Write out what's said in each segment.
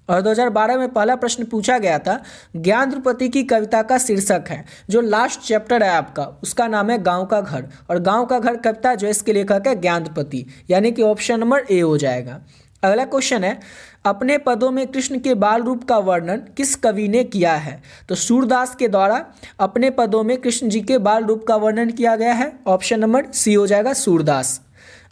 और 2012 में पहला प्रश्न पूछा गया था, ज्ञान द्रुपदी की कविता का शीर्षक है, जो लास्ट चैप्टर है आपका उसका नाम है गांव का घर, और गांव का घर कविता जो इसके लेखक है ज्ञान द्रुपदी, यानी कि ऑप्शन नंबर ए हो जाएगा। अगला क्वेश्चन है, अपने पदों में कृष्ण के बाल रूप का वर्णन किस कवि ने किया है? तो सूरदास के द्वारा अपने पदों में कृष्ण जी के बाल रूप का वर्णन किया गया है, ऑप्शन नंबर सी हो जाएगा सूरदास।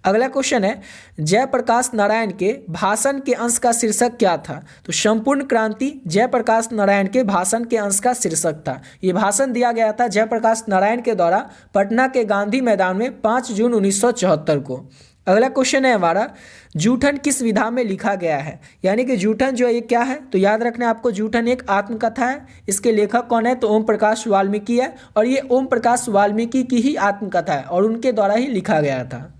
अगला क्वेश्चन है, जयप्रकाश नारायण के भाषण के अंश का शीर्षक क्या था? तो संपूर्ण क्रांति जयप्रकाश नारायण के भाषण के अंश का शीर्षक था। ये भाषण दिया गया था जयप्रकाश नारायण के द्वारा पटना के गांधी मैदान में 5 जून 1974 को। अगला क्वेश्चन है हमारा, जूठन किस विधा में लिखा गया है? यानी कि जूठन जो है ये क्या है? तो याद रखना आपको, जूठन एक आत्मकथा है। इसके लेखक कौन है? तो ओम प्रकाश वाल्मीकि है, और ये ओम प्रकाश वाल्मीकि की ही आत्मकथा है और उनके द्वारा ही लिखा गया था।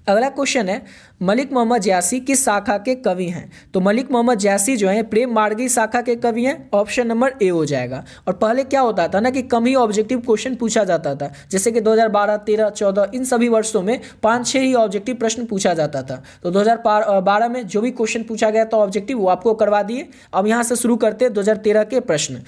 अगला क्वेश्चन है, मलिक मोहम्मद जयासी किस शाखा के कवि हैं? तो मलिक मोहम्मद जयासी जो है प्रेम मार्गी शाखा के कवि हैं, ऑप्शन नंबर ए हो जाएगा। और पहले क्या होता था ना कि कम ही ऑब्जेक्टिव क्वेश्चन पूछा जाता था, जैसे कि 2012, 13, 14 इन सभी वर्षों में 5-6 ही ऑब्जेक्टिव प्रश्न पूछा जाता था। तो 2012 में जो भी क्वेश्चन पूछा गया था ऑब्जेक्टिव वो आपको करवा दिए। अब यहाँ से शुरू करते हैं 2013 के प्रश्न।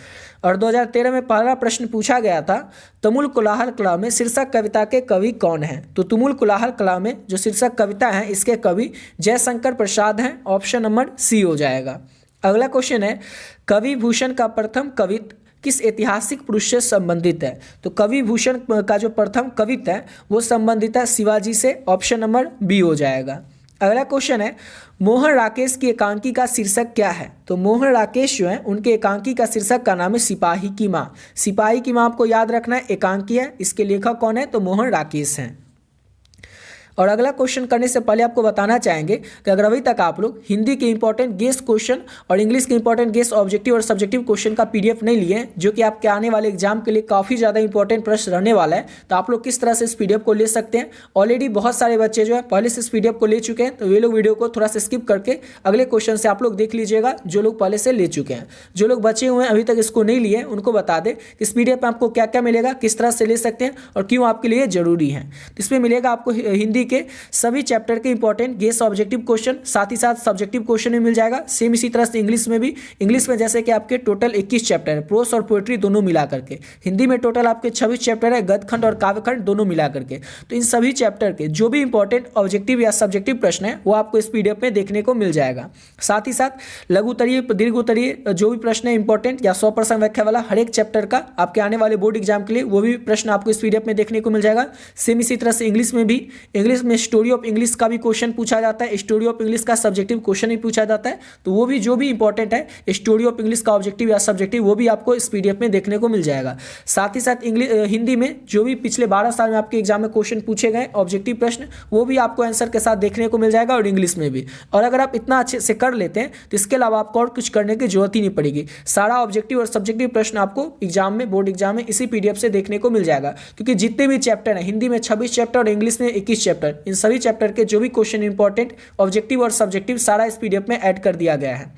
और 2013 में पहला प्रश्न पूछा गया था, तुमुल कोलाहल कला में शीर्षक कविता के कवि कौन हैं? तो तुमुल कोलाहल कला में जो शीर्षक कविता है इसके कवि जयशंकर प्रसाद हैं, ऑप्शन नंबर सी हो जाएगा। अगला क्वेश्चन है, कवि भूषण का प्रथम कवित्व किस ऐतिहासिक पुरुष से संबंधित है? तो कवि भूषण का जो प्रथम कवित्व है वो संबंधित है शिवाजी से, ऑप्शन नंबर बी हो जाएगा। अगला क्वेश्चन है, मोहन राकेश की एकांकी का शीर्षक क्या है? तो मोहन राकेश जो है उनके एकांकी का शीर्षक का नाम है सिपाही की माँ। सिपाही की माँ आपको याद रखना है, एकांकी है। इसके लेखक कौन है? तो मोहन राकेश हैं। और अगला क्वेश्चन करने से पहले आपको बताना चाहेंगे कि अगर अभी तक आप लोग हिंदी के इंपॉर्टेंट गेस्ट क्वेश्चन और इंग्लिश के इंपॉर्टेंट गेस्ट ऑब्जेक्टिव और सब्जेक्टिव क्वेश्चन का पीडीएफ नहीं लिए हैं, जो कि आपके आने वाले एग्जाम के लिए काफ़ी ज़्यादा इंपॉर्टेंट प्रश्न रहने वाला है, तो आप लोग किस तरह से इस पीडीएफ को ले सकते हैं। ऑलरेडी बहुत सारे बच्चे जो है पहले से इस पीडीएफ को ले चुके हैं, तो वे लोग वीडियो को थोड़ा सा स्किप करके अगले क्वेश्चन से आप लोग देख लीजिएगा, जो लोग पहले से ले चुके हैं। जो लोग बचे हुए हैं अभी तक इसको नहीं लिए, उनको बता दें कि इस पीडीएफ में आपको क्या क्या मिलेगा, किस तरह से ले सकते हैं और क्यों आपके लिए जरूरी है। तो इसमें मिलेगा आपको हिंदी के सभी चैप्टर के इंपॉर्टेंट गेस्ट ऑब्जेक्टिव क्वेश्चन, साथ ही साथ सब्जेक्टिव क्वेश्चन भी मिल जाएगा। सेम इसी तरह से इंग्लिश में भी, इंग्लिश में जैसे कि आपके टोटल 21 चैप्टर है, प्रोस और पोएट्री दोनों मिला करके। हिंदी में टोटल आपके 26 चैप्टर है, गद्यखंड और काव्यखंड दोनों मिला करके। तो इन सभी चैप्टर के जो भी इंपॉर्टेंट ऑब्जेक्टिव या सब्जेक्टिव प्रश्न है वो आपको इस पीडीएफ में देखने को मिल जाएगा। साथ ही साथ लघु उत्तरीय, दीर्घ उत्तरीय जो भी प्रश्न है इंपॉर्टेंट या 100% व्याख्या वाला हर एक चैप्टर का आपके आने वाले बोर्ड एग्जाम के लिए, वो भी प्रश्न आपको इस पीडीएफ में देखने को मिल जाएगा। सेम इसी तरह से इंग्लिश में भी, इंग्लिश में स्टोरी ऑफ इंग्लिश का भी क्वेश्चन पूछा जाता है, स्टोरी ऑफ इंग्लिश का सब्जेक्टिव क्वेश्चन भी पूछा जाता है। तो वो भी जो भी इंपॉर्टेंट है स्टोरी ऑफ इंग्लिश का ऑब्जेक्टिव या सब्जेक्टिव वो भी आपको इस पीडीएफ में देखने को मिल जाएगा। साथ ही साथ हिंदी में जो भी पिछले 12 साल में आपके एग्जाम में क्वेश्चन पूछे गए ऑब्जेक्टिव प्रश्न, वो भी आपको आंसर के साथ देखने को मिल जाएगा, और इंग्लिश में भी। और अगर आप इतना अच्छे से कर लेते हैं तो इसके अलावा आपको और कुछ करने की जरूरत ही नहीं पड़ेगी। सारा ऑब्जेक्टिव और सब्जेक्टिव प्रश्न आपको एग्जाम में, बोर्ड एग्जाम में इसी पीडीएफ से देखने को मिल जाएगा। क्योंकि जितने भी चैप्टर हैं, हिंदी में 26 चैप्टर और इंग्लिश में 21 चैप्टर, इन सभी चैप्टर के जो भी क्वेश्चन इंपॉर्टेंट ऑब्जेक्टिव और सब्जेक्टिव सारा इस पीडीएफ में ऐड कर दिया गया है।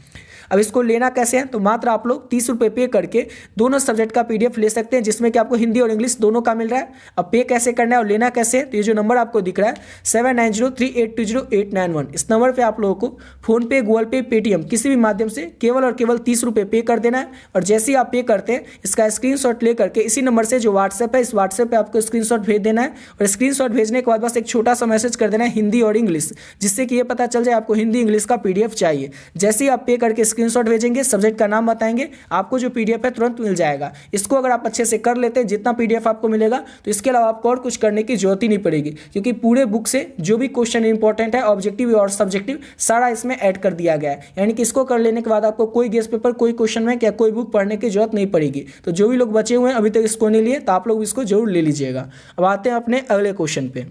अब इसको लेना कैसे है? तो मात्र आप लोग 30 रुपये पे करके दोनों सब्जेक्ट का पीडीएफ ले सकते हैं, जिसमें कि आपको हिंदी और इंग्लिश दोनों का मिल रहा है। अब पे कैसे करना है और लेना कैसे है? तो ये जो नंबर आपको दिख रहा है 7903820891, इस नंबर पे आप लोगों को फोन पे, गूगल पे, पेटीएम किसी भी माध्यम से केवल और केवल 30 रुपये पे कर देना है। और जैसे ही आप पे करते हैं इसका स्क्रीनशॉट ले करके इसी नंबर से जो व्हाट्सएप है, इस व्हाट्सएप पे आपको स्क्रीनशॉट भेज देना है। और स्क्रीनशॉट भेजने के बाद बस एक छोटा सा मैसेज कर देना है हिंदी और इंग्लिश, जिससे कि ये पता चल जाए आपको हिंदी इंग्लिश का पीडीएफ चाहिए। जैसे ही आप पे करके स्क्रीनशॉट भेजेंगे, सब्जेक्ट का नाम बताएंगे, आपको जो पीडीएफ है तुरंत मिल जाएगा। इसको अगर आप अच्छे से कर लेते हैं, जितना पीडीएफ आपको मिलेगा, तो इसके अलावा आपको और कुछ करने की जरूरत ही नहीं पड़ेगी, क्योंकि पूरे बुक से जो भी क्वेश्चन इंपॉर्टेंट है ऑब्जेक्टिव और सब्जेक्टिव सारा इसमें ऐड कर दिया गया है। यानी कि इसको कर लेने के बाद आपको कोई गेस्ट पेपर, कोई क्वेश्चन में या कोई बुक पढ़ने की जरूरत नहीं पड़ेगी। तो जो भी लोग बचे हुए हैं अभी तक इसको नहीं लिए, तो आप लोग इसको जरूर ले लीजिएगा। अब आते हैं अपने अगले क्वेश्चन पे।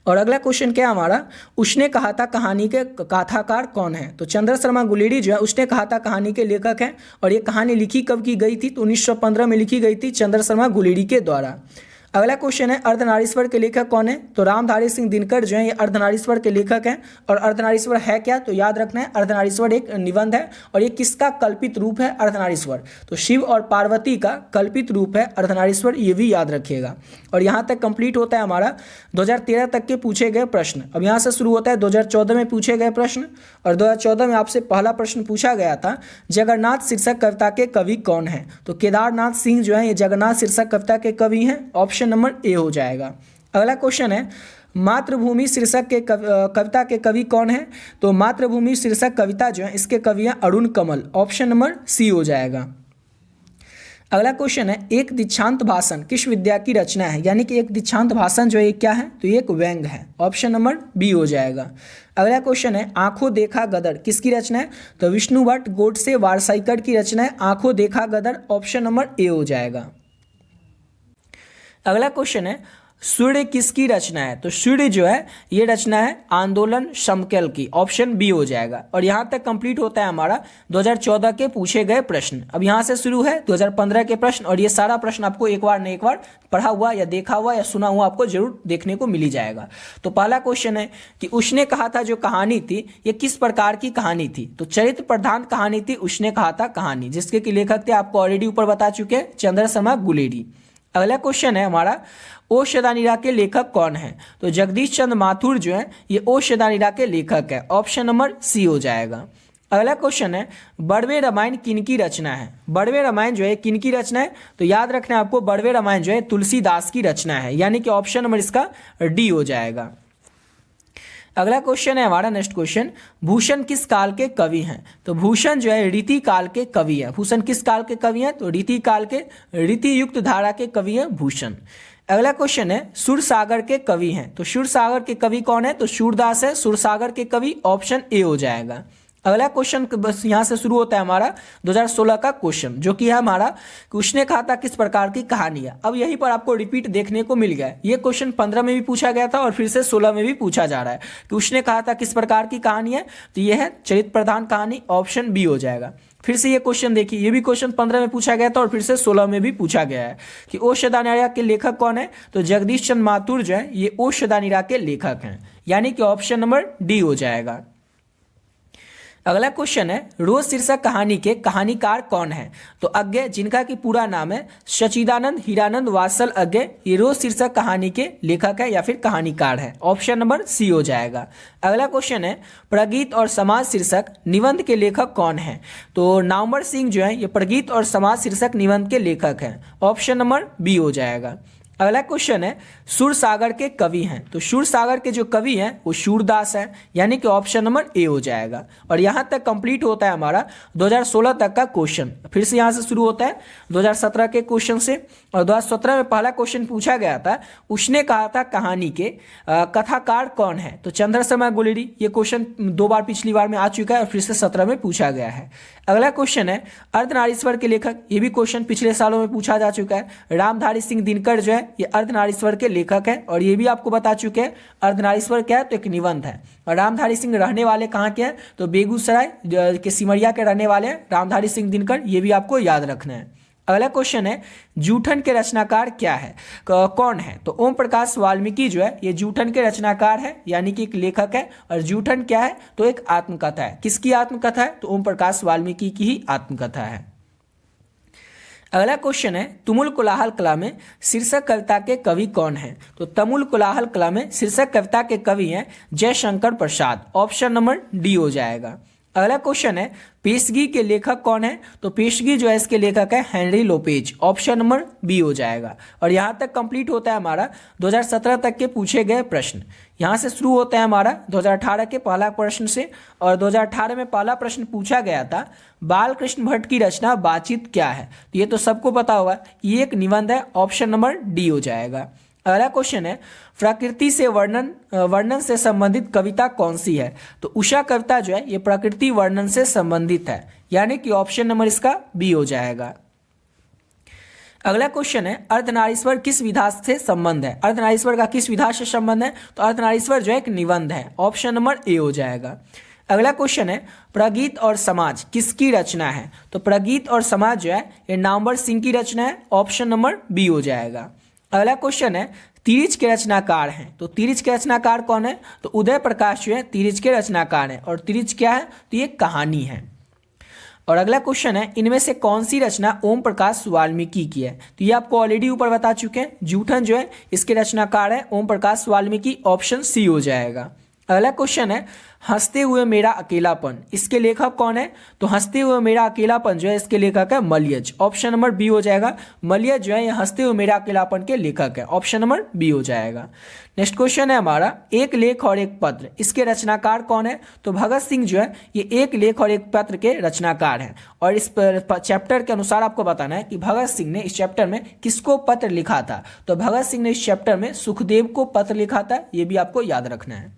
और अगला क्वेश्चन क्या हमारा, उसने कहा था कहानी के कथाकार कौन है? तो चंद्र शर्मा गुलेरी जो है उसने कहा था कहानी के लेखक हैं। और ये कहानी लिखी कब की गई थी? तो 1915 में लिखी गई थी चंद्र शर्मा गुलेरी के द्वारा। अगला क्वेश्चन है अर्धनारीश्वर के लेखक कौन है? तो रामधारी सिंह दिनकर जो है ये अर्धनारीश्वर के लेखक हैं। और अर्धनारीश्वर है क्या? तो याद रखना है अर्धनारीश्वर एक निबंध है और ये किसका कल्पित रूप है? अर्धनारीश्वर। तो शिव और पार्वती का कल्पित रूप है अर्धनारीश्वर, ये भी याद रखिएगा। और यहाँ तक कंप्लीट होता है हमारा 2013 तक के पूछे गए प्रश्न। अब यहाँ से शुरू होता है 2014 में पूछे गए प्रश्न। और 2014 में आपसे पहला प्रश्न पूछा गया था जगन्नाथ शीर्षक कविता के कवि कौन है? तो केदारनाथ सिंह जो है ये जगन्नाथ शीर्षक कविता के कवि हैं। ऑप्शन नंबर ए हो जाएगा। अगला क्वेश्चन है मातृभूमि शीर्षक के कविता के कवि कौन है? तो मातृभूमि शीर्षक कविता जो है इसके कवि हैं अरुण कमल। ऑप्शन नंबर सी हो जाएगा। अगला क्वेश्चन है एक दीक्षांत भाषण किस विद्या की रचना है? यानी कि एक दीक्षांत भाषण जो है क्या है? तो ये एक व्यंग है। ऑप्शन नंबर बी हो जाएगा। अगला क्वेश्चन है आंखों देखा गदर किसकी रचना है? तो विष्णु भट्ट गोडसे वारसाईकर की रचना है आंखों देखा गदर। ऑप्शन नंबर ए हो जाएगा। अगला क्वेश्चन है सूर्य किसकी रचना है? तो सूर्य जो है ये रचना है आंदोलन समकेल की। ऑप्शन बी हो जाएगा। और यहाँ तक कंप्लीट होता है हमारा 2014 के पूछे गए प्रश्न। अब यहाँ से शुरू है 2015 के प्रश्न और ये सारा प्रश्न आपको एक बार न एक बार पढ़ा हुआ या देखा हुआ या सुना हुआ आपको जरूर देखने को मिल ही जाएगा। तो पहला क्वेश्चन है कि उसने कहा था जो कहानी थी ये किस प्रकार की कहानी थी? तो चरित्र प्रधान कहानी थी उसने कहा था कहानी, जिसके कि लेखक थे आपको ऑलरेडी ऊपर बता चुके हैं चंद्रशर्मा गुलेरी। अगला क्वेश्चन है हमारा ओ शदानीरा के लेखक कौन है? तो जगदीश चंद्र माथुर जो है ये ओ शदानीरा के लेखक है। ऑप्शन नंबर सी हो जाएगा। अगला क्वेश्चन है बड़वे रामायण किनकी रचना है? बड़वे रामायण जो है किनकी रचना है? तो याद रखना है आपको बड़वे रामायण जो है तुलसीदास की रचना है, यानी कि ऑप्शन नंबर इसका डी हो जाएगा। अगला क्वेश्चन है हमारा नेक्स्ट क्वेश्चन भूषण किस काल के कवि हैं? तो भूषण जो है रीति काल के कवि है। भूषण किस काल के कवि हैं? तो रीति काल के रीति युक्त धारा के कवि हैं भूषण। अगला क्वेश्चन है सुरसागर के कवि हैं। तो सुरसागर के कवि कौन है? तो सूरदास है सुरसागर के कवि। ऑप्शन ए हो जाएगा। अगला क्वेश्चन बस यहाँ से शुरू होता है हमारा 2016 का क्वेश्चन जो कि है हमारा कि उसने कहा था किस प्रकार की कहानी है। अब यहीं पर आपको रिपीट देखने को मिल गया है। ये क्वेश्चन 15 में भी पूछा गया था और फिर से 16 में भी पूछा जा रहा है कि उसने कहा था किस प्रकार की कहानी है। तो ये है चरित्र प्रधान कहानी। ऑप्शन बी हो जाएगा। फिर से ये क्वेश्चन देखिए, ये भी क्वेश्चन 15 में पूछा गया था और फिर से 16 में भी पूछा गया है कि ओ शदानीरा के लेखक कौन है? तो जगदीश चंद्र माथुर जो है ये ओ शदानीरा के लेखक हैं, यानी कि ऑप्शन नंबर डी हो जाएगा। अगला क्वेश्चन है रोज शीर्षक कहानी के कहानीकार कौन है? तो अज्ञे, जिनका कि पूरा नाम है सच्चिदानंद हीरानंद वात्सल अज्ञे, ये रोज शीर्षक कहानी के लेखक है या फिर कहानीकार है। ऑप्शन नंबर सी हो जाएगा। अगला क्वेश्चन है प्रगीत और समाज शीर्षक निबंध के लेखक कौन है? तो नामवर सिंह जो है ये प्रगीत और समाज शीर्षक निबंध के लेखक हैं। ऑप्शन नंबर बी हो जाएगा। अगला क्वेश्चन है सूरसागर के कवि हैं। तो सूरसागर के जो कवि हैं वो सूरदास हैं, यानी कि ऑप्शन नंबर ए हो जाएगा। और यहाँ तक कंप्लीट होता है हमारा 2016 तक का क्वेश्चन। फिर से यहाँ से शुरू होता है 2017 के क्वेश्चन से। और 2017 में पहला क्वेश्चन पूछा गया था उसने कहा था कहानी के कथाकार कौन है? तो चंद्रशर्मा गुलेरी। ये क्वेश्चन 2 बार पिछली बार में आ चुका है और फिर से 17 में पूछा गया है। अगला क्वेश्चन है अर्धनारीश्वर के लेखक। ये भी क्वेश्चन पिछले सालों में पूछा जा चुका है। रामधारी सिंह दिनकर जो है ये अर्धनारीश्वर के लेखक है और ये भी आपको बता चुके हैं अर्धनारीश्वर क्या है? तो एक निबंध है। और रामधारी सिंह रहने वाले कहाँ के हैं? तो बेगूसराय के सिमरिया के रहने वाले हैं रामधारी सिंह दिनकर, ये भी आपको याद रखना है। अगला क्वेश्चन है जूठन के रचनाकार क्या है, कौन है? तो ओम प्रकाश वाल्मीकि जो है ये जूठन के रचनाकार है, यानी कि एक लेखक है। और जूठन क्या है? तो एक आत्मकथा है। किसकी आत्मकथा है? तो ओम प्रकाश वाल्मीकि की ही आत्मकथा है। अगला क्वेश्चन है तुमुल कोलाहल कला में शीर्षक कविता के कवि कौन है? तो तमुल कोलाहल कला में शीर्षक कविता के कवि हैं Jaishankar Prasad. Option number D हो जाएगा। अगला क्वेश्चन है पेशगी के लेखक कौन है? तो पेशगी जो है इसके लेखक है Henry Lopez. Option number B हो जाएगा। और यहाँ तक कंप्लीट होता है हमारा 2017 तक के पूछे गए प्रश्न। यहाँ से शुरू होता है हमारा 2018 के पहला प्रश्न से। और 2018 में पहला प्रश्न पूछा गया था बाल कृष्ण भट्ट की रचना बातचीत क्या है? तो ये तो सबको पता होगा, ये एक निबंध है। ऑप्शन नंबर डी हो जाएगा। अगला क्वेश्चन है प्रकृति से वर्णन से संबंधित कविता कौन सी है? तो उषा कविता जो है ये प्रकृति वर्णन से संबंधित है, यानी कि ऑप्शन नंबर इसका बी हो जाएगा। अगला क्वेश्चन है अर्धनारीश्वर किस विधा से संबंध है? अर्धनारीश्वर का किस विधा से संबंध है? तो अर्धनारीश्वर जो है एक निबंध है। ऑप्शन नंबर ए हो जाएगा। अगला क्वेश्चन है प्रगीत और समाज किसकी रचना है? तो प्रगीत और समाज जो है ये नामवर सिंह की रचना है। ऑप्शन नंबर बी हो जाएगा। अगला क्वेश्चन है तिरिच के रचनाकार हैं, तो तिरिच के रचनाकार कौन है? तो उदय प्रकाश जो है तिरिच के रचनाकार हैं। और तिरिच क्या है? तो ये कहानी है। और अगला क्वेश्चन है इनमें से कौन सी रचना ओम प्रकाश वाल्मीकि की है? तो ये आपको ऑलरेडी ऊपर बता चुके हैं। जूठन जो है इसके रचनाकार है ओम प्रकाश वाल्मीकि, ऑप्शन सी हो जाएगा। अगला क्वेश्चन है हंसते हुए मेरा अकेलापन, इसके लेखक कौन है? तो हंसते हुए मेरा अकेलापन जो है इसके लेखक है मलयज, ऑप्शन नंबर बी हो जाएगा। मलयज जो है ये हंसते हुए मेरा अकेलापन के लेखक है, ऑप्शन नंबर बी हो जाएगा। नेक्स्ट क्वेश्चन है हमारा एक लेख और एक पत्र, इसके रचनाकार कौन है? तो भगत सिंह जो है ये एक लेख और एक पत्र के रचनाकार हैं। और इस चैप्टर के अनुसार आपको बताना है कि भगत सिंह ने इस चैप्टर में किसको पत्र लिखा था। तो भगत सिंह ने इस चैप्टर में सुखदेव को पत्र लिखा था, ये भी आपको याद रखना है।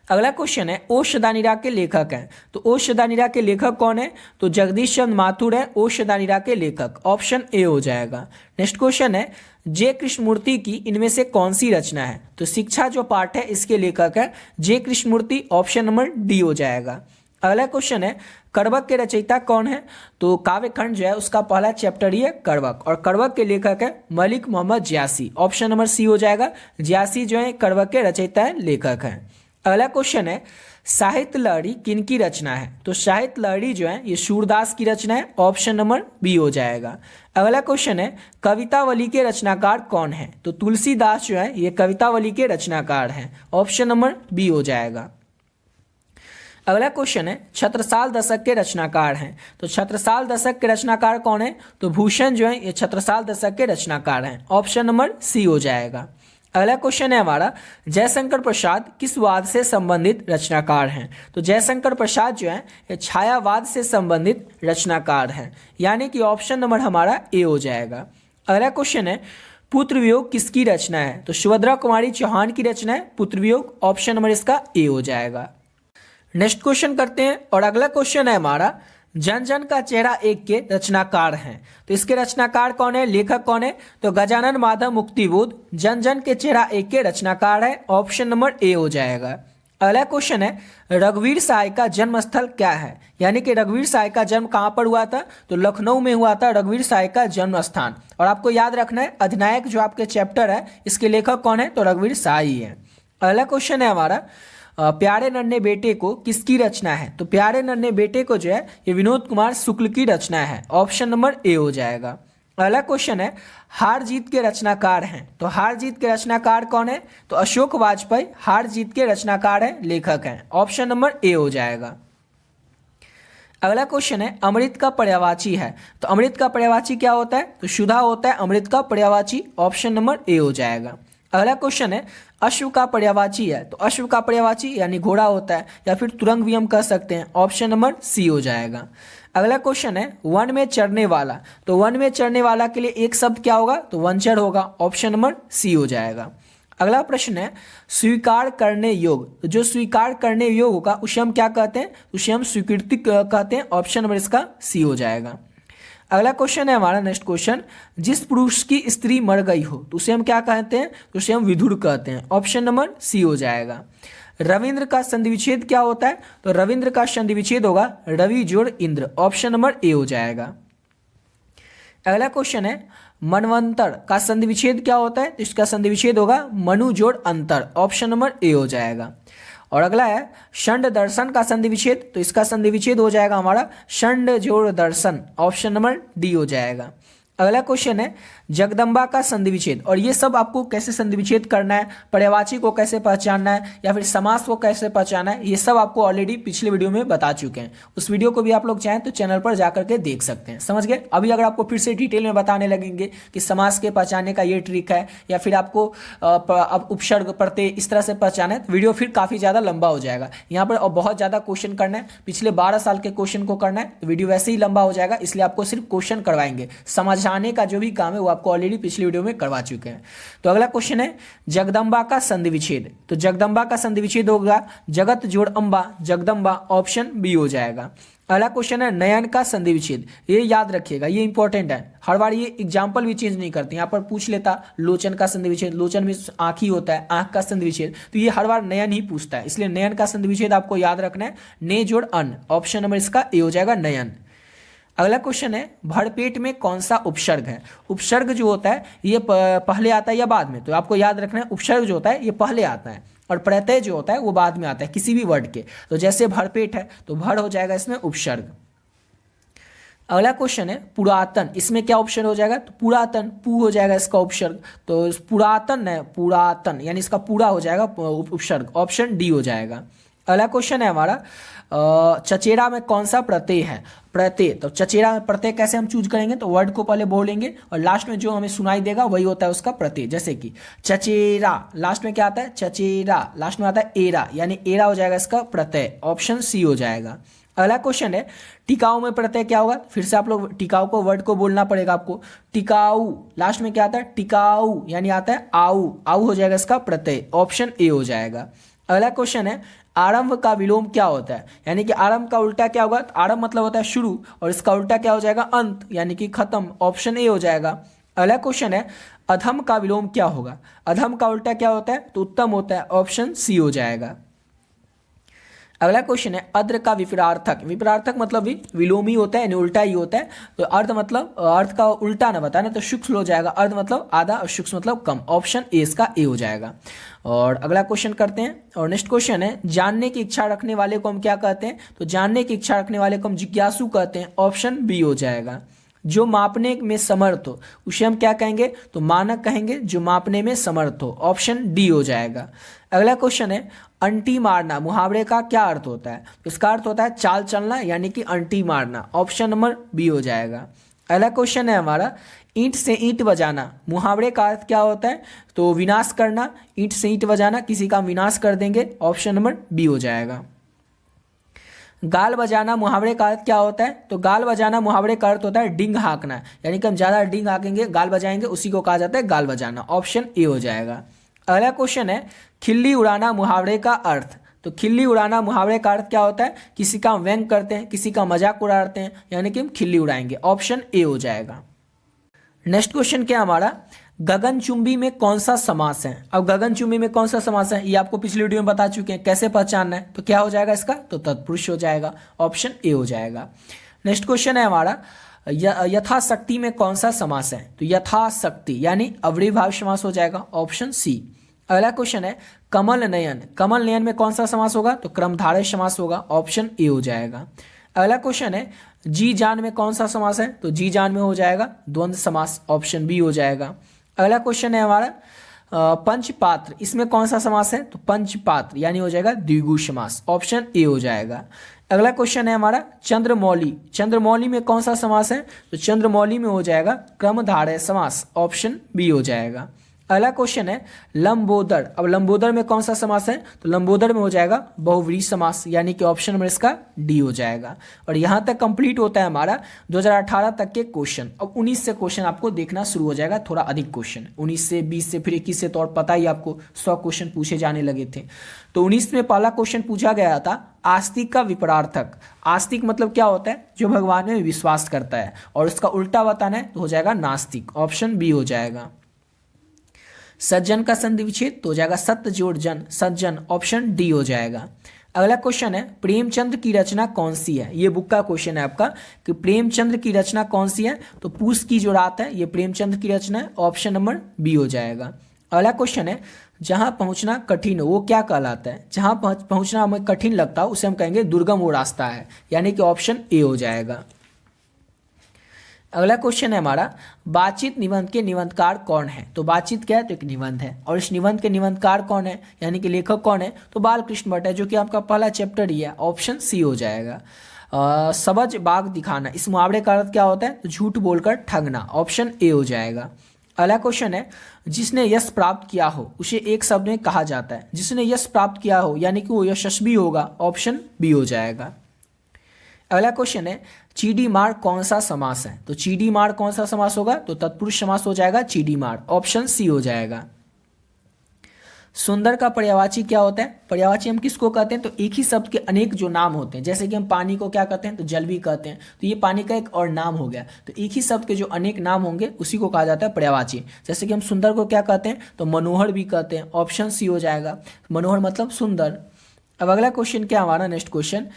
अगला क्वेश्चन है ओशदानिरा के लेखक हैं, तो ओशदानिरा के लेखक कौन है? तो जगदीश चंद्र माथुर है ओशदानिरा के लेखक, ऑप्शन ए हो जाएगा। नेक्स्ट क्वेश्चन है जे कृष्णमूर्ति की इनमें से कौन सी रचना है? तो शिक्षा जो पाठ है इसके लेखक है जे कृष्णमूर्ति, ऑप्शन नंबर डी हो जाएगा। अगला क्वेश्चन है कड़वक के रचयिता कौन है? तो काव्यखंड जो है उसका पहला चैप्टर ही है कड़वक, और कड़वक के लेखक है Malik Muhammad Jayasi, option number C हो जाएगा। जियासी जो है कड़वक के रचयिता है, लेखक हैं। अगला क्वेश्चन है साहित्य लहरी किनकी रचना है? तो साहित्य लहरी जो है ये सूरदास की रचना है, ऑप्शन नंबर बी हो जाएगा। अगला क्वेश्चन है कवितावली के रचनाकार कौन है? तो तुलसीदास जो है ये कवितावली के रचनाकार हैं, ऑप्शन नंबर बी हो जाएगा। अगला क्वेश्चन है छत्रसाल दशक के रचनाकार हैं, तो छत्रसाल दशक के रचनाकार कौन है? तो भूषण जो है ये छत्रसाल दशक के रचनाकार हैं, ऑप्शन नंबर सी हो जाएगा। अगला क्वेश्चन है हमारा जयशंकर प्रसाद किस वाद से संबंधित रचनाकार हैं? तो जयशंकर प्रसाद जो है ये छायावाद से संबंधित रचनाकार हैं, यानी कि ऑप्शन नंबर हमारा ए हो जाएगा। अगला क्वेश्चन है पुत्र वियोग किसकी रचना है? तो सुभद्रा कुमारी चौहान की रचना है पुत्र वियोग, ऑप्शन नंबर इसका ए हो जाएगा। नेक्स्ट क्वेश्चन करते हैं, और अगला क्वेश्चन है हमारा जन जन का चेहरा एक के रचनाकार हैं, तो इसके रचनाकार कौन है, लेखक कौन है? तो गजानन माधव मुक्तिबोध जन जन के चेहरा एक के रचनाकार है, ऑप्शन नंबर ए हो जाएगा। अगला क्वेश्चन है रघुवीर साय का जन्म स्थल क्या है? यानी कि रघुवीर साय का जन्म कहाँ पर हुआ था? तो लखनऊ में हुआ था रघुवीर साय का जन्म स्थान। और आपको याद रखना है अधिनायक जो आपके चैप्टर है इसके लेखक कौन है? तो रघुवीर साय ही है। अगला क्वेश्चन है हमारा प्यारे नन्हे बेटे को किसकी रचना है? तो प्यारे नन्हे बेटे को जो है ये विनोद कुमार शुक्ल की रचना है, ऑप्शन नंबर ए हो जाएगा। अगला क्वेश्चन है हार जीत के रचनाकार हैं, तो हार जीत के रचनाकार कौन है? तो अशोक वाजपेयी हार जीत के रचनाकार हैं, लेखक हैं, ऑप्शन नंबर ए हो जाएगा। अगला क्वेश्चन है अमृत का पर्यायवाची है, तो अमृत का पर्यायवाची क्या होता है? तो सुधा होता है अमृत का पर्यायवाची, ऑप्शन नंबर ए हो जाएगा। अगला क्वेश्चन है अश्व का पर्यायवाची है, तो अश्व का पर्यायवाची यानी घोड़ा होता है, या फिर तुरंग भी हम कह सकते हैं, ऑप्शन नंबर सी हो जाएगा। अगला क्वेश्चन है वन में चढ़ने वाला, तो वन में चढ़ने वाला के लिए एक शब्द क्या होगा? तो वनचर होगा, ऑप्शन नंबर सी हो जाएगा। अगला प्रश्न है स्वीकार करने योग, तो जो स्वीकार करने योग होगा उसे हम क्या कहते हैं? उसे हम स्वीकृति कहते हैं, ऑप्शन नंबर इसका सी हो जाएगा। अगला क्वेश्चन है हमारा नेक्स्ट क्वेश्चन जिस पुरुष की स्त्री मर गई हो तो उसे हम क्या कहते हैं? तो उसे हम विधुर कहते हैं, ऑप्शन नंबर सी हो जाएगा। रविंद्र का संधि विच्छेद क्या होता है? तो रविंद्र का संधि विच्छेद होगा रवि जोड़ इंद्र, ऑप्शन नंबर ए हो जाएगा। अगला क्वेश्चन है मनवंतर का संधि विच्छेद क्या होता है? तो इसका संधि विच्छेद होगा मनु जोड़ अंतर, ऑप्शन नंबर ए हो जाएगा। और अगला है षंड दर्शन का संधि विच्छेद, तो इसका संधि विच्छेद हो जाएगा हमारा षंड जोड़ दर्शन, ऑप्शन नंबर डी हो जाएगा। अगला क्वेश्चन है जगदम्बा का संधि विच्छेद, और ये सब आपको कैसे संधि विच्छेद करना है, पर्यायवाची को कैसे पहचानना है, या फिर समास को कैसे पहचानना है, ये सब आपको ऑलरेडी पिछले वीडियो में बता चुके हैं। उस वीडियो को भी आप लोग चाहें तो चैनल पर जाकर के देख सकते हैं, समझ गए। अभी अगर आपको फिर से डिटेल में बताने लगेंगे कि समास के पहचानने का ये ट्रिक है, या फिर आपको अब उपसर्ग प्रत्यय इस तरह से पहचाना है, तो वीडियो फिर काफ़ी ज़्यादा लंबा हो जाएगा। यहाँ पर और बहुत ज़्यादा क्वेश्चन करना है, पिछले 12 साल के क्वेश्चन को करना है, तो वीडियो वैसे ही लंबा हो जाएगा, इसलिए आपको सिर्फ क्वेश्चन करवाएंगे। समझाने का जो भी काम है वो आपको ऑलरेडी पिछली वीडियो में करवा चुके हैं। तो अगला क्वेश्चन है जगदम्बा का संधि विच्छेद, तो जगदम्बा का संधि विच्छेद होगा जगत जोड़ अंबा जगदम्बा, ऑप्शन बी हो जाएगा। अगला क्वेश्चन है नयन का संधि विच्छेद, ये याद रखिएगा, ये इंपॉर्टेंट है, हर बार ये एग्जाम्पल भी चेंज नहीं करते। यहाँ पर पूछ लेता लोचन का संधि विच्छेद, लोचन में आँख ही होता है, आँख का संधि विच्छेद, तो ये हर बार नयन ही पूछता है, इसलिए नयन का संधि विच्छेद आपको याद रखना है, ने जोड़ अन, ऑप्शन नंबर इसका ए हो जाएगा नयन। अगला क्वेश्चन है भरपेट में कौन सा उपसर्ग है। उपसर्ग जो होता है ये पहले आता है या बाद में, तो आपको याद रखना है उपसर्ग जो होता है ये पहले आता है और प्रत्यय जो होता है वो बाद में आता है किसी भी वर्ड के। तो जैसे भरपेट है तो भर हो जाएगा इसमें उपसर्ग। अगला क्वेश्चन है पुरातन, इसमें क्या ऑप्शन हो जाएगा, तो पुरातन पू हो जाएगा इसका उपसर्ग। तो पुरातन है पुरातन यानी इसका पूरा हो जाएगा उपसर्ग, ऑप्शन डी हो जाएगा। अगला क्वेश्चन है हमारा चचेरा में कौन सा प्रत्यय है। प्रत्यय, तो चचेरा में प्रत्यय कैसे हम चूज करेंगे, तो वर्ड को पहले बोलेंगे और लास्ट में जो हमें सुनाई देगा वही होता है उसका प्रत्यय। जैसे कि चचेरा, लास्ट में क्या आता है चचेरा, लास्ट में आता है एरा यानी एरा हो जाएगा इसका प्रत्यय, ऑप्शन सी हो जाएगा। अगला क्वेश्चन है टिकाऊ में प्रत्यय क्या होगा। फिर से आप लोग टिकाऊ को वर्ड को बोलना पड़ेगा आपको। टिकाऊ, लास्ट में क्या आता है टिकाऊ यानी आता है आऊ, आऊ हो जाएगा इसका प्रत्यय, ऑप्शन ए हो जाएगा। अगला क्वेश्चन है आरंभ का विलोम क्या होता है, यानी कि आरंभ का उल्टा क्या होगा, तो आरंभ मतलब होता है शुरू और इसका उल्टा क्या हो जाएगा अंत यानी कि खत्म, ऑप्शन ए हो जाएगा। अगला क्वेश्चन है अधम का विलोम क्या होगा। अधम का उल्टा क्या होता है, तो उत्तम होता है, ऑप्शन सी हो जाएगा। अगला क्वेश्चन है अद्र का विपरार्थक। विपरार्थक मतलब भी विलोमी होता है यानी उल्टा ही होता है। तो अर्ध मतलब अर्थ का उल्टा ना बताना, तो सूक्ष्म हो जाएगा। अर्ध मतलब आधा और सूक्ष्म मतलब कम, ऑप्शन ए इसका ए हो जाएगा। और अगला क्वेश्चन करते हैं। और नेक्स्ट क्वेश्चन है जानने की इच्छा रखने वाले को हम क्या कहते हैं, तो जानने की इच्छा रखने वाले को हम जिज्ञासु कहते हैं, ऑप्शन बी हो जाएगा। जो मापने में समर्थ हो उसे हम क्या कहेंगे, तो मानक कहेंगे, जो मापने में समर्थ हो, ऑप्शन डी हो जाएगा। अगला क्वेश्चन है अंटी मारना मुहावरे का क्या अर्थ होता है, तो इसका अर्थ होता है चाल चलना यानी कि अंटी मारना, ऑप्शन नंबर बी हो जाएगा। अगला क्वेश्चन है हमारा ईंट से ईंट बजाना मुहावरे का अर्थ क्या होता है, तो विनाश करना, ईंट से ईंट बजाना किसी का विनाश कर देंगे, ऑप्शन नंबर बी हो जाएगा। गाल बजाना मुहावरे का अर्थ क्या होता है, तो गाल बजाना मुहावरे का अर्थ होता है डिंग हाँकना यानी कि हम ज़्यादा डिंग हाँकेंगे गाल बजाएंगे उसी को कहा जाता है गाल बजाना, ऑप्शन ए हो जाएगा। अगला क्वेश्चन है खिल्ली उड़ाना मुहावरे का अर्थ, तो खिल्ली उड़ाना मुहावरे का अर्थ क्या होता है, किसी का व्यंग करते हैं किसी का मजाक उड़ाते हैं यानी कि हम खिल्ली उड़ाएंगे, ऑप्शन ए हो जाएगा। नेक्स्ट क्वेश्चन क्या हमारा गगनचुंबी में कौन सा समास है। अब गगनचुंबी में कौन सा समास है ये आपको पिछली वीडियो में बता चुके हैं, कैसे पहचानना है, तो क्या हो जाएगा इसका, तो तत्पुरुष हो जाएगा, ऑप्शन ए हो जाएगा। नेक्स्ट क्वेश्चन है हमारा यथाशक्ति में कौन सा समास है, तो यथाशक्ति यानी अव्ययीभाव समास हो जाएगा, ऑप्शन सी। अगला क्वेश्चन है कमल नयन, कमल नयन में कौन सा समास होगा, तो क्रमधारय समास होगा, ऑप्शन ए हो जाएगा। अगला क्वेश्चन है जी जान में कौन सा समास है, तो जी जान में हो जाएगा द्वंद्व समास, ऑप्शन बी हो जाएगा। अगला क्वेश्चन है हमारा पंचपात्र, इसमें कौन सा समास है, तो पंचपात्र यानी हो जाएगा द्विगु समास, ऑप्शन ए हो जाएगा। अगला क्वेश्चन है हमारा चंद्रमौली, चंद्रमौली में कौन सा समास है, तो चंद्रमौली में हो जाएगा क्रमधारय समास, ऑप्शन बी हो जाएगा। अगला क्वेश्चन है लंबोदर, अब लंबोदर में कौन सा समास है, तो लंबोदर में हो जाएगा बहुव्रीहि समास यानी कि ऑप्शन नंबर इसका डी हो जाएगा। और यहाँ तक कंप्लीट होता है हमारा 2018 तक के क्वेश्चन। अब 19 से क्वेश्चन आपको देखना शुरू हो जाएगा, थोड़ा अधिक क्वेश्चन 19 से 20 से फिर 21 से, तो और पता ही आपको 100 क्वेश्चन पूछे जाने लगे थे। तो 19 में पहला क्वेश्चन पूछा गया था आस्तिक का विपरार्थक। आस्तिक मतलब क्या होता है, जो भगवान में विश्वास करता है, और उसका उल्टा बताना है तो हो जाएगा नास्तिक, ऑप्शन बी हो जाएगा। सज्जन का संधि विच्छेद तो हो जाएगा सत्य जोड़ जन, सज्जन, ऑप्शन डी हो जाएगा। अगला क्वेश्चन है प्रेमचंद्र की रचना कौन सी है, ये बुक का क्वेश्चन है आपका कि प्रेमचंद्र की रचना कौन सी है, तो पूस की जो रात है ये प्रेमचंद्र की रचना है, ऑप्शन नंबर बी हो जाएगा। अगला क्वेश्चन है जहां पहुंचना कठिन हो वो क्या कहलाता है, जहां पहुंचना हमें कठिन लगता है उसे हम कहेंगे दुर्गम वो रास्ता है, यानी कि ऑप्शन ए हो जाएगा। अगला क्वेश्चन है हमारा बातचीत निबंध के निबंधकार कौन है, तो बातचीत क्या है, तो एक निबंध है, और इस निबंध के निबंधकार कौन है यानी कि लेखक कौन है, तो बालकृष्ण भट्ट है, जो कि आपका पहला चैप्टर ही है, ऑप्शन सी हो जाएगा। सबज बाग दिखाना, इस मुहावरे का अर्थ क्या होता है, तो झूठ बोलकर ठगना, ऑप्शन ए हो जाएगा। अगला क्वेश्चन है जिसने यश प्राप्त किया हो उसे एक शब्द में कहा जाता है, जिसने यश प्राप्त किया हो यानी कि वो यशस्वी होगा, ऑप्शन बी हो जाएगा। अगला क्वेश्चन है चीडी मार कौन सा समास है, तो चीडी मार कौन सा समास होगा, तो तत्पुरुष समास हो जाएगा चीडी मार, ऑप्शन सी हो जाएगा। सुंदर का पर्यायवाची क्या होता है, पर्यायवाची हम किसको कहते हैं, तो एक ही शब्द के अनेक जो नाम होते हैं, जैसे कि हम पानी को क्या कहते हैं, तो जल भी कहते हैं, तो ये पानी का एक और नाम हो गया, तो एक ही शब्द के जो अनेक नाम होंगे उसी को कहा जाता है पर्यायवाची। जैसे कि हम सुंदर को क्या कहते हैं, तो मनोहर भी कहते हैं, ऑप्शन सी हो जाएगा, मनोहर मतलब सुंदर। अब अगला क्वेश्चन क्या हमारा नेक्स्ट क्वेश्चन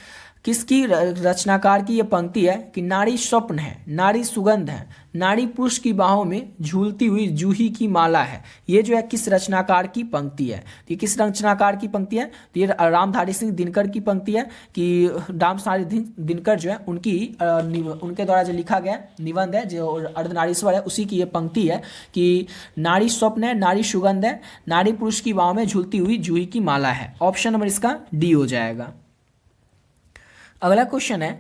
किसकी रचनाकार की ये पंक्ति है कि नारी स्वप्न है, नारी सुगंध है, नारी पुरुष की बाहों में झूलती हुई जूही की माला है। ये जो है किस रचनाकार की पंक्ति है? तो ये किस रचनाकार की पंक्ति है? तो ये रामधारी सिंह दिनकर की पंक्ति है कि रामधारी दिनकर जो है उनके द्वारा जो लिखा गया निबंध है जो अर्धनारीश्वर है, उसी की ये पंक्ति है कि नारी स्वप्न है, नारी सुगंध है, नारी पुरुष की बाहों में झूलती हुई जूही की माला है। ऑप्शन नंबर इसका डी हो जाएगा। अगला क्वेश्चन है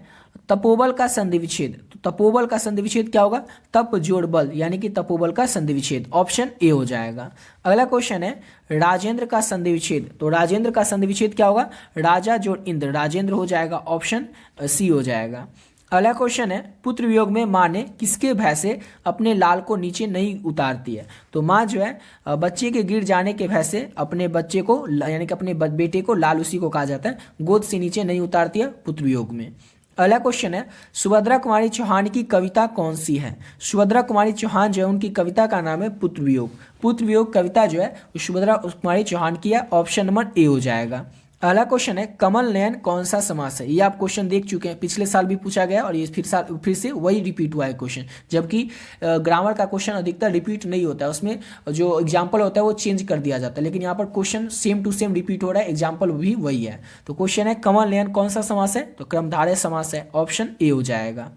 तपोबल का संधि विच्छेद। तो तपोबल का संधि विच्छेद क्या होगा? तप जोड़ बल, यानी कि तपोबल का संधि विच्छेद। ऑप्शन ए हो जाएगा। अगला क्वेश्चन है राजेंद्र का संधि विच्छेद। तो राजेंद्र का संधि विच्छेद क्या होगा? राजा जोड़ इंद्र, राजेंद्र हो जाएगा। ऑप्शन सी हो जाएगा। अगला क्वेश्चन है पुत्र वियोग में माँ ने किसके भय से अपने लाल को नीचे नहीं उतारती है? तो माँ जो है बच्चे के गिर जाने के भय से अपने बच्चे को यानी कि अपने बेटे को, लाल उसी को कहा जाता है, गोद से नीचे नहीं उतारती है पुत्र वियोग में। अगला क्वेश्चन है सुभद्रा कुमारी चौहान की कविता कौन सी है? सुभद्रा कुमारी चौहान जो है उनकी कविता का नाम है पुत्र वियोग। पुत्र वियोग कविता जो है सुभद्रा कुमारी चौहान की है। ऑप्शन नंबर ए हो जाएगा। अगला क्वेश्चन है कमल नयन कौन सा समास है? ये आप क्वेश्चन देख चुके हैं, पिछले साल भी पूछा गया और ये फिर से वही रिपीट हुआ है क्वेश्चन, जबकि ग्रामर का क्वेश्चन अधिकतर रिपीट नहीं होता है, उसमें जो एग्जाम्पल होता है वो चेंज कर दिया जाता है, लेकिन यहाँ पर question same to same repeat हो रहा है, एग्जाम्पल भी वही है। तो क्वेश्चन है कमल नयन कौन सा समास है? तो क्रमधारय समास है। ऑप्शन ए हो जाएगा।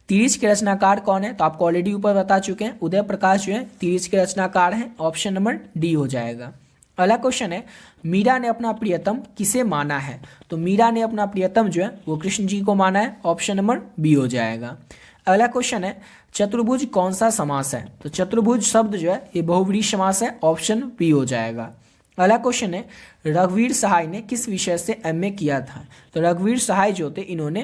तिरिच के रचनाकार कौन है? तो आपको ऑलरेडी ऊपर बता चुके हैं, उदय प्रकाश जो है तिरिच के रचनाकार हैं। ऑप्शन नंबर डी हो जाएगा। अगला क्वेश्चन है मीरा ने अपना प्रियतम किसे माना है? तो मीरा ने अपना प्रियतम जो है वो कृष्ण जी को माना है। ऑप्शन नंबर बी हो जाएगा। अगला क्वेश्चन है चतुर्भुज कौन सा समास है? तो चतुर्भुज शब्द जो है ये बहुव्रीहि समास है। ऑप्शन बी हो जाएगा। अगला क्वेश्चन है रघुवीर सहाय ने किस विषय से एमए किया था? तो रघुवीर सहाय जो थे इन्होंने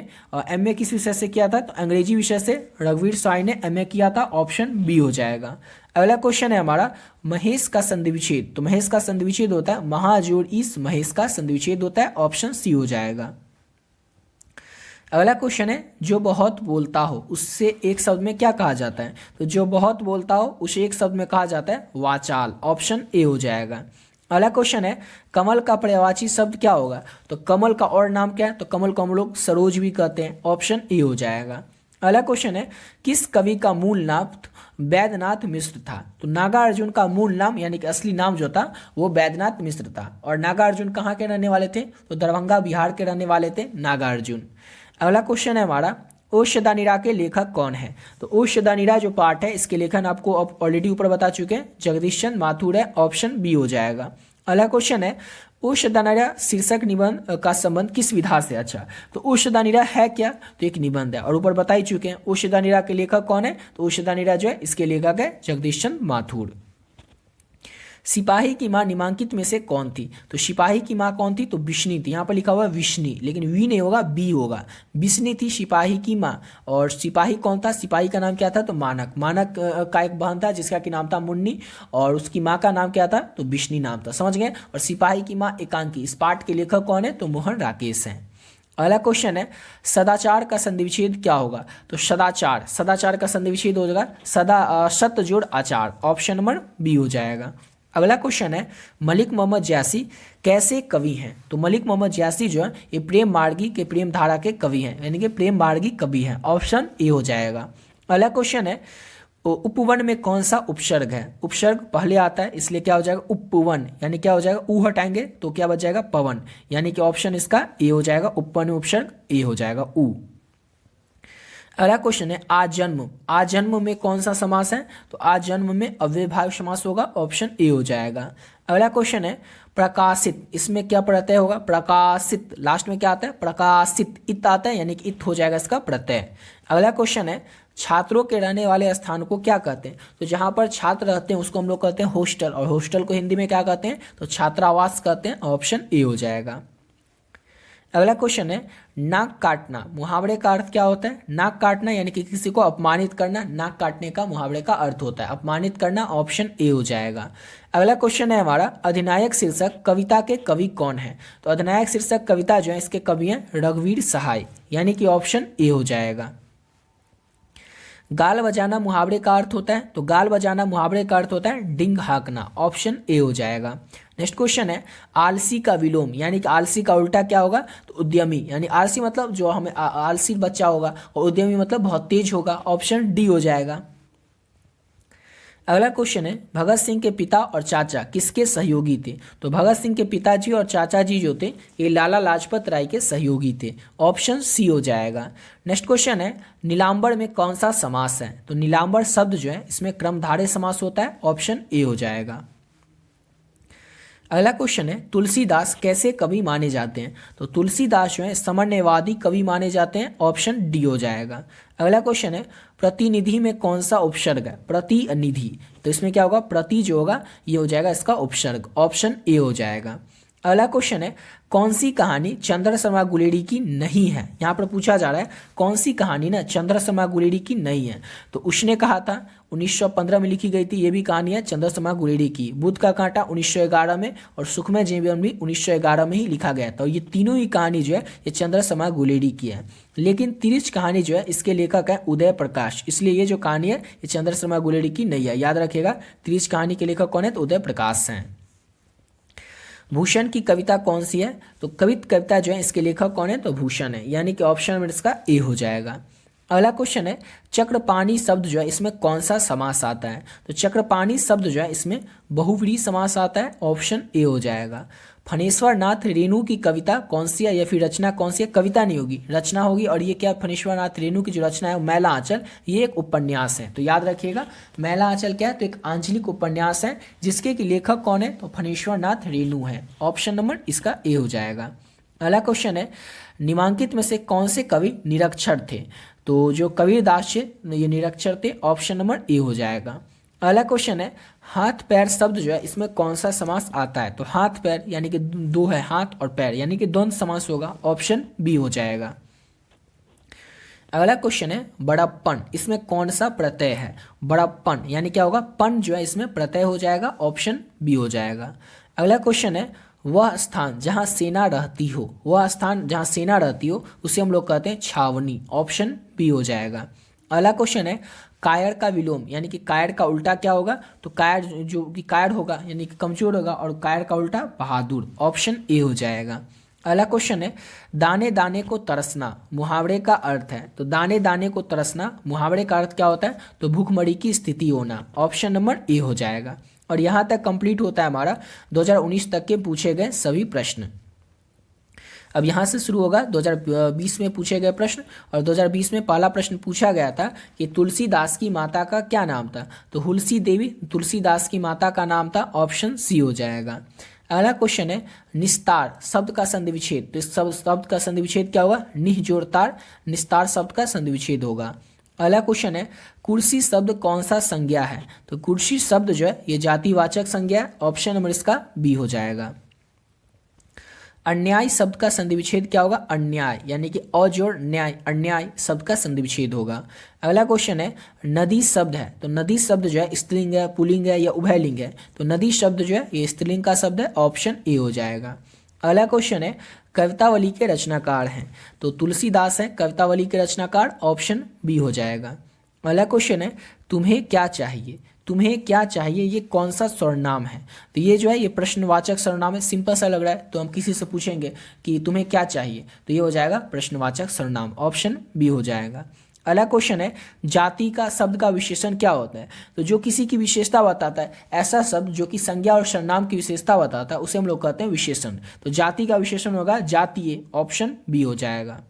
एमए किस विषय से किया था? तो अंग्रेजी विषय से रघुवीर सहाय ने एमए किया था। ऑप्शन बी हो जाएगा। अगला क्वेश्चन है हमारा महेश का संधि विच्छेद। तो महेश का संधि विच्छेद होता है महाजोड़ इस, महेश का संधि विच्छेद होता है। ऑप्शन सी हो जाएगा। अगला क्वेश्चन है जो बहुत बोलता हो उससे एक शब्द में क्या कहा जाता है? तो जो बहुत बोलता हो उसे एक शब्द में कहा जाता है वाचाल। ऑप्शन ए हो जाएगा। अगला क्वेश्चन है कमल का पर्यायवाची शब्द क्या होगा? तो कमल का और नाम क्या है? तो कमल को हम लोग सरोज भी कहते हैं। ऑप्शन ए हो जाएगा। अगला क्वेश्चन है किस कवि का मूल नाम वैद्यनाथ मिश्र था? तो नागार्जुन का मूल नाम यानी कि असली नाम जो था वो वैद्यनाथ मिश्र था। और नागार्जुन कहाँ के रहने वाले थे? तो दरभंगा बिहार के रहने वाले थे नागार्जुन। अगला क्वेश्चन है हमारा ओशदानिरा के लेखक कौन है? तो ओशदानिरा जो पाठ है इसके लेखन आपको ऑलरेडी ऊपर बता चुके हैं, जगदीश चंद्र माथुर है। ऑप्शन बी हो जाएगा। अगला क्वेश्चन है ओशदानिरा शीर्षक निबंध का संबंध किस विधा से? अच्छा, तो ओशदानिरा है क्या? तो एक निबंध है और ऊपर बता ही चुके हैं। ओशदानिरा के लेखक कौन है? तो ओशदानिरा जो है इसके लेखक है जगदीश चंद्र माथुर। सिपाही की माँ निम्नांकित में से कौन थी? तो सिपाही की माँ कौन थी? तो विष्णु थी। यहाँ पर लिखा हुआ है विष्णु, लेकिन वी नहीं होगा, बी होगा। विष्णु थी सिपाही की माँ। और सिपाही कौन था? सिपाही का नाम क्या था? तो मानक। मानक का एक बहन था जिसका कि नाम था मुन्नी, और उसकी माँ का नाम क्या था? तो विष्णु नाम था। समझ गए? और सिपाही की माँ एकांकी। इस पाठ के लेखक कौन है? तो मोहन राकेश हैं। अगला क्वेश्चन है सदाचार का संधि विच्छेद क्या होगा? तो सदाचार का संधि विच्छेद हो जाएगा सत जोड़ आचार। ऑप्शन नंबर बी हो जाएगा। अगला क्वेश्चन है मलिक मोहम्मद जैसी कैसे कवि हैं? तो मलिक मोहम्मद जैसी जो है ये प्रेम मार्गी के प्रेम धारा के कवि हैं, यानी कि प्रेम मार्गी कवि हैं। ऑप्शन ए हो जाएगा। अगला क्वेश्चन है उपवन में कौन सा उपसर्ग है? उपसर्ग पहले आता है इसलिए क्या हो जाएगा? उपवन, यानी क्या हो जाएगा? ऊ हटाएंगे तो क्या बच जाएगा? पवन, यानी कि ऑप्शन इसका ए हो जाएगा। उपवन में उपसर्ग ए हो जाएगा ऊ। अगला क्वेश्चन है आजन्म। आजन्म में कौन सा समास है? तो आजन्म में अव्ययभाव समास होगा। ऑप्शन ए हो जाएगा। अगला क्वेश्चन है प्रकाशित। इसमें क्या प्रत्यय होगा? प्रकाशित। लास्ट में क्या आता है? प्रकाशित। इत आता है, यानी कि इत हो जाएगा इसका प्रत्यय। अगला क्वेश्चन है छात्रों के रहने वाले स्थान को क्या कहते हैं? तो जहाँ पर छात्र रहते हैं उसको हम लोग कहते हैं हॉस्टल, और हॉस्टल को हिंदी में क्या कहते हैं? तो छात्रावास कहते हैं। ऑप्शन ए हो जाएगा। अगला क्वेश्चन है नाक काटना। मुहावरे का अर्थ क्या होता है? नाक काटना यानी कि किसी को अपमानित करना, नाक काटने का मुहावरे का अर्थ होता है अपमानित करना। ऑप्शन ए हो जाएगा। अगला क्वेश्चन है हमारा अधिनायक शीर्षक कविता के कवि कौन है? तो अधिनायक शीर्षक कविता जो है इसके कवि हैं रघुवीर सहाय, यानी कि ऑप्शन ए हो जाएगा। गाल बजाना मुहावरे का अर्थ होता है, तो गाल बजाना मुहावरे का अर्थ होता है डिंग हाँकना, ऑप्शन ए हो जाएगा। नेक्स्ट क्वेश्चन है आलसी का विलोम, यानी कि आलसी का उल्टा क्या होगा, तो उद्यमी, यानी आलसी मतलब जो हमें आलसी बच्चा होगा और उद्यमी मतलब बहुत तेज होगा, ऑप्शन डी हो जाएगा। अगला क्वेश्चन है भगत सिंह के पिता और चाचा किसके सहयोगी थे, तो भगत सिंह के पिताजी और चाचा जी जो थे ये लाला लाजपत राय के सहयोगी थे, ऑप्शन सी हो जाएगा। नेक्स्ट क्वेश्चन है नीलांबर में कौन सा समास है, तो नीलांबर शब्द जो है इसमें क्रमधारय समास होता है, ऑप्शन ए हो जाएगा। अगला क्वेश्चन है तुलसीदास कैसे कवि माने जाते हैं, तो तुलसीदास जो है समन्वयवादी कवि माने जाते हैं, ऑप्शन डी हो जाएगा। अगला क्वेश्चन है प्रतिनिधि में कौन सा उपसर्ग है, प्रतिनिधि, तो इसमें क्या होगा, प्रति जो होगा ये हो जाएगा इसका उपसर्ग, ऑप्शन ए हो जाएगा। अगला क्वेश्चन है कौन सी कहानी चंद्र शर्मा गुलेरी की नहीं है, यहाँ पर पूछा जा रहा है कौन सी कहानी ना चंद्र शर्मा गुलेरी की नहीं है, तो उसने कहा था 1915 में लिखी गई थी, ये भी कहानी है चंद्र शर्मा गुलेरी की। बुध का कांटा 1911 में और सुखमय जीवन भी 1911 में ही लिखा गया था, ये तीनों ही कहानी जो है ये चंद्र शर्मा गुलेरी की है। लेकिन तिरछ कहानी जो है इसके लेखक है उदय प्रकाश, इसलिए ये जो कहानी है ये चंद्र शर्मा गुलेरी की नहीं है, याद रखिएगा। तिरछ कहानी के लेखक कौन है, तो उदय प्रकाश हैं। भूषण की कविता कौन सी है, तो कविता जो है इसके लेखक कौन है, तो भूषण है, यानी कि ऑप्शन में इसका ए हो जाएगा। अगला क्वेश्चन है चक्रपाणी शब्द जो है इसमें कौन सा समास आता है, तो चक्रपाणी शब्द जो है इसमें बहुव्रीहि समास आता है, ऑप्शन ए हो जाएगा। फणेश्वर नाथ रेणु की कविता कौन सी है या फिर रचना कौन सी है, कविता नहीं होगी रचना होगी, और ये क्या फणेश्वर नाथ रेणु की जो रचना है मैला आंचल, ये एक उपन्यास है, तो याद रखिएगा मैला आंचल क्या है, तो एक आंचलिक उपन्यास है जिसके कि लेखक कौन है, तो फणेश्वर नाथ रेणु है, ऑप्शन नंबर इसका ए हो जाएगा। अगला क्वेश्चन है निम्नांकित में से कौन से कवि निरक्षर थे, तो जो कबीरदास ये निरक्षर थे, ऑप्शन नंबर ए हो जाएगा। अगला क्वेश्चन है हाथ पैर शब्द जो है इसमें कौन सा समास आता है, तो हाथ पैर यानी कि दो है हाथ और पैर, यानी कि द्वंद्व समास होगा, ऑप्शन बी हो जाएगा। अगला क्वेश्चन है बड़प्पन, इसमें कौन सा प्रत्यय है, बड़प्पन यानी क्या होगा, पन जो है इसमें प्रत्यय हो जाएगा, ऑप्शन बी हो जाएगा। अगला क्वेश्चन है वह स्थान जहाँ सेना रहती हो, वह स्थान जहाँ सेना रहती हो उसे हम लोग कहते हैं छावनी, ऑप्शन बी हो जाएगा। अगला क्वेश्चन है कायर का विलोम, यानी कि कायर का उल्टा क्या होगा, तो कायर जो कि कायर होगा यानी कि कमजोर होगा, और कायर का उल्टा बहादुर, ऑप्शन ए हो जाएगा। अगला क्वेश्चन है दाने दाने को तरसना मुहावरे का अर्थ है, तो दाने दाने को तरसना मुहावरे का अर्थ क्या होता है, तो भूखमरी की स्थिति होना, ऑप्शन नंबर ए हो जाएगा। और यहाँ तक कंप्लीट होता है हमारा 2019 तक के पूछे गए सभी प्रश्न। अब यहाँ से शुरू होगा 2020 में पूछे गए प्रश्न, और 2020 में पहला प्रश्न पूछा गया था कि तुलसीदास की माता का क्या नाम था, तो हुलसी देवी तुलसीदास की माता का नाम था, ऑप्शन सी हो जाएगा। अगला क्वेश्चन है निस्तार शब्द का संधि विच्छेद, तो इस शब्द का संधि विच्छेद क्या होगा, निह जोड़तार, निस्तार शब्द का संधि विच्छेद होगा। अगला क्वेश्चन है कुर्सी शब्द कौन सा संज्ञा है, तो कुर्सी शब्द जो है ये जातिवाचक संज्ञा है, ऑप्शन नंबर इसका बी हो जाएगा। अन्याय शब्द का संधि विच्छेद क्या होगा, अन्याय यानी कि अजोड़ न्याय, अन्याय शब्द का संधि विच्छेद होगा। अगला क्वेश्चन है नदी शब्द है, तो नदी शब्द जो है स्त्रीलिंग है, पुल्लिंग है या उभयलिंग है, तो नदी शब्द जो है ये स्त्रीलिंग का शब्द है, ऑप्शन ए हो जाएगा। अगला क्वेश्चन है कवितावली के रचनाकार हैं, तो तुलसीदास हैं कवितावली के रचनाकार, ऑप्शन बी हो जाएगा। अगला क्वेश्चन है तुम्हें क्या चाहिए, तुम्हें क्या चाहिए ये कौन सा सर्वनाम है, तो ये जो है ये प्रश्नवाचक सर्वनाम है, सिंपल सा लग रहा है, तो हम किसी से पूछेंगे कि तुम्हें क्या चाहिए, तो ये हो जाएगा प्रश्नवाचक सर्वनाम, ऑप्शन बी हो जाएगा। अगला क्वेश्चन है जाति का शब्द का विशेषण क्या होता है, तो जो किसी की विशेषता बताता है, ऐसा शब्द जो कि संज्ञा और सर्वनाम की विशेषता बताता है उसे हम लोग कहते हैं विशेषण, तो जाति का विशेषण होगा जातीय, ऑप्शन बी हो जाएगा।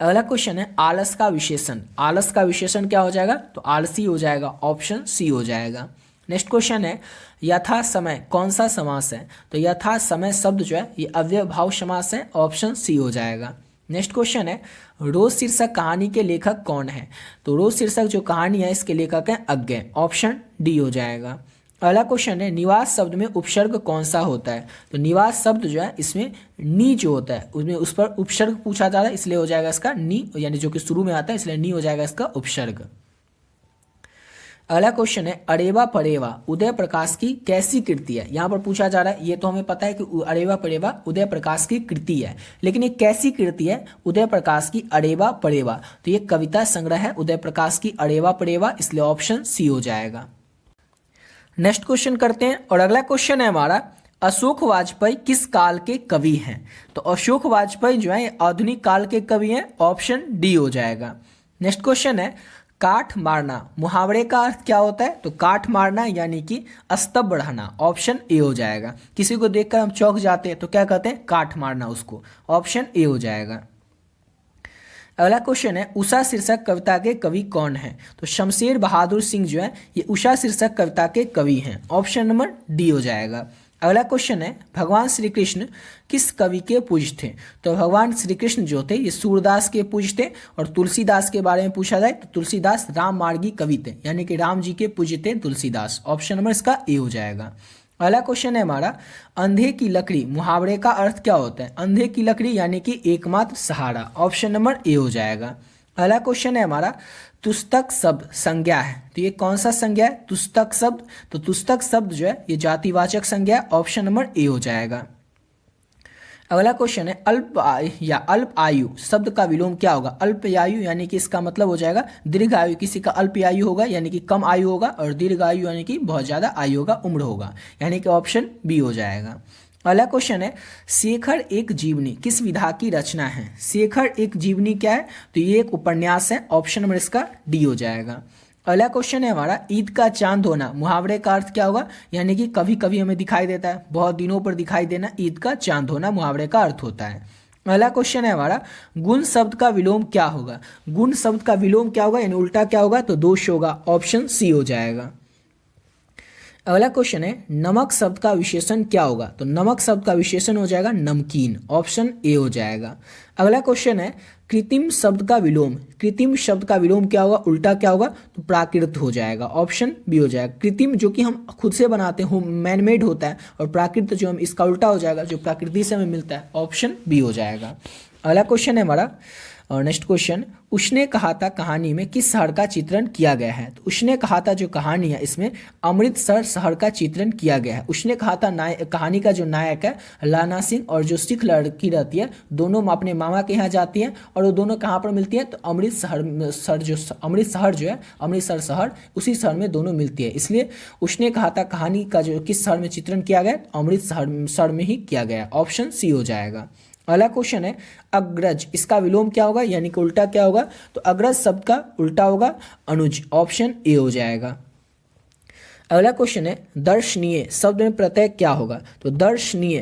अगला क्वेश्चन है आलस का विशेषण, आलस का विशेषण क्या हो जाएगा, तो आलसी हो जाएगा, ऑप्शन सी हो जाएगा। नेक्स्ट क्वेश्चन है यथा समय कौन सा समास है, तो यथा समय शब्द जो है ये अव्ययभाव समास है, ऑप्शन सी हो जाएगा। नेक्स्ट क्वेश्चन है रोज शीर्षक कहानी के लेखक कौन है, तो रोज शीर्षक जो कहानी है इसके लेखक हैं अज्ञे, ऑप्शन डी हो जाएगा। अगला क्वेश्चन है निवास शब्द में उपसर्ग कौन सा होता है, तो निवास शब्द जो है इसमें नी जो होता है उसमें उस पर उपसर्ग पूछा जा रहा है, इसलिए हो जाएगा इसका नी, यानी जो कि शुरू में आता है इसलिए नी हो जाएगा इसका उपसर्ग। अगला क्वेश्चन है अरेवा परेवा उदय प्रकाश की कैसी कृति है। यहाँ पर पूछा जा रहा है, ये तो हमें पता है कि अरेवा परेवा उदय प्रकाश की कृति है, लेकिन ये कैसी कृति है उदय प्रकाश की अरेवा परेवा। तो ये कविता संग्रह है उदय प्रकाश की अरेवा परेवा, इसलिए ऑप्शन सी हो जाएगा। नेक्स्ट क्वेश्चन करते हैं और अगला क्वेश्चन है हमारा अशोक वाजपेयी किस काल के कवि हैं। तो अशोक वाजपेयी जो है आधुनिक काल के कवि हैं, ऑप्शन डी हो जाएगा। नेक्स्ट क्वेश्चन है काठ मारना मुहावरे का अर्थ क्या होता है। तो काठ मारना यानी कि स्तंभ बढ़ाना, ऑप्शन ए हो जाएगा। किसी को देखकर हम चौंक जाते हैं तो क्या कहते हैं, काठ मारना उसको, ऑप्शन ए हो जाएगा। अगला क्वेश्चन है उषा शीर्षक कविता के कवि कौन हैं। तो शमशेर बहादुर सिंह जो है ये उषा शीर्षक कविता के कवि हैं, ऑप्शन नंबर डी हो जाएगा। अगला क्वेश्चन है भगवान श्री कृष्ण किस कवि के पूज्य थे। तो भगवान श्री कृष्ण जो थे ये सूरदास के पूज्य थे, और तुलसीदास के बारे में पूछा जाए तो तुलसीदास राम मार्गी कवि थे, यानी कि राम जी के पूज्य थे तुलसीदास, ऑप्शन नंबर इसका ए हो जाएगा। अगला क्वेश्चन है हमारा अंधे की लकड़ी मुहावरे का अर्थ क्या होता है। अंधे की लकड़ी यानी कि एकमात्र सहारा, ऑप्शन नंबर ए हो जाएगा। अगला क्वेश्चन है हमारा तुस्तक शब्द संज्ञा है। तो ये कौन सा संज्ञा है, तुस्तक शब्द। तो तुस्तक शब्द जो है ये जातिवाचक संज्ञा है, ऑप्शन नंबर ए हो जाएगा। अगला क्वेश्चन है अल्प या अल्प आयु शब्द का विलोम क्या होगा। अल्प आयु यानी कि इसका मतलब हो जाएगा दीर्घ आयु, किसी का अल्प आयु होगा यानी कि कम आयु होगा, और दीर्घ आयु यानी कि बहुत ज़्यादा आयु होगा, उम्र होगा, यानी कि ऑप्शन बी हो जाएगा। अगला क्वेश्चन है शेखर एक जीवनी किस विधा की रचना है। शेखर एक जीवनी क्या है, तो ये एक उपन्यास है, ऑप्शन नंबर इसका डी हो जाएगा। अगला क्वेश्चन है हमारा ईद का चांद होना मुहावरे का अर्थ क्या होगा, यानी कि कभी कभी हमें दिखाई देता है, बहुत दिनों पर दिखाई देना, ईद का चांद होना मुहावरे का अर्थ होता है। अगला क्वेश्चन है हमारा गुण शब्द का विलोम क्या होगा। गुण शब्द का विलोम क्या होगा, यानी उल्टा क्या होगा, तो दोष होगा, ऑप्शन सी हो जाएगा। अगला क्वेश्चन है नमक शब्द का विशेषण क्या होगा। तो नमक शब्द का विशेषण हो जाएगा नमकीन, ऑप्शन ए हो जाएगा। अगला क्वेश्चन है कृत्रिम शब्द का विलोम। कृत्रिम शब्द का विलोम क्या होगा, उल्टा क्या होगा, तो प्राकृत हो जाएगा, ऑप्शन बी हो जाएगा। कृत्रिम जो कि हम खुद से बनाते हैं, मैन मेड होता है, और प्राकृत जो हम इसका उल्टा हो जाएगा, जो प्रकृति से हमें मिलता है, ऑप्शन बी हो जाएगा। अगला क्वेश्चन है हमारा और नेक्स्ट क्वेश्चन उसने कहा था कहानी में किस शहर का चित्रण किया गया है। तो उसने कहा था जो कहानी है इसमें अमृतसर शहर का चित्रण किया गया है। उसने कहा था कहानी का जो नायक है लाना सिंह और जो सिख लड़की रहती है, दोनों अपने मामा के यहाँ जाती हैं, और वो दोनों कहाँ पर मिलती हैं, तो अमृतसर जो है अमृतसर शहर, उसी शहर में दोनों मिलती है, इसलिए उसने कहा था कहानी का जो किस शहर में चित्रण किया गया, अमृतसर में ही किया गया, ऑप्शन सी हो जाएगा। अगला क्वेश्चन है अग्रज इसका विलोम क्या होगा, यानी कि उल्टा क्या होगा, तो अग्रज शब्द का उल्टा होगा अनुज, ऑप्शन ए हो जाएगा। अगला क्वेश्चन है दर्शनीय शब्द में प्रत्यय क्या होगा। तो दर्शनीय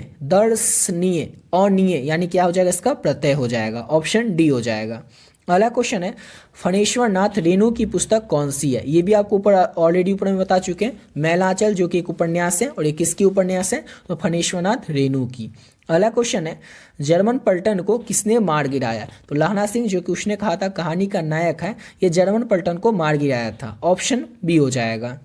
अनीय यानी क्या हो जाएगा, इसका प्रत्यय हो जाएगा, ऑप्शन डी हो जाएगा। अगला क्वेश्चन है फणेश्वर नाथ रेणु की पुस्तक कौन सी है। ये भी आपको ऊपर ऑलरेडी ऊपर में बता चुके हैं, मैलांचल जो कि एक उपन्यास है, और ये किसकी उपन्यास है, तो फणेश्वर नाथ रेणु की। अगला क्वेश्चन है जर्मन पलटन को किसने मार गिराया। तो लाना सिंह जो कि उसने कहा था कहानी का नायक है, ये जर्मन पलटन को मार गिराया था, ऑप्शन बी हो जाएगा।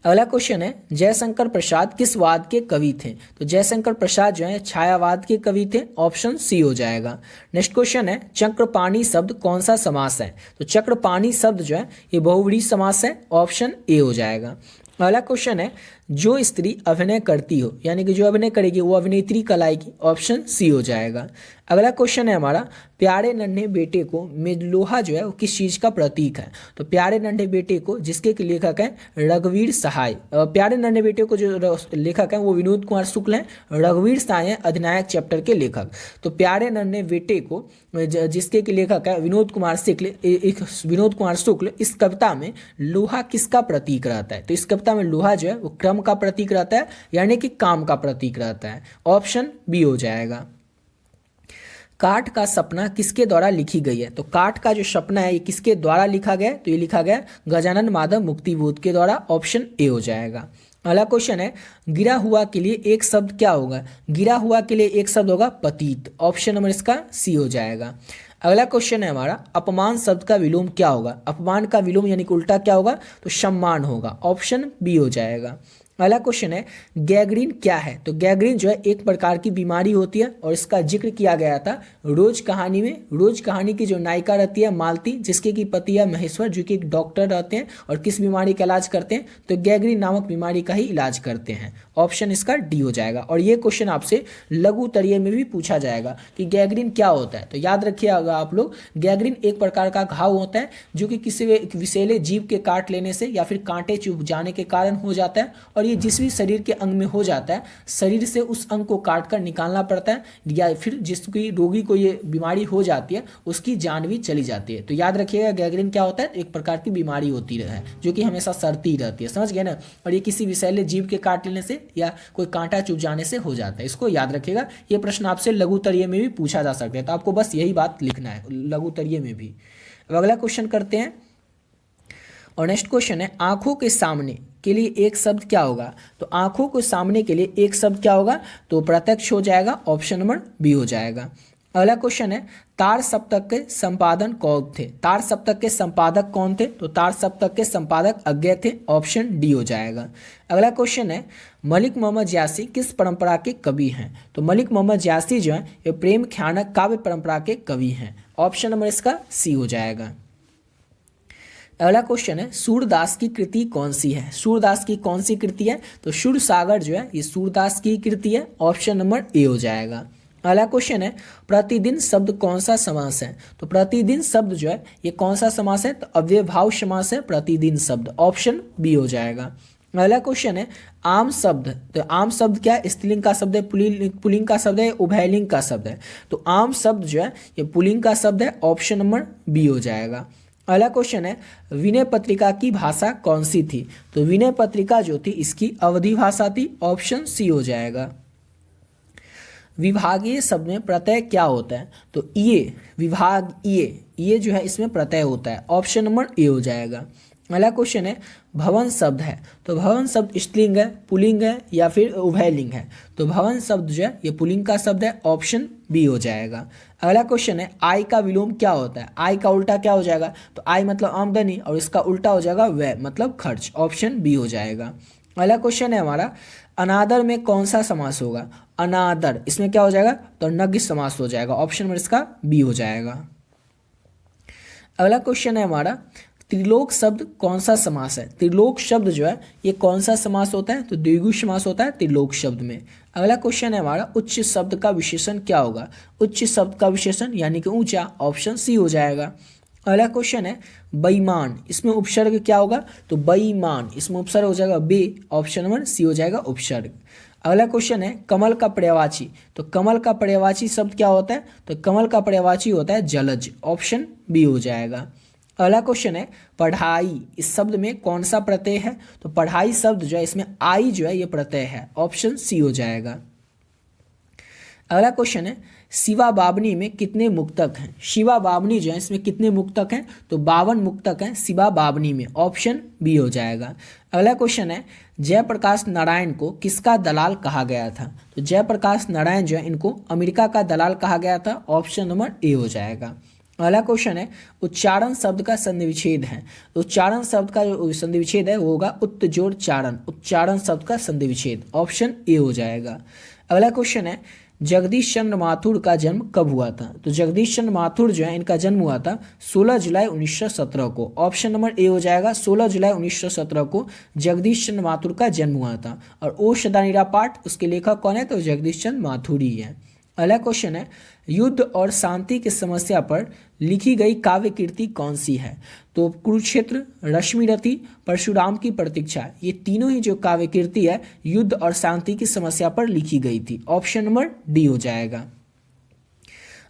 अगला क्वेश्चन है जयशंकर प्रसाद किस वाद के कवि थे। तो जयशंकर प्रसाद जो है छायावाद के कवि थे, ऑप्शन सी हो जाएगा। नेक्स्ट क्वेश्चन है चक्रपाणी शब्द कौन सा समास है। तो चक्रपाणी शब्द जो है ये बहुव्रीहि समास है, ऑप्शन ए हो जाएगा। अगला क्वेश्चन है जो स्त्री अभिनय करती हो, यानी कि जो अभिनय करेगी वो अभिनेत्री कहलाएगी, ऑप्शन सी हो जाएगा। अगला क्वेश्चन है हमारा प्यारे नन्हे बेटे को में लोहा जो है वो किस चीज़ का प्रतीक है। तो प्यारे नन्हे बेटे को जिसके लेखक हैं रघुवीर सहाय, प्यारे नन्हे बेटे को जो लेखक हैं वो विनोद कुमार शुक्ल हैं, रघुवीर सहाय हैं अधिनायक चैप्टर के लेखक। तो प्यारे नन्हे बेटे को जिसके लेखक है विनोद कुमार शुक्ल, इस कविता में लोहा किसका प्रतीक रहता है। तो इस कविता में लोहा जो है वो क्रम का प्रतीक रहता है, यानी कि काम का प्रतीक रहता है, ऑप्शन बी हो जाएगा। काठ का सपना किसके द्वारा लिखी गई है। तो काठ का जो सपना है ये किसके द्वारा लिखा गया है, तो ये लिखा गया गजानन माधव मुक्तिबोध के द्वारा, ऑप्शन ए हो जाएगा। अगला क्वेश्चन है गिरा हुआ के लिए एक शब्द क्या होगा। गिरा हुआ के लिए एक शब्द होगा पतित, ऑप्शन नंबर इसका सी हो जाएगा। अगला क्वेश्चन है हमारा अपमान शब्द का विलोम क्या होगा। अपमान का विलोम यानी कि उल्टा क्या होगा, तो सम्मान होगा, ऑप्शन बी हो जाएगा। अगला क्वेश्चन है गैंग्रीन क्या है। तो गैंग्रीन जो है एक प्रकार की बीमारी होती है और इसका जिक्र किया गया था रोज कहानी में। रोज कहानी की जो नायिका रहती है मालती, जिसके की पति है महेश्वर, जो कि एक डॉक्टर रहते हैं और किस बीमारी का इलाज करते हैं, तो गैंग्रीन नामक बीमारी का ही इलाज करते हैं। ऑप्शन इसका डी हो जाएगा। और ये क्वेश्चन आपसे लघु उत्तरीय में भी पूछा जाएगा कि गैंग्रीन क्या होता है। तो याद रखिएगा आप लोग, गैंग्रीन एक प्रकार का घाव होता है जो कि किसी विषैले जीव के काट लेने से या फिर कांटे चुभ जाने के कारण हो जाता है, और ये जिस भी शरीर के अंग में हो जाता है, शरीर से उस अंग को काट कर निकालना पड़ता है, या फिर जिसकी रोगी को ये बीमारी हो जाती है उसकी जान भी चली जाती है। तो याद रखिएगा गैंग्रीन क्या होता है, एक प्रकार की बीमारी होती है जो कि हमेशा सड़ती रहती है, समझ गए ना। और ये किसी विषैले जीव के काट लेने से या कोई कांटा चुभ जाने से हो जाता है, इसको याद रखिएगा। ये प्रश्न आपसे लघु उत्तरीय में भी पूछा जा सकता है, तो आपको बस यही बात लिखना है लघु उत्तरीय में भी। अब अगला क्वेश्चन करते हैं, और नेक्स्ट क्वेश्चन है आंखों के सामने के लिए एक शब्द क्या होगा। तो आंखों के सामने के लिए एक शब्द क्या होगा, तो प्रत्यक्ष हो जाएगा, ऑप्शन नंबर बी हो जाएगा। अगला क्वेश्चन है तार सप्तक के संपादन कौन थे। तार सप्तक के संपादक कौन थे, तो तार सप्तक के संपादक अज्ञेय थे, ऑप्शन डी हो जाएगा। अगला क्वेश्चन है मलिक मोहम्मद यासी किस परंपरा के कवि हैं। तो मलिक मोहम्मद यासी जो है ये प्रेम ख्यानक काव्य परंपरा के कवि हैं, ऑप्शन नंबर इसका सी हो जाएगा। अगला क्वेश्चन है सूरदास की कृति कौन सी है। सूरदास की कौन सी कृति है, तो सूर सागर जो है ये सूरदास की कृति है, ऑप्शन नंबर ए हो जाएगा। अगला क्वेश्चन है प्रतिदिन शब्द कौन सा समास है। तो प्रतिदिन शब्द जो है ये कौन सा समास है, तो अव्ययभाव समास है प्रतिदिन शब्द, ऑप्शन बी हो जाएगा। अगला क्वेश्चन है आम शब्द। तो आम शब्द क्या है, स्त्रीलिंग का शब्द है, पुल्लिंग का शब्द है, उभयलिंग का शब्द है। तो आम शब्द जो है ये पुल्लिंग का शब्द है, ऑप्शन नंबर बी हो जाएगा। अगला क्वेश्चन है विनय पत्रिका की भाषा कौन सी थी। तो विनय पत्रिका जो थी इसकी अवधी भाषा थी, ऑप्शन सी हो जाएगा। विभागीय शब्द में प्रत्यय क्या होता है, तो ये विभाग ये जो है इसमें प्रत्यय होता है, ऑप्शन नंबर ए हो जाएगा। अगला क्वेश्चन है भवन शब्द है। तो भवन शब्द स्त्रीलिंग है, पुल्लिंग है या फिर उभयलिंग है। तो भवन शब्द जो है ये पुल्लिंग का शब्द है, ऑप्शन बी हो जाएगा। अगला क्वेश्चन है आय का विलोम क्या होता है। आय का उल्टा क्या हो जाएगा, तो आय मतलब आमदनी और इसका उल्टा हो जाएगा व्यय मतलब खर्च, ऑप्शन बी हो जाएगा। अगला क्वेश्चन है हमारा अनादर में कौन सा समास होगा। अनादर इसमें क्या हो जाएगा, तो नग्न समास हो जाएगा, ऑप्शन नंबर इसका बी हो जाएगा। अगला क्वेश्चन है हमारा त्रिलोक शब्द कौन सा समास है। त्रिलोक शब्द जो है ये कौन सा समास होता है, तो द्विगु समास होता है त्रिलोक शब्द में। अगला क्वेश्चन है हमारा उच्च शब्द का विशेषण क्या होगा। उच्च शब्द का विशेषण यानी कि ऊंचा, ऑप्शन सी हो जाएगा। अगला क्वेश्चन है बेईमान, इसमें उपसर्ग क्या होगा, तो बेईमान इसमें उपसर्ग हो जाएगा बे, ऑप्शन नंबर सी हो जाएगा उपसर्ग। अगला क्वेश्चन है कमल का पर्यायवाची। तो कमल का पर्यायवाची शब्द क्या होता है, तो कमल का पर्यायवाची होता है जलज, ऑप्शन बी हो जाएगा। अगला क्वेश्चन है पढ़ाई, इस शब्द में कौन सा प्रत्यय है, तो पढ़ाई शब्द जो है इसमें आई जो है ये प्रत्यय है, ऑप्शन सी हो जाएगा। अगला क्वेश्चन है शिवा बावनी में कितने मुक्तक हैं। शिवा बावनी जो है इसमें कितने मुक्तक हैं, तो 52 मुक्तक हैं शिवा बावनी में, ऑप्शन बी हो जाएगा। अगला क्वेश्चन है जयप्रकाश नारायण को किसका दलाल कहा गया था। तो जयप्रकाश नारायण जो है इनको अमेरिका का दलाल कहा गया था, ऑप्शन नंबर ए हो जाएगा। अगला क्वेश्चन है उच्चारण शब्द का संधि विच्छेद है। उच्चारण शब्द का जो संधि विच्छेद है वो होगा उत्तजोड़ चारण, उच्चारण शब्द का संधि विच्छेद, ऑप्शन ए हो जाएगा। अगला क्वेश्चन है जगदीश चंद्र माथुर का जन्म कब हुआ था। तो जगदीश चंद्र माथुर जो है इनका जन्म हुआ था 16 जुलाई 1917 को, ऑप्शन नंबर ए हो जाएगा। 16 जुलाई 1917 को जगदीश चंद्र माथुर का जन्म हुआ था। और ओ सदानीरा पाठ उसके लेखक कौन है, तो जगदीश चंद्र माथुर ही है। अगला क्वेश्चन है युद्ध और शांति की समस्या पर लिखी गई काव्य कृति कौन सी है। तो कुरुक्षेत्र, रश्मिरथी, परशुराम की प्रतीक्षा, ये तीनों ही जो काव्य कृति है युद्ध और शांति की समस्या पर लिखी गई थी, ऑप्शन नंबर डी हो जाएगा।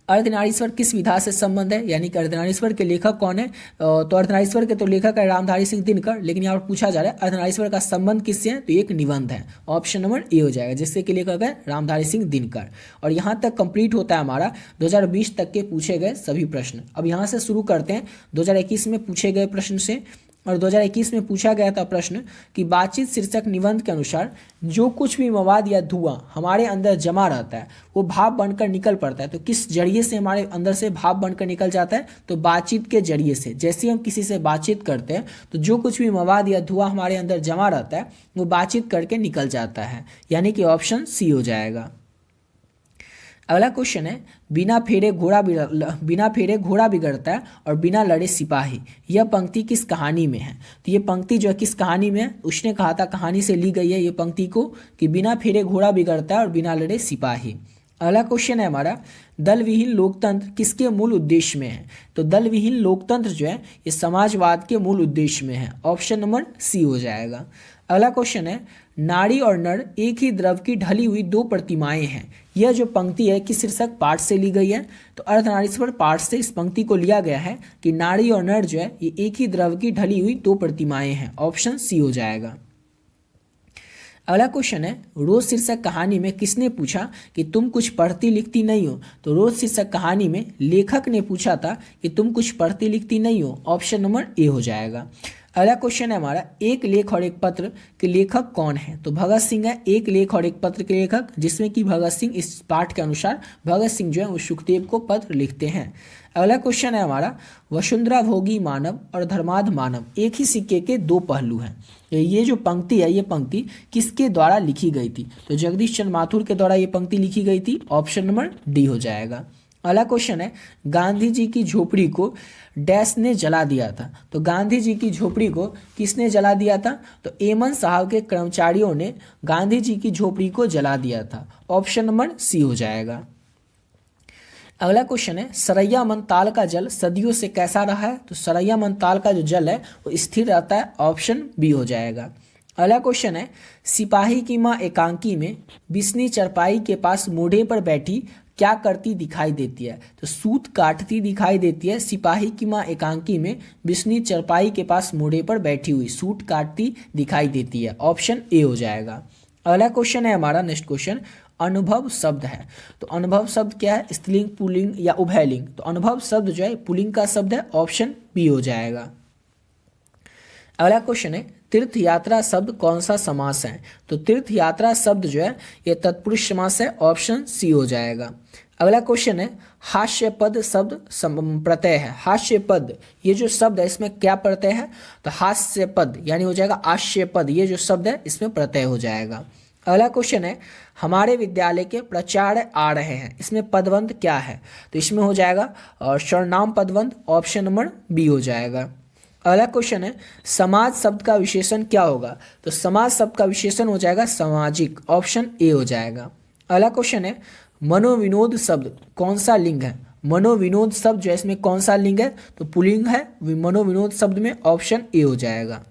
अर्धनारीश्वर किस विधा से संबंध है, यानी कि अर्धनारीश्वर के लेखक कौन है। तो अर्धनारीश्वर के तो लेखक है रामधारी सिंह दिनकर, लेकिन यहाँ पर पूछा जा रहा है अर्धनारीश्वर का संबंध किससे है, तो एक निबंध है, ऑप्शन नंबर ए हो जाएगा, जिससे कि लेखक है रामधारी सिंह दिनकर। और यहाँ तक कंप्लीट होता है हमारा 2020 तक के पूछे गए सभी प्रश्न। अब यहाँ से शुरू करते हैं 2021 में पूछे गए प्रश्न से। और 2021 में पूछा गया था प्रश्न कि बातचीत शीर्षक निबंध के अनुसार जो कुछ भी मवाद या धुआं हमारे अंदर जमा रहता है वो भाप बनकर निकल पड़ता है। तो किस जरिए से हमारे अंदर से भाप बनकर निकल जाता है? तो बातचीत के जरिए से। जैसे हम किसी से बातचीत करते हैं तो जो कुछ भी मवाद या धुआं हमारे अंदर जमा रहता है वो बातचीत करके निकल जाता है, यानी कि ऑप्शन सी हो जाएगा। अगला क्वेश्चन है बिना फेरे घोड़ा बिगड़ता है और बिना लड़े सिपाही, यह पंक्ति किस कहानी में है? तो ये पंक्ति जो है किस कहानी में है? उसने कहा था, कहानी से ली गई है ये पंक्ति को, कि बिना फेरे घोड़ा बिगड़ता है और बिना लड़े सिपाही। अगला क्वेश्चन है हमारा दल विहीन लोकतंत्र किसके मूल उद्देश्य में है? तो दल विहीन लोकतंत्र जो है ये समाजवाद के मूल उद्देश्य में है, ऑप्शन नंबर सी हो जाएगा। अगला क्वेश्चन है नारी और नर एक ही द्रव की ढली हुई दो प्रतिमाएं हैं, यह जो पंक्ति है किस शीर्षक पाठ से ली गई है? तो अर्धनारीश्वर पाठ से इस पंक्ति को लिया गया है कि नारी और नर जो है ये एक ही द्रव की ढली हुई दो प्रतिमाएं हैं, ऑप्शन सी हो जाएगा। अगला क्वेश्चन है रोज शीर्षक कहानी में किसने पूछा कि तुम कुछ पढ़ती लिखती नहीं हो? तो रोज शीर्षक कहानी में लेखक ने पूछा था कि तुम कुछ पढ़ती लिखती नहीं हो, ऑप्शन नंबर ए हो जाएगा। अगला क्वेश्चन है हमारा एक लेख और एक पत्र के लेखक कौन है? तो भगत सिंह है एक लेख और एक पत्र के लेखक, जिसमें कि भगत सिंह इस पाठ के अनुसार भगत सिंह जो है वो सुखदेव को पत्र लिखते हैं। अगला क्वेश्चन है हमारा वसुंधरा भोगी मानव और धर्माध मानव एक ही सिक्के के दो पहलू हैं, ये जो पंक्ति है ये पंक्ति किसके द्वारा लिखी गई थी? तो जगदीश चंद्र माथुर के द्वारा ये पंक्ति लिखी गई थी, ऑप्शन नंबर डी हो जाएगा। अगला क्वेश्चन है गांधी जी की झोपड़ी को डैश ने जला दिया था? तो गांधी जी की झोपड़ी को किसने जला दिया था? तो एमन साहब के कर्मचारियों ने गांधी जी की झोपड़ी को जला दिया था, ऑप्शन नंबर सी हो जाएगा। अगला क्वेश्चन है सरैया मन ताल का जल सदियों से कैसा रहा है? तो सरैया मन ताल का जो जल है वो स्थिर रहता है, ऑप्शन बी हो जाएगा। अगला क्वेश्चन है सिपाही की माँ एकांकी में बिस्नी चरपाई के पास मोढ़े पर बैठी क्या करती दिखाई देती है? तो सूत काटती दिखाई देती है। सिपाही की माँ एकांकी में बिस्नी चरपाई के पास मोढ़े पर बैठी हुई सूत काटती दिखाई देती है, ऑप्शन ए हो जाएगा। अगला क्वेश्चन है हमारा नेक्स्ट क्वेश्चन अनुभव शब्द है। तो अनुभव शब्द क्या है? स्त्रीलिंग पुल्लिंग या उभयलिंग? तो अनुभव शब्द जो है पुल्लिंग का शब्द है, ऑप्शन बी हो जाएगा। अगला क्वेश्चन है तीर्थ यात्रा शब्द कौन सा समास है? तो तीर्थ यात्रा शब्द जो है ये तत्पुरुष समास है, ऑप्शन सी हो जाएगा। अगला क्वेश्चन है हास्य पद शब्द प्रत्यय है। हास्य पद ये जो शब्द है इसमें क्या प्रत्यय है? तो हास्य पद यानी हो जाएगा आश्य पद, ये जो शब्द है इसमें प्रत्यय हो जाएगा। अगला क्वेश्चन है हमारे विद्यालय के प्राचार्य आ रहे हैं, इसमें पदवंत क्या है? तो इसमें हो जाएगा और सर्वनाम पदवंत, ऑप्शन नंबर बी हो जाएगा। अगला क्वेश्चन है समाज शब्द का विशेषण क्या होगा? तो समाज शब्द का विशेषण हो जाएगा सामाजिक, ऑप्शन ए हो जाएगा। अगला क्वेश्चन है मनोविनोद शब्द कौन सा लिंग है? मनोविनोद शब्द जो है इसमें कौन सा लिंग है? तो पुल्लिंग है मनोविनोद शब्द में, ऑप्शन ए हो जाएगा।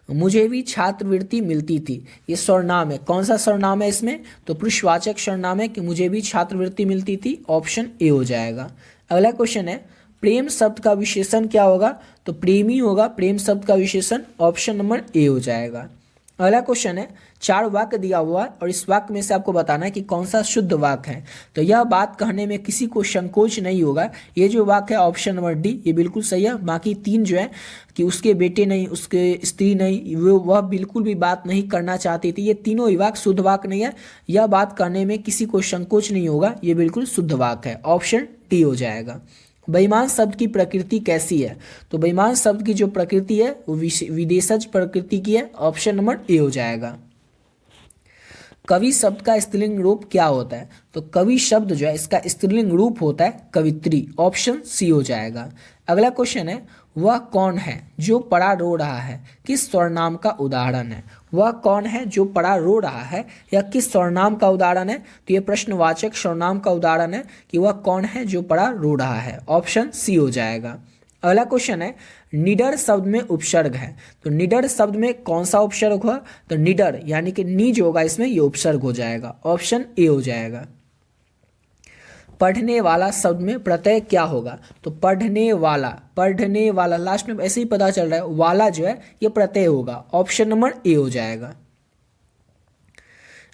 मुझे भी छात्रवृत्ति मिलती थी, ये सर्वनाम है, कौन सा सर्वनाम है इसमें? तो पुरुषवाचक सर्वनाम है कि मुझे भी छात्रवृत्ति मिलती थी, ऑप्शन ए हो जाएगा। अगला क्वेश्चन है प्रेम शब्द का विशेषण क्या होगा? तो प्रेमी होगा प्रेम शब्द का विशेषण, ऑप्शन नंबर ए हो जाएगा। अगला क्वेश्चन है चार वाक्य दिया हुआ है और इस वाक्य में से आपको बताना है कि कौन सा शुद्ध वाक्य है। तो यह बात कहने में किसी को संकोच नहीं होगा, ये जो वाक्य है ऑप्शन नंबर डी ये बिल्कुल सही है। बाकी तीन जो है कि उसके बेटे नहीं, उसके स्त्री नहीं, वह बिल्कुल भी बात नहीं करना चाहती थी, ये तीनों ही वाक्य शुद्ध वाक्य नहीं है। यह बात करने में किसी को संकोच नहीं होगा, ये बिल्कुल शुद्ध वाक्य है, ऑप्शन डी हो जाएगा। बेईमान शब्द की प्रकृति कैसी है? तो बेईमान शब्द की जो प्रकृति है वो विदेशज प्रकृति की है, ऑप्शन नंबर ए हो जाएगा। कवि शब्द का स्त्रीलिंग रूप क्या होता है? तो कवि शब्द जो है इसका स्त्रीलिंग रूप होता है कवित्री, ऑप्शन सी हो जाएगा। अगला क्वेश्चन है वह कौन है जो पड़ा रो रहा है, किस सर्वनाम का उदाहरण है? वह कौन है जो पड़ा रो रहा है या किस सर्वनाम का उदाहरण है? तो ये प्रश्नवाचक सर्वनाम का उदाहरण है कि वह कौन है जो पड़ा रो रहा है, ऑप्शन सी हो जाएगा। अगला क्वेश्चन है निडर शब्द में उपसर्ग है, तो निडर शब्द में कौन सा उपसर्ग होगा? तो निडर यानी कि नी जो होगा इसमें ये उपसर्ग हो जाएगा, ऑप्शन ए हो जाएगा। पढ़ने वाला शब्द में प्रत्यय क्या होगा? तो पढ़ने वाला लास्ट में ऐसे ही पता चल रहा है वाला जो है ये प्रत्यय होगा, ऑप्शन नंबर ए हो जाएगा।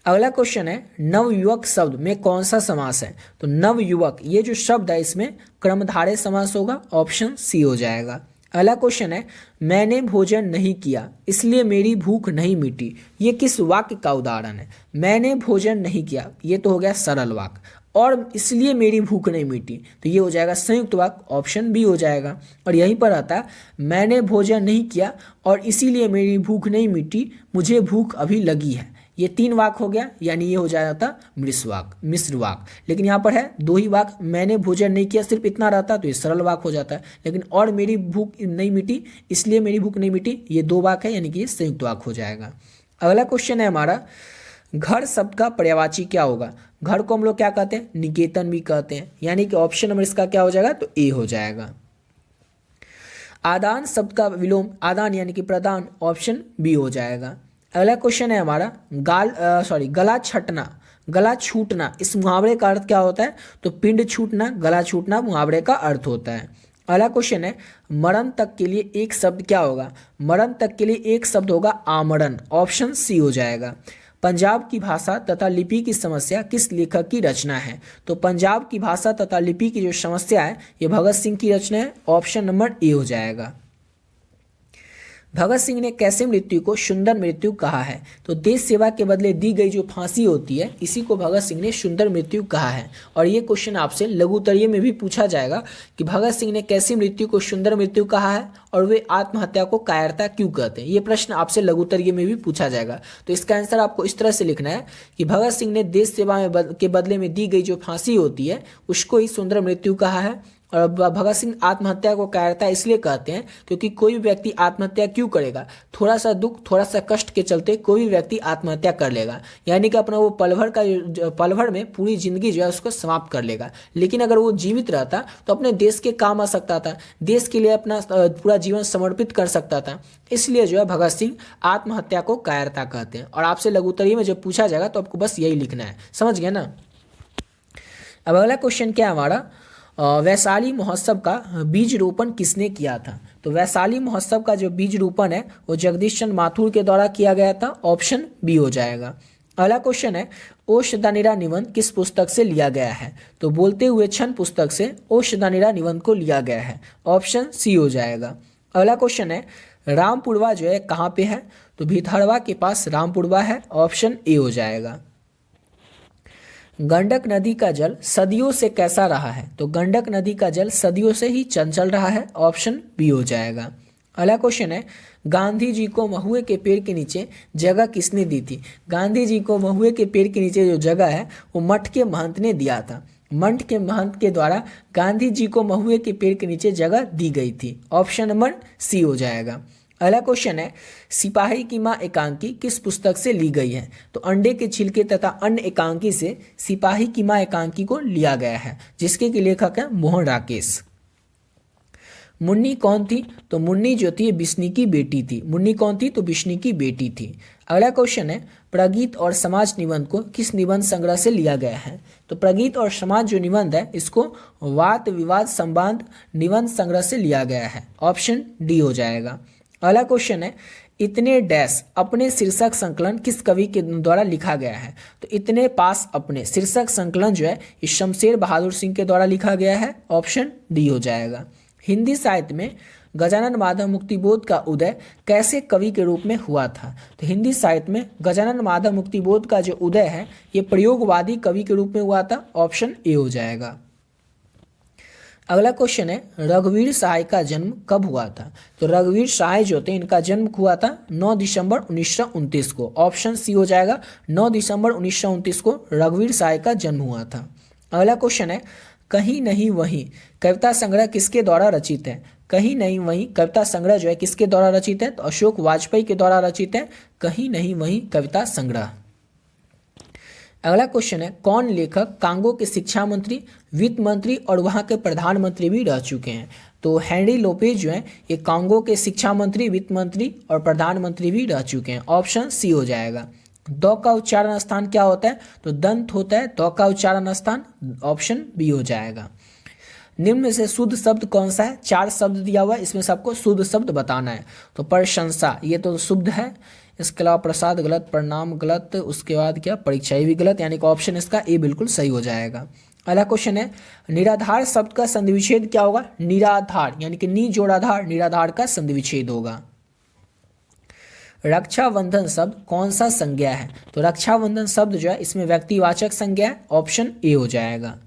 अगला क्वेश्चन है नवयुवक शब्द में कौन सा समास है? तो नवयुवक ये जो शब्द है इसमें कर्मधारय समास होगा, ऑप्शन सी हो जाएगा। अगला क्वेश्चन है, मैंने भोजन नहीं किया इसलिए मेरी भूख नहीं मिटी। ये किस वाक्य का उदाहरण है? मैंने भोजन नहीं किया, ये तो हो गया सरल वाक्य, और इसलिए मेरी भूख नहीं मिटी, तो ये हो जाएगा संयुक्त वाक्य, ऑप्शन बी हो जाएगा। और यहीं पर आता है, मैंने भोजन नहीं किया और इसीलिए मेरी भूख नहीं मिटी, मुझे भूख अभी लगी है। ये 3 वाक्य हो गया, यानी ये हो जाता मिश्र वाक्य। लेकिन यहाँ पर है 2 ही वाक्य, मैंने भोजन नहीं किया सिर्फ इतना रहता तो ये सरल वाक्य हो जाता है। लेकिन और मेरी भूख नहीं मिटी इसलिए मेरी भूख नहीं मिटी, ये 2 वाक्य है, यानी कि ये संयुक्त वाक्य हो जाएगा। अगला क्वेश्चन है हमारा, घर शब्द का पर्यायवाची क्या होगा? घर को हम लोग क्या कहते हैं? निकेतन भी कहते हैं, यानी कि ऑप्शन नंबर इसका क्या हो जाएगा? तो ए हो जाएगा। आदान शब्द का विलोम आदान यानी कि प्रदान, ऑप्शन बी हो जाएगा। अगला क्वेश्चन है हमारा, गला छटना, गला छूटना, इस मुहावरे का अर्थ क्या होता है? तो पिंड छूटना, गला छूटना मुहावरे का अर्थ होता है। अगला क्वेश्चन है, मरण तक के लिए एक शब्द क्या होगा? मरण तक के लिए एक शब्द होगा आमरण, ऑप्शन सी हो जाएगा। पंजाब की भाषा तथा लिपि की समस्या किस लेखक की रचना है? तो पंजाब की भाषा तथा लिपि की जो समस्या है ये भगत सिंह की रचना है, ऑप्शन नंबर ए हो जाएगा। भगत सिंह ने कैसे मृत्यु को सुंदर मृत्यु कहा है? तो देश सेवा के बदले दी गई जो फांसी होती है इसी को भगत सिंह ने सुंदर मृत्यु कहा है। और ये क्वेश्चन आपसे लघु उत्तरीय में भी पूछा जाएगा कि भगत सिंह ने कैसी मृत्यु को सुंदर मृत्यु कहा है और वे आत्महत्या को कायरता क्यों कहते हैं। ये प्रश्न आपसे लघु उत्तरीय में भी पूछा जाएगा। तो इसका आंसर आपको इस तरह से लिखना है कि भगत सिंह ने देश सेवा के बदले में दी गई जो फांसी होती है उसको ही सुंदर मृत्यु कहा है। और भगत सिंह आत्महत्या को कायरता इसलिए कहते हैं क्योंकि कोई भी व्यक्ति आत्महत्या क्यों करेगा? थोड़ा सा दुख, थोड़ा सा कष्ट के चलते कोई भी व्यक्ति आत्महत्या कर लेगा, यानी कि अपना वो पल भर में पूरी जिंदगी जो है उसको समाप्त कर लेगा। लेकिन अगर वो जीवित रहता तो अपने देश के काम आ सकता था, देश के लिए अपना पूरा जीवन समर्पित कर सकता था। इसलिए जो है भगत सिंह आत्महत्या को कायरता कहते हैं। और आपसे लघु उत्तरीय में जब पूछा जाएगा तो आपको बस यही लिखना है, समझ गए ना। अब अगला क्वेश्चन क्या है हमारा, वैशाली महोत्सव का बीज रोपण किसने किया था? तो वैशाली महोत्सव का जो बीज रोपण है वो जगदीश चंद्र माथुर के द्वारा किया गया था, ऑप्शन बी हो जाएगा। अगला क्वेश्चन है, ओशदानिरा निबंध किस पुस्तक से लिया गया है? तो बोलते हुए छंद पुस्तक से ओशदानिरा निबंध को लिया गया है, ऑप्शन सी हो जाएगा। अगला क्वेश्चन है, रामपुरवा जो है कहाँ पे है? तो भितहरवा के पास रामपुरवा है, ऑप्शन ए हो जाएगा। गंडक नदी का जल सदियों से कैसा रहा है? तो गंडक नदी का जल सदियों से ही चंचल रहा है, ऑप्शन बी हो जाएगा। अगला क्वेश्चन है, गांधी जी को महुए के पेड़ के नीचे जगह किसने दी थी? गांधी जी को महुए के पेड़ के नीचे जो जगह है वो मठ के महंत ने दिया था। मठ के महंत के द्वारा गांधी जी को महुए के पेड़ के नीचे जगह दी गई थी, ऑप्शन नंबर सी हो जाएगा। अगला क्वेश्चन है, सिपाही की मां एकांकी किस पुस्तक से ली गई है? तो अंडे के छिलके तथा अन्य एकांकी से सिपाही की मां एकांकी को लिया गया है, जिसके के लेखक है मोहन राकेश। मुन्नी कौन थी? तो मुन्नी जो थी बिश्नी की बेटी थी। मुन्नी कौन थी? तो बिश्नी की बेटी थी। अगला क्वेश्चन है, प्रगीत और समाज निबंध को किस निबंध संग्रह से लिया गया है? तो प्रगीत और समाज जो निबंध है इसको वाद विवाद संवाद निबंध संग्रह से लिया गया है, ऑप्शन डी हो जाएगा। अगला क्वेश्चन है, इतने डैश अपने शीर्षक संकलन किस कवि के द्वारा लिखा गया है? तो इतने पास अपने शीर्षक संकलन जो है इस शमशेर बहादुर सिंह के द्वारा लिखा गया है, ऑप्शन डी हो जाएगा। हिंदी साहित्य में गजानन माधव मुक्तिबोध का उदय कैसे कवि के रूप में हुआ था? तो हिंदी साहित्य में गजानन माधव मुक्तिबोध का जो उदय है ये प्रयोगवादी कवि के रूप में हुआ था, ऑप्शन ए हो जाएगा। अगला क्वेश्चन है, रघुवीर सहाय का जन्म कब हुआ था? तो रघुवीर सहाय जो थे इनका जन्म हुआ था 9 दिसंबर 1929 को, ऑप्शन सी हो जाएगा। 9 दिसंबर 1929 को रघुवीर सहाय का जन्म हुआ था। अगला क्वेश्चन है, कहीं नहीं वहीं कविता संग्रह किसके द्वारा रचित है? कहीं नहीं वहीं कविता संग्रह जो है किसके द्वारा रचित है? तो अशोक वाजपेयी के द्वारा रचित है कहीं नहीं वहीं कविता संग्रह। अगला क्वेश्चन है, कौन लेखक कांगो के शिक्षा मंत्री, वित्त मंत्री और वहाँ के प्रधानमंत्री भी रह चुके हैं? तो हेनरी लोपेज जो है ये कांगो के शिक्षा मंत्री, वित्त मंत्री और प्रधानमंत्री भी रह चुके हैं, ऑप्शन सी हो जाएगा। द का उच्चारण स्थान क्या होता है? तो दंत होता है द का उच्चारण स्थान, ऑप्शन बी हो जाएगा। निम्न में से शुद्ध शब्द कौन सा है? 4 शब्द दिया हुआ है, इसमें सबको शुद्ध शब्द बताना है। तो प्रशंसा ये तो शुद्ध है, इसके अलावा प्रसाद गलत, प्रणाम गलत, उसके बाद क्या परीक्षा ये भी गलत, यानी कि ऑप्शन इसका ए बिल्कुल सही हो जाएगा। अगला क्वेश्चन है निराधार शब्द का संधि विच्छेद क्या होगा? निराधार, यानी कि नी जोड़ाधार, निराधार का संधि विच्छेद होगा। रक्षाबंधन शब्द कौन सा संज्ञा है? तो रक्षाबंधन शब्द जो है इसमें व्यक्तिवाचक संज्ञा है, ऑप्शन ए हो जाएगा।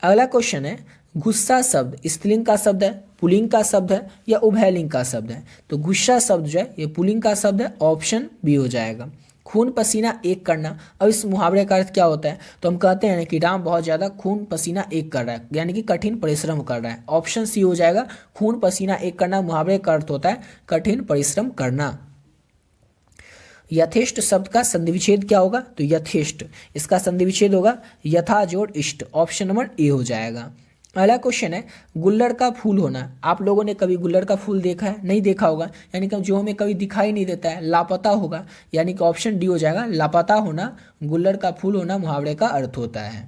अगला क्वेश्चन है गुस्सा शब्द स्त्रीलिंग का शब्द है, पुल्लिंग का शब्द है या उभयलिंग का शब्द है? तो गुस्सा शब्द जो है ये पुल्लिंग का शब्द है, ऑप्शन बी हो जाएगा। खून पसीना एक करना, अब इस मुहावरे का अर्थ क्या होता है? तो हम कहते हैं कि राम बहुत ज़्यादा खून पसीना एक कर रहा है, यानी कि कठिन परिश्रम कर रहा है, ऑप्शन सी हो जाएगा। खून पसीना एक करना मुहावरे का अर्थ होता है कठिन परिश्रम करना। यथेष्ट शब्द का संधि विच्छेद क्या होगा? तो यथेष्ट, इसका संधि विच्छेद होगा यथा जोड़ इष्ट, ऑप्शन नंबर ए हो जाएगा। अगला क्वेश्चन है गुल्लड़ का फूल होना। आप लोगों ने कभी गुल्लड़ का फूल देखा है? नहीं देखा होगा, यानी कि जो हमें कभी दिखाई नहीं देता है, लापता होगा, यानी कि ऑप्शन डी हो जाएगा। लापता होना, गुल्लड़ का फूल होना मुहावरे का अर्थ होता है।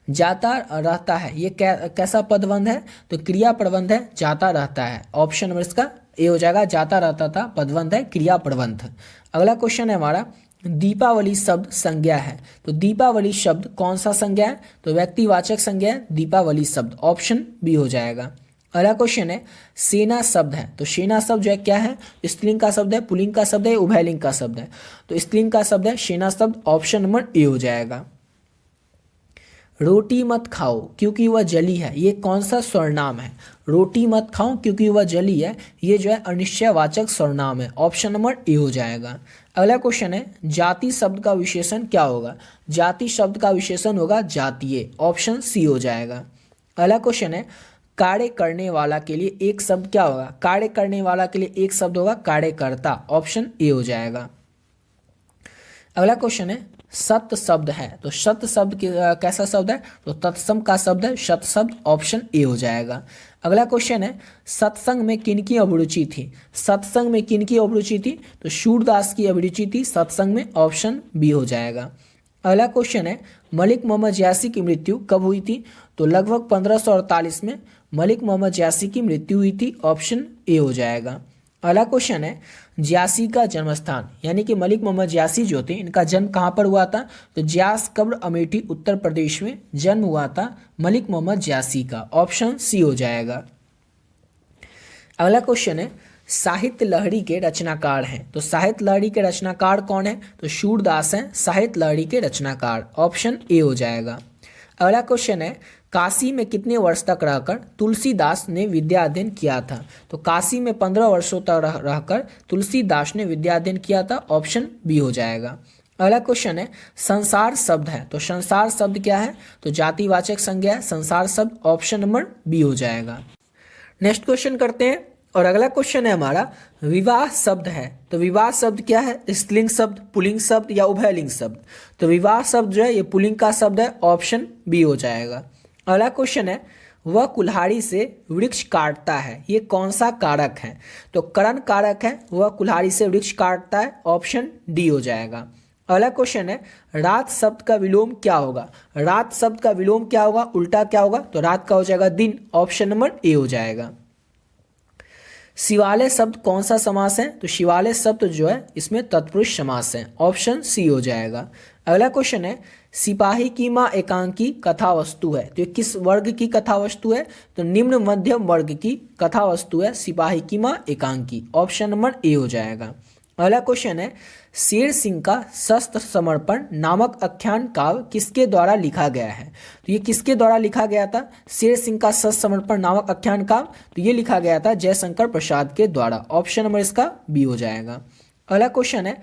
जाता रहता है, ये कैसा पदबंध है? तो क्रिया प्रबंध है, जाता रहता है, ऑप्शन नंबर इसका ए हो जाएगा। जाता रहता था पदबंध है, क्रिया प्रबंध। अगला क्वेश्चन है हमारा दीपावली शब्द संज्ञा है। तो दीपावली शब्द कौन सा संज्ञा है? तो व्यक्तिवाचक संज्ञा है दीपावली शब्द, ऑप्शन बी हो जाएगा। अगला क्वेश्चन है सेना शब्द है। तो सेना शब्द जो है क्या है? स्त्रीलिंग का शब्द है, पुल्लिंग का शब्द है, उभयलिंग का शब्द है? तो स्त्रीलिंग का शब्द है सेना शब्द, ऑप्शन नंबर ए हो जाएगा। रोटी मत खाओ क्योंकि वह जली है, ये कौन सा सर्वनाम है? रोटी मत खाओ क्योंकि वह जली है, ये जो है अनिश्चयवाचक सर्वनाम है, ऑप्शन नंबर ए हो जाएगा। अगला क्वेश्चन है जाति शब्द का विशेषण क्या होगा? जाति शब्द का विशेषण होगा जातीय, ऑप्शन सी हो जाएगा। अगला क्वेश्चन है कार्य करने वाला के लिए एक शब्द क्या होगा? कार्य करने वाला के लिए एक शब्द होगा कार्यकर्ता, ऑप्शन ए हो जाएगा। अगला क्वेश्चन है सत्य शब्द है। तो सत्य शब्द कैसा शब्द है? तो तत्सम का शब्द है, सत्य शब्द, ऑप्शन ए हो जाएगा। अगला क्वेश्चन है सत्संग में किनकी अभिरुचि थी? सत्संग में किनकी अभिरुचि थी? तो सूरदास की अभिरुचि थी सत्संग में, ऑप्शन बी हो जाएगा। अगला क्वेश्चन है मलिक मोहम्मद जयासी की मृत्यु कब हुई थी? तो लगभग 1548 में मलिक मोहम्मद जयासी की मृत्यु हुई थी, ऑप्शन ए हो जाएगा। अगला क्वेश्चन है जयासी का जन्म स्थान, यानी कि मलिक मोहम्मद जयासी जो थे इनका जन्म कहाँ पर हुआ था? तो जयास कब्र अमेठी उत्तर प्रदेश में जन्म हुआ था मलिक मोहम्मद जयासी का, ऑप्शन सी हो जाएगा। अगला क्वेश्चन है साहित्य लहरी के रचनाकार हैं। तो साहित्य लहरी के रचनाकार कौन है? तो सूरदास हैं साहित्य लहरी के रचनाकार, ऑप्शन ए हो जाएगा। अगला क्वेश्चन है काशी में कितने वर्ष तक रहकर तुलसीदास ने विद्या अध्ययन किया था? तो काशी में 15 वर्षों तक रहकर तुलसीदास ने विद्या अध्ययन किया था, ऑप्शन बी हो जाएगा। अगला क्वेश्चन है संसार शब्द है। तो संसार शब्द क्या है? तो जातिवाचक संज्ञा है संसार शब्द, ऑप्शन नंबर बी हो जाएगा। नेक्स्ट क्वेश्चन करते हैं और अगला क्वेश्चन है हमारा विवाह शब्द है। तो विवाह शब्द क्या है? स्त्रीलिंग शब्द, पुल्लिंग शब्द या उभयलिंग शब्द? तो विवाह शब्द जो है ये पुल्लिंग का शब्द है, ऑप्शन बी हो जाएगा। अगला क्वेश्चन है वह कुल्हाड़ी से वृक्ष काटता है, ये कौन सा कारक है? तो करण कारक है, वह कुल्हाड़ी से वृक्ष काटता है, ऑप्शन डी हो जाएगा। अगला क्वेश्चन है रात शब्द का विलोम क्या होगा? रात शब्द का विलोम क्या होगा, उल्टा क्या होगा? तो रात का हो जाएगा दिन, ऑप्शन नंबर ए हो जाएगा। शिवालय शब्द कौन सा समास है? तो शिवालय शब्द जो है इसमें तत्पुरुष समास है, ऑप्शन सी हो जाएगा। अगला क्वेश्चन है सिपाही की माँ एकांकी कथा वस्तु है, तो ये किस वर्ग की कथा वस्तु है? तो निम्न मध्यम वर्ग की कथा वस्तु है सिपाही की माँ एकांकी, ऑप्शन नंबर ए हो जाएगा। अगला क्वेश्चन है शेर सिंह का शस्त्र समर्पण नामक आख्यान काव्य किसके द्वारा लिखा गया है? तो ये किसके द्वारा लिखा गया था? शेर सिंह का शस्त्र समर्पण नामक आख्यान काव्य, तो ये लिखा गया था जयशंकर प्रसाद के द्वारा, ऑप्शन नंबर इसका बी हो जाएगा। अगला क्वेश्चन है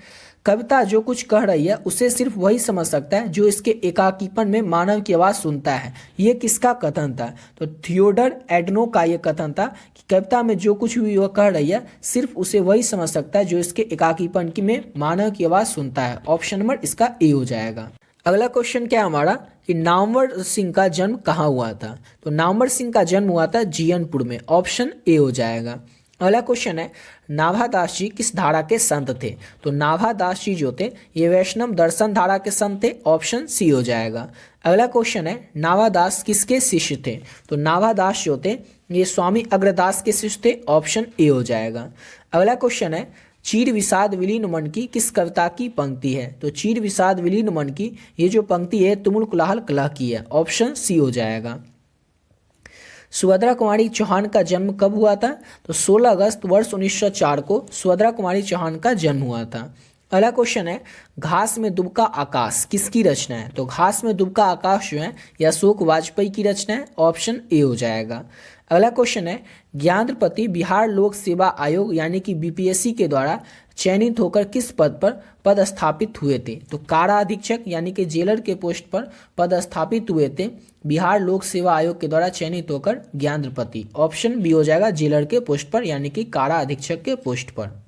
कविता जो कुछ कह रही है उसे सिर्फ वही समझ सकता है जो इसके एकाकीपन में मानव की आवाज़ सुनता है, ये किसका कथन था? तो थियोडर एडनो का ये कथन था कि कविता में जो कुछ भी वह कह रही है सिर्फ उसे वही समझ सकता है जो इसके एकाकीपन में मानव की आवाज़ सुनता है, ऑप्शन नंबर इसका ए हो जाएगा। अगला क्वेश्चन क्या है हमारा कि नामवर सिंह का जन्म कहाँ हुआ था? तो नामवर सिंह का जन्म हुआ था जीयनपुर में, ऑप्शन ए हो जाएगा। अगला क्वेश्चन है नाभादास जी किस धारा के संत थे? तो नाभादास जी जो थे ये वैष्णव दर्शन धारा के संत थे, ऑप्शन सी हो जाएगा। अगला क्वेश्चन है नाभादास किसके शिष्य थे? तो नाभादास जो थे ये स्वामी अग्रदास के शिष्य थे, ऑप्शन ए हो जाएगा। अगला क्वेश्चन है चीर विषाद विलीन मन की किस कविता की पंक्ति है? तो चीर विषाद विलीन मन की ये जो पंक्ति है तुमुल कुलाहल कलह की है, ऑप्शन सी हो जाएगा। सुभद्रा कुमारी चौहान का जन्म कब हुआ था? तो 16 अगस्त वर्ष 1904 को सुभद्रा कुमारी चौहान का जन्म हुआ था। अगला क्वेश्चन है, घास में दुबका आकाश किसकी रचना है? तो घास में दुबका आकाश जो है यह अशोक वाजपेयी की रचना है, ऑप्शन ए हो जाएगा। अगला क्वेश्चन है, ज्ञानपति बिहार लोक सेवा आयोग यानी कि बीपीएससी के द्वारा चयनित होकर किस पद पर पदस्थापित हुए थे? तो कारा अधीक्षक यानी कि जेलर के पोस्ट पर पदस्थापित हुए थे बिहार लोक सेवा आयोग के द्वारा चयनित होकर ज्ञानपति, ऑप्शन बी हो जाएगा, जेलर के पोस्ट पर यानी कि कारा अधीक्षक के पोस्ट पर।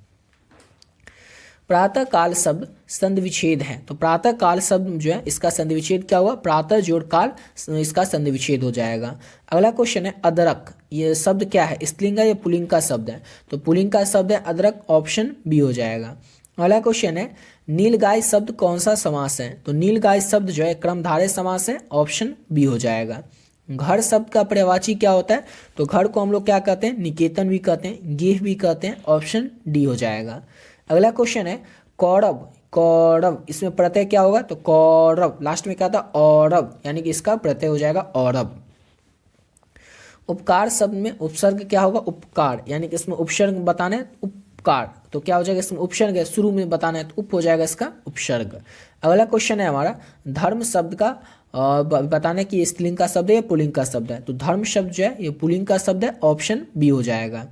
प्रातः काल शब्द संधि विच्छेद है, तो प्रातः काल शब्द जो है इसका संधि विच्छेद क्या हुआ? प्रातः जोड़ काल, इसका संधि विच्छेद हो जाएगा। अगला क्वेश्चन है, अदरक ये शब्द क्या है? स्त्रीलिंग है या पुल्लिंग का शब्द है? तो पुल्लिंग का शब्द है अदरक, ऑप्शन बी हो जाएगा। अगला क्वेश्चन है, नीलगाय शब्द कौन सा समास है? तो नीलगाय शब्द जो है क्रमधारय समास है, ऑप्शन बी हो जाएगा। घर शब्द का पर्यायवाची क्या होता है? तो घर को हम लोग क्या कहते हैं? निकेतन भी कहते हैं, गेह भी कहते हैं, ऑप्शन डी हो जाएगा। अगला क्वेश्चन है, कौरव, कौरव इसमें प्रत्यय क्या होगा? तो कौरव लास्ट में क्या था? औरव, यानी कि इसका प्रत्यय हो जाएगा औरव। उपकार शब्द में उपसर्ग क्या होगा? उपकार, यानी कि इसमें उपसर्ग बताना है, उपकार, तो क्या हो जाएगा? इसमें उपसर्ग है, शुरू में बताना है तो उप हो जाएगा इसका उपसर्ग। अगला क्वेश्चन है हमारा, धर्म शब्द का बताना है कि स्त्रीलिंग का शब्द है या पुल्लिंग का शब्द है? तो धर्म शब्द जो है ये पुल्लिंग का शब्द है, ऑप्शन बी हो जाएगा।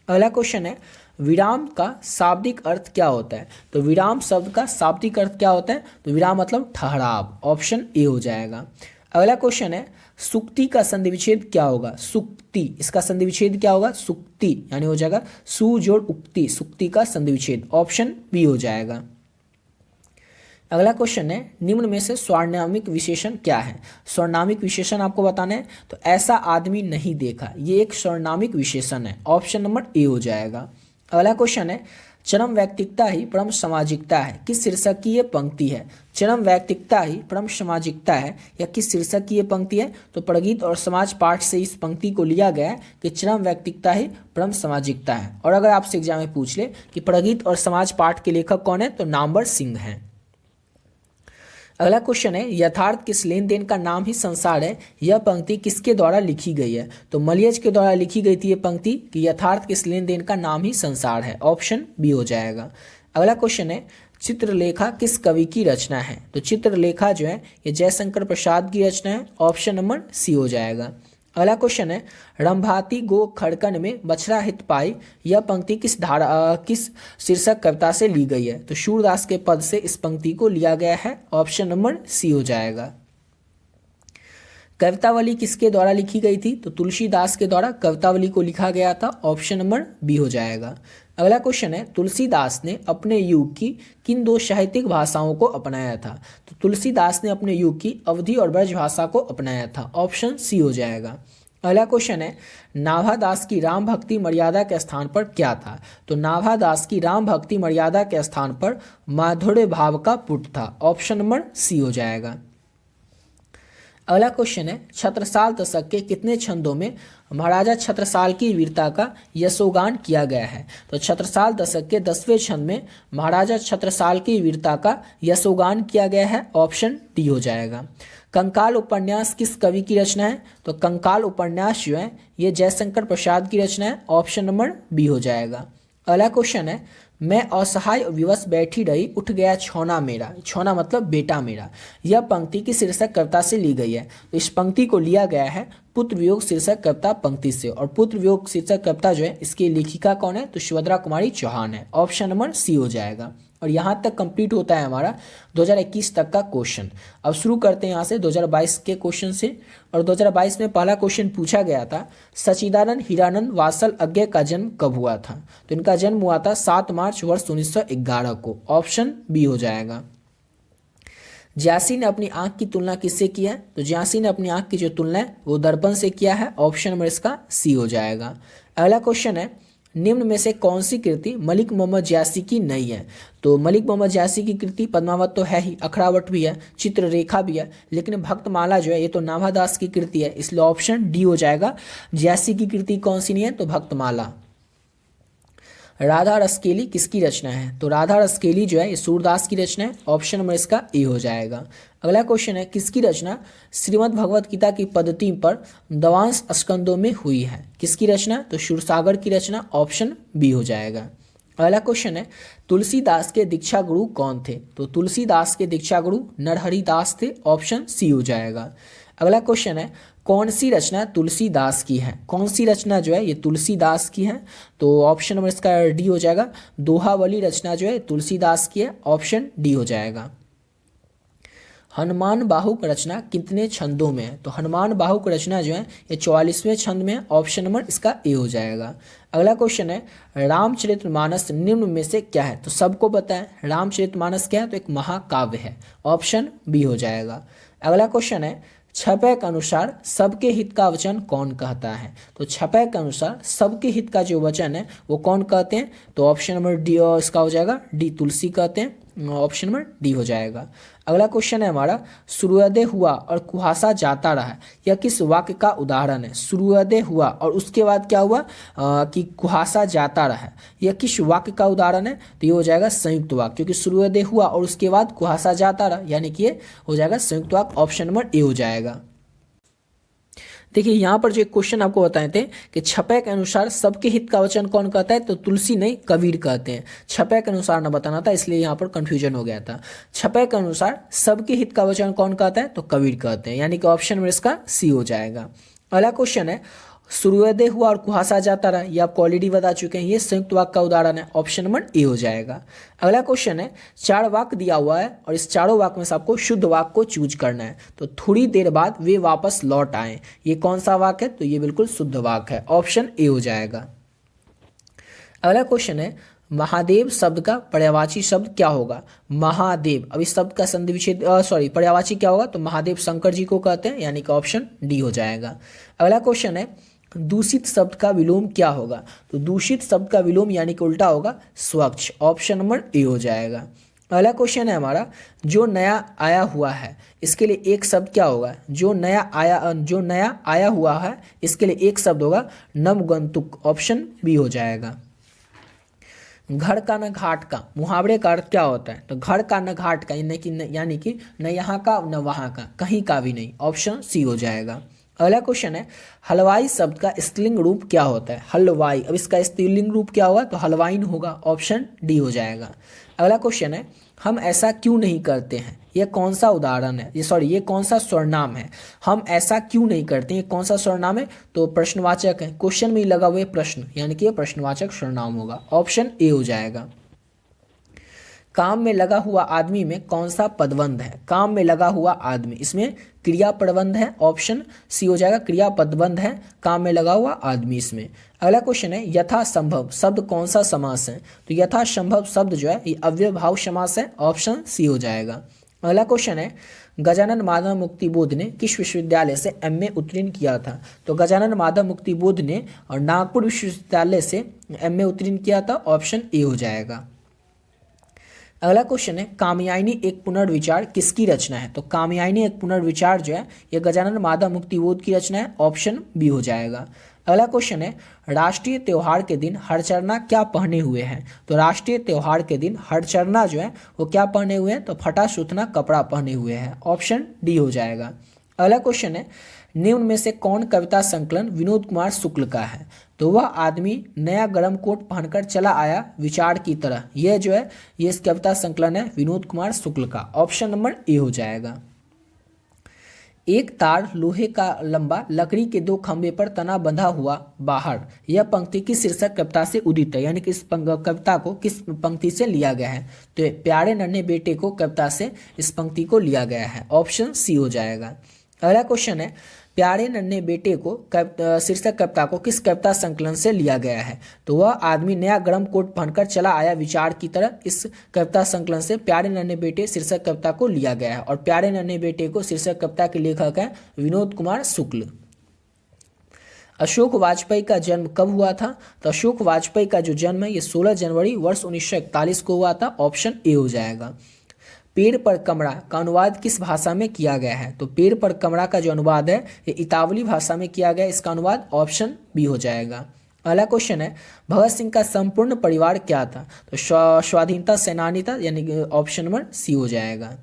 अगला क्वेश्चन है, विराम का शाब्दिक अर्थ क्या होता है? तो विराम शब्द का शाब्दिक अर्थ क्या होता है? तो विराम मतलब ठहराव, ऑप्शन ए हो जाएगा। अगला क्वेश्चन है, सुक्ति का संधि विच्छेद क्या होगा? सुक्ति, इसका संधि विच्छेद क्या होगा? सुक्ति, यानी हो जाएगा सु जोड़ उक्ति, सुक्ति का संधि विच्छेद, ऑप्शन बी हो जाएगा। अगला क्वेश्चन है, निम्न में से स्वर्णामिक विशेषण क्या है? स्वर्णामिक विशेषण आपको बताना है, तो ऐसा आदमी नहीं देखा, ये एक स्वर्णामिक विशेषण है, ऑप्शन नंबर ए हो जाएगा। अगला क्वेश्चन है, चरम व्यक्तिकता ही परम सामाजिकता है, किस शीर्षक की ये पंक्ति है? चरम व्यक्तिकता ही परम सामाजिकता है या किस शीर्षक की ये पंक्ति है? तो प्रगीत और समाज पाठ से इस पंक्ति को लिया गया है कि चरम व्यक्तिकता ही परम सामाजिकता है। और अगर आपसे एग्जाम में पूछ ले कि प्रगीत और समाज पाठ के लेखक कौन है, तो नामवर सिंह हैं। अगला क्वेश्चन है, यथार्थ किस लेन देन का नाम ही संसार है, यह पंक्ति किसके द्वारा लिखी गई है? तो मलियज के द्वारा लिखी गई थी ये पंक्ति कि यथार्थ किस लेन देन का नाम ही संसार है, ऑप्शन बी हो जाएगा। अगला क्वेश्चन है, चित्रलेखा किस कवि की रचना है? तो चित्रलेखा जो है ये जयशंकर प्रसाद की रचना है, ऑप्शन नंबर सी हो जाएगा। अगला क्वेश्चन है, रंभाती गो खड़कन में बछड़ा हित पाई, यह पंक्ति किस शीर्षक कविता से ली गई है? तो सूरदास के पद से इस पंक्ति को लिया गया है, ऑप्शन नंबर सी हो जाएगा। कवितावली किसके द्वारा लिखी गई थी? तो तुलसीदास के द्वारा कवितावली को लिखा गया था, ऑप्शन नंबर बी हो जाएगा। अगला क्वेश्चन है, तुलसीदास ने अपने युग की किन दो साहित्यिक भाषाओं को अपनाया था? तो तुलसीदास ने अपने युग की अवधी और ब्रज भाषा को अपनाया था, ऑप्शन सी हो जाएगा। अगला क्वेश्चन है, नाभादास की राम भक्ति मर्यादा के स्थान पर क्या था? तो नाभादास की राम भक्ति मर्यादा के स्थान पर माधुर्य भाव का पुट था, ऑप्शन नंबर सी हो जाएगा। अगला क्वेश्चन है, छत्रसाल दशक के कितने छंदों में महाराजा छत्रसाल की वीरता का यशोगान किया गया है? तो छत्रसाल दशक के 10वें छंद में महाराजा छत्रसाल की वीरता का यशोगान किया गया है, ऑप्शन डी हो जाएगा। कंकाल उपन्यास किस कवि की रचना है? तो कंकाल उपन्यास जो है ये जयशंकर प्रसाद की रचना है, ऑप्शन नंबर बी हो जाएगा। अगला क्वेश्चन है, मैं असहाय विवश बैठी रही उठ गया छौना मेरा, छौना मतलब बेटा मेरा, यह पंक्ति की शीर्षक कविता से ली गई है। तो इस पंक्ति को लिया गया है पुत्र वियोग शीर्षक कविता पंक्ति से, और पुत्र वियोग शीर्षक कविता जो है इसकी लेखिका कौन है? तो सुभद्रा कुमारी चौहान है, ऑप्शन नंबर सी हो जाएगा। और यहाँ तक कंप्लीट होता है हमारा 2021 तक का क्वेश्चन। अब शुरू करते हैं यहाँ से 2022 के क्वेश्चन से। और 2022 में पहला क्वेश्चन पूछा गया था, सच्चिदानंद हीरानंद वात्सल अज्ञे का जन्म कब हुआ था? तो इनका जन्म हुआ था 7 मार्च वर्ष 1911 को, ऑप्शन बी हो जाएगा। ज्यासी ने अपनी आंख की तुलना किससे की है? तो ज्यासी ने अपनी आंख की जो तुलना है वो दर्पण से किया है, ऑप्शन नंबर इसका सी हो जाएगा। अगला क्वेश्चन है, निम्न में से कौन सी कृति मलिक मोहम्मद ज्यासी की नहीं है? तो मलिक मोहम्मद ज्यासी की कृति पद्मावत तो है ही, अखड़ावट भी है, चित्ररेखा भी है, लेकिन भक्तमाला जो है ये तो नाभादास की कृति है, इसलिए ऑप्शन डी हो जाएगा। ज्यासी की कृति कौन सी नहीं है? तो भक्तमाला। राधा रसकेली किसकी रचना है? तो राधा रसकेली जो है ये सूरदास की रचना है। ऑप्शन नंबर इसका ए हो जाएगा। अगला क्वेश्चन है, किसकी रचना श्रीमद् भगवत गीता की पद्धति पर द्वांश स्कंदों में हुई है? किसकी रचना? तो क्षीरसागर की रचना। ऑप्शन बी हो जाएगा। अगला क्वेश्चन है, तुलसीदास के दीक्षा गुरु कौन थे? तो तुलसीदास के दीक्षा गुरु नरहरि दास थे। ऑप्शन सी हो जाएगा। अगला क्वेश्चन है, कौन सी रचना तुलसीदास की है? कौन सी रचना जो है ये तुलसीदास की है? तो ऑप्शन नंबर इसका डी हो जाएगा। दोहावली रचना जो है तुलसीदास की है। ऑप्शन डी हो जाएगा। हनुमान बाहुक रचना कितने छंदों में है? तो हनुमान बाहुक रचना जो है ये 44वें छंद में है। ऑप्शन नंबर इसका ए हो जाएगा। अगला क्वेश्चन है, रामचरितमानस निम्न में से क्या है? तो सबको पता है रामचरितमानस क्या है, तो एक महाकाव्य है। ऑप्शन बी हो जाएगा। अगला क्वेश्चन है, छपै के अनुसार सबके हित का वचन कौन कहता है? तो छपै के अनुसार सबके हित का जो वचन है वो कौन कहते हैं? तो ऑप्शन नंबर डी इसका हो जाएगा, डी तुलसी कहते हैं। ऑप्शन नंबर डी हो जाएगा। अगला क्वेश्चन है हमारा, सूर्योदय हुआ और कुहासा जाता रहा, यह किस वाक्य का उदाहरण है? सूर्योदय हुआ और उसके बाद क्या हुआ कि कुहासा जाता रहा, यह किस वाक्य का उदाहरण है? तो ये हो जाएगा संयुक्त वाक्य, क्योंकि सूर्योदय हुआ और उसके बाद कुहासा जाता रहा, यानी कि ये हो जाएगा संयुक्त वाक्य। ऑप्शन नंबर ए हो जाएगा। देखिए यहाँ पर जो एक क्वेश्चन आपको बताए थे कि छपै के अनुसार सबके हित का वचन कौन कहता है? तो तुलसी नहीं, कबीर कहते हैं। छपै के अनुसार ना बताना था, इसलिए यहाँ पर कंफ्यूजन हो गया था। छपै के अनुसार सबके हित का वचन कौन कहता है? तो कबीर कहते हैं, यानी कि ऑप्शन में इसका सी हो जाएगा। अगला क्वेश्चन है, सूर्योदय हुआ और कुहासा जाता रहा, ये आपको ऑलरेडी बता चुके हैं, ये संयुक्त वाक्य का उदाहरण है। ऑप्शन नंबर ए हो जाएगा। अगला क्वेश्चन है, 4 वाक्य दिया हुआ है और इस चारों वाक्य में से आपको शुद्ध वाक्य को चूज करना है। तो थोड़ी देर बाद वे वापस लौट आए, ये कौन सा वाक्य है? तो ये बिल्कुल शुद्ध वाक्य है। ऑप्शन ए हो जाएगा। अगला क्वेश्चन है, महादेव शब्द का पर्यायवाची शब्द क्या होगा? महादेव, अब इस शब्द का संधि विच्छेद पर्यायवाची क्या होगा? तो महादेव शंकर जी को कहते हैं, यानी कि ऑप्शन डी हो जाएगा। अगला क्वेश्चन है, दूषित शब्द का विलोम क्या होगा? तो दूषित शब्द का विलोम यानी कि उल्टा होगा स्वच्छ। ऑप्शन नंबर ए हो जाएगा। अगला क्वेश्चन है हमारा, जो नया आया हुआ है इसके लिए एक शब्द क्या होगा? जो नया आया हुआ है इसके लिए एक शब्द होगा नवगंतुक। ऑप्शन बी हो जाएगा। घर का न घाट का मुहावरे का अर्थ क्या होता है? तो घर का न घाट का यानी कि न यहाँ का न वहाँ का, कहीं का भी नहीं। ऑप्शन सी हो जाएगा। अगला क्वेश्चन है, हलवाई शब्द का स्त्रीलिंग रूप क्या होता है? हलवाई, अब इसका स्त्रीलिंग रूप क्या होगा? तो हलवाइन होगा। ऑप्शन डी हो जाएगा। अगला क्वेश्चन है, हम ऐसा क्यों नहीं करते हैं, यह कौन सा उदाहरण है? ये कौन सा सर्वनाम है? हम ऐसा क्यों नहीं करते, ये कौन सा सर्वनाम है? तो प्रश्नवाचक है, क्वेश्चन में लगा हुआ प्रश्न, यानी कि यह प्रश्नवाचक सर्वनाम होगा। ऑप्शन ए हो जाएगा। काम में लगा हुआ आदमी में कौन सा पदबंध है? काम में लगा हुआ आदमी, इसमें क्रिया पदबंध है। ऑप्शन सी हो जाएगा, क्रिया पदबंध है काम में लगा हुआ आदमी इसमें। अगला क्वेश्चन है, यथासंभव शब्द कौन सा समास है? तो यथासंभव शब्द जो है ये अव्ययभाव समास है। ऑप्शन सी हो जाएगा। अगला क्वेश्चन है, गजानन माधव मुक्ति बोध ने किस विश्वविद्यालय से एमए उत्तीर्ण किया था? तो गजानन माधव मुक्ति बोध ने और नागपुर विश्वविद्यालय से एमए उत्तीर्ण किया था। ऑप्शन ए हो जाएगा। अगला क्वेश्चन है, कामयानी एक पुनर्विचार किसकी रचना है? तो कामयानी एक पुनर्विचार जो है ये गजानन माधव मुक्ति बोध की रचना है। ऑप्शन बी हो जाएगा। अगला क्वेश्चन है, राष्ट्रीय त्यौहार के दिन हरचरना क्या पहने हुए हैं? तो राष्ट्रीय त्यौहार के दिन हरचरना जो है वो क्या पहने हुए हैं? तो फटा सूतना कपड़ा पहने हुए हैं। ऑप्शन डी हो जाएगा। अगला क्वेश्चन है, निम्न में से कौन कविता संकलन विनोद कुमार शुक्ल का है? तो वह आदमी नया गर्म कोट पहनकर चला आया विचार की तरह, यह जो है ये इस कविता संकलन है विनोद कुमार शुक्ल का। ऑप्शन नंबर ए हो जाएगा। एक तार लोहे का लंबा लकड़ी के 2 खंभे पर तना बंधा हुआ बाहर, यह पंक्ति की शीर्षक कविता से उदित है, यानी कि इस कविता को किस पंक्ति से लिया गया है? तो प्यारे नन्हे बेटे को कविता से इस पंक्ति को लिया गया है। ऑप्शन सी हो जाएगा। अगला क्वेश्चन है, प्यारे नन्हे बेटे को शीर्षक कविता को किस कविता संकलन से लिया गया है? तो वह आदमी नया गर्म कोट पहनकर चला आया विचार की तरह, इस कविता संकलन से प्यारे नन्हे बेटे शीर्षक कविता को लिया गया है। और प्यारे नन्हे बेटे को शीर्षक कविता के लेखक हैं विनोद कुमार शुक्ल। अशोक वाजपेयी का जन्म कब हुआ था? तो अशोक वाजपेयी का जो जन्म है ये 16 जनवरी वर्ष 1941 को हुआ था। ऑप्शन ए हो जाएगा। पेड़ पर कमरा का अनुवाद किस भाषा में किया गया है? तो पेड़ पर कमरा का जो अनुवाद है ये इतावली भाषा में किया गया है, इसका अनुवाद। ऑप्शन बी हो जाएगा। अगला क्वेश्चन है भगत सिंह का संपूर्ण परिवार क्या था? तो स्वाधीनता सेनानी था, यानी कि ऑप्शन नंबर सी हो जाएगा।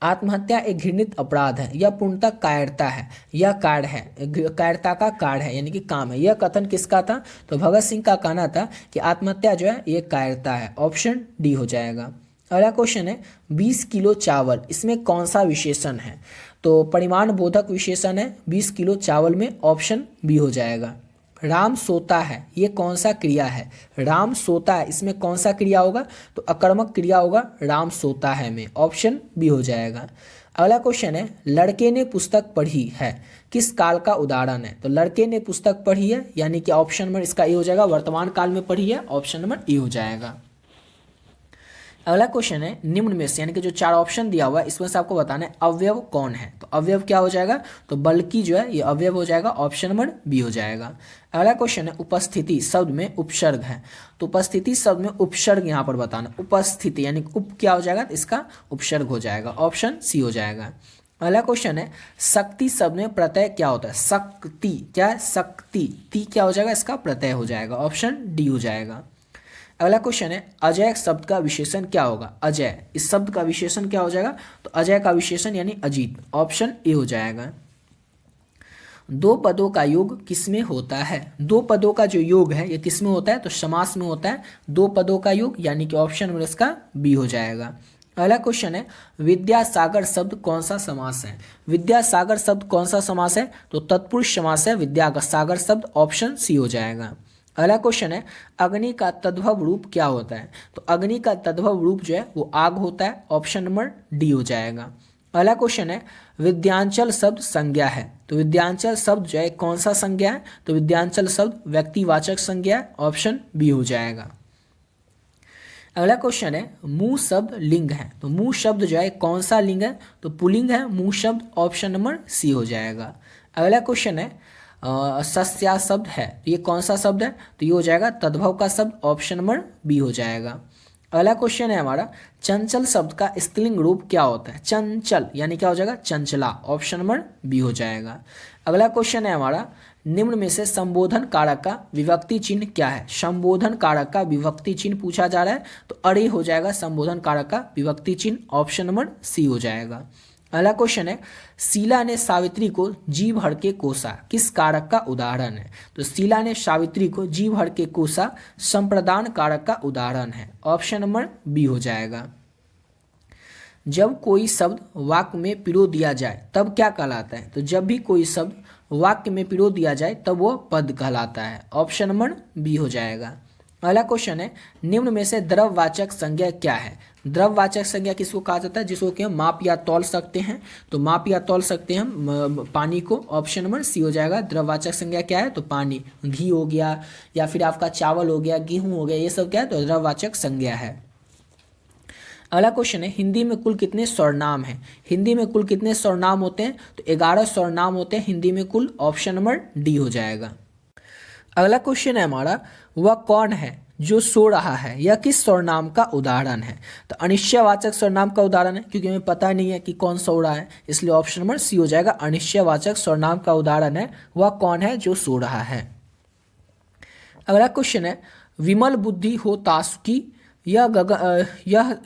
आत्महत्या एक घृणित अपराध है, यह पूर्णतः कायरता है, यह कार्य है, कायरता का कार्य है, यानी कि काम है। यह कथन किसका था? तो भगत सिंह का कहना था कि आत्महत्या जो है ये कायरता है, ऑप्शन डी हो जाएगा। अगला क्वेश्चन है 20 किलो चावल, इसमें कौन सा विशेषण है? तो परिमाण बोधक विशेषण है 20 किलो चावल में, ऑप्शन बी हो जाएगा। राम सोता है, ये कौन सा क्रिया है? राम सोता है, इसमें कौन सा क्रिया होगा? तो अकर्मक क्रिया होगा राम सोता है में, ऑप्शन बी हो जाएगा। अगला क्वेश्चन है लड़के ने पुस्तक पढ़ी है, किस काल का उदाहरण है? तो लड़के ने पुस्तक पढ़ी है, यानी कि ऑप्शन नंबर इसका ए हो जाएगा, वर्तमान काल में पढ़ी है, ऑप्शन नंबर ए हो जाएगा। अगला क्वेश्चन है निम्न में से, यानी कि जो 4 ऑप्शन दिया हुआ है इसमें से आपको बताना है अवयव कौन है? तो अवयव क्या हो जाएगा? तो बल्कि जो है ये अवयव हो जाएगा, ऑप्शन नंबर बी हो जाएगा। अगला क्वेश्चन है उपस्थिति शब्द में उपसर्ग है, तो उपस्थिति शब्द में उपसर्ग यहाँ पर बताना, उपस्थिति यानी उप क्या हो जाएगा? तो इसका उपसर्ग हो जाएगा, ऑप्शन सी हो जाएगा। अगला क्वेश्चन है शक्ति शब्द में प्रत्यय क्या होता है? शक्ति क्या है? शक्ति, ती क्या हो जाएगा? इसका प्रत्यय हो जाएगा, ऑप्शन डी हो जाएगा। अगला क्वेश्चन है अजय शब्द का विशेषण क्या होगा? अजय, इस शब्द का विशेषण क्या हो जाएगा? तो अजय का विशेषण यानी अजीत, ऑप्शन ए हो जाएगा। 2 पदों का योग किसमें होता है? 2 पदों का जो योग है ये किसमें होता है? तो समास में होता है 2 पदों का योग, यानी कि ऑप्शन में इसका बी हो जाएगा। अगला क्वेश्चन है विद्यासागर शब्द कौन सा समास है? विद्यासागर शब्द कौन सा समास है? तो तत्पुरुष समास है विद्यासागर शब्द, ऑप्शन सी हो जाएगा। अगला क्वेश्चन है अग्नि का तद्भव रूप क्या होता है? तो अग्नि का तद्भव रूप जो है वो आग होता है, ऑप्शन नंबर डी हो जाएगा। अगला क्वेश्चन है विद्यांचल शब्द संज्ञा है, तो विद्यांचल शब्द जो है कौन सा संज्ञा है? तो विद्यांचल शब्द व्यक्तिवाचक संज्ञा है, ऑप्शन बी हो जाएगा। अगला क्वेश्चन है मुंह शब्द लिंग है, तो मुंह शब्द जो है कौन सा लिंग है? तो पुल्लिंग है मुंह शब्द, ऑप्शन नंबर सी हो जाएगा। अगला क्वेश्चन है सस्या शब्द है, तो ये कौन सा शब्द है? तो ये हो जाएगा तद्भव का शब्द, ऑप्शन नंबर बी हो जाएगा। अगला क्वेश्चन है हमारा चंचल शब्द का स्त्रीलिंग रूप क्या होता है? चंचल यानी क्या हो जाएगा? चंचला, ऑप्शन नंबर बी हो जाएगा। अगला क्वेश्चन है हमारा निम्न में से संबोधन कारक का विभक्ति चिन्ह क्या है? संबोधन कारक का विभक्ति चिन्ह पूछा जा रहा है, तो अरे हो जाएगा संबोधन कारक का विभक्ति चिन्ह, ऑप्शन नंबर सी हो जाएगा। अगला क्वेश्चन है शीला ने सावित्री को जी भर के कोसा, किस कारक का उदाहरण है? तो शीला ने सावित्री को जी भर के कोसा संप्रदान कारक का उदाहरण है, ऑप्शन नंबर बी हो जाएगा। जब कोई शब्द वाक्य में पिरो दिया जाए तब क्या कहलाता है? तो जब भी कोई शब्द वाक्य में पिरो दिया जाए तब वो पद कहलाता है, ऑप्शन नंबर बी हो जाएगा। अगला क्वेश्चन है निम्न में से द्रववाचक संज्ञा क्या है? द्रववाचक संज्ञा किसको कहा जाता है? जिसको कि हम माप या तौल सकते हैं, तो माप या तौल सकते हैं हम पानी को, ऑप्शन नंबर सी हो जाएगा। द्रववाचक संज्ञा क्या है? तो पानी, घी हो गया या फिर आपका चावल हो गया, गेहूं हो गया, ये सब क्या है? तो द्रववाचक संज्ञा है। अगला क्वेश्चन है हिंदी में कुल कितने स्वरनाम हैं? हिंदी में कुल कितने स्वरनाम होते हैं? तो 11 स्वरनाम होते हैं हिंदी में कुल, ऑप्शन नंबर डी हो जाएगा। अगला क्वेश्चन है हमारा वह कौन है जो सो रहा है, यह किस स्वरनाम का उदाहरण है? तो अनिश्चयवाचक स्वरनाम का उदाहरण है, क्योंकि हमें पता नहीं है कि कौन सो रहा है, इसलिए ऑप्शन नंबर सी हो जाएगा। अनिश्चयवाचक स्वरनाम का उदाहरण है वह कौन है जो सो रहा है। अगला क्वेश्चन है विमल बुद्धि हो तासुकी, यह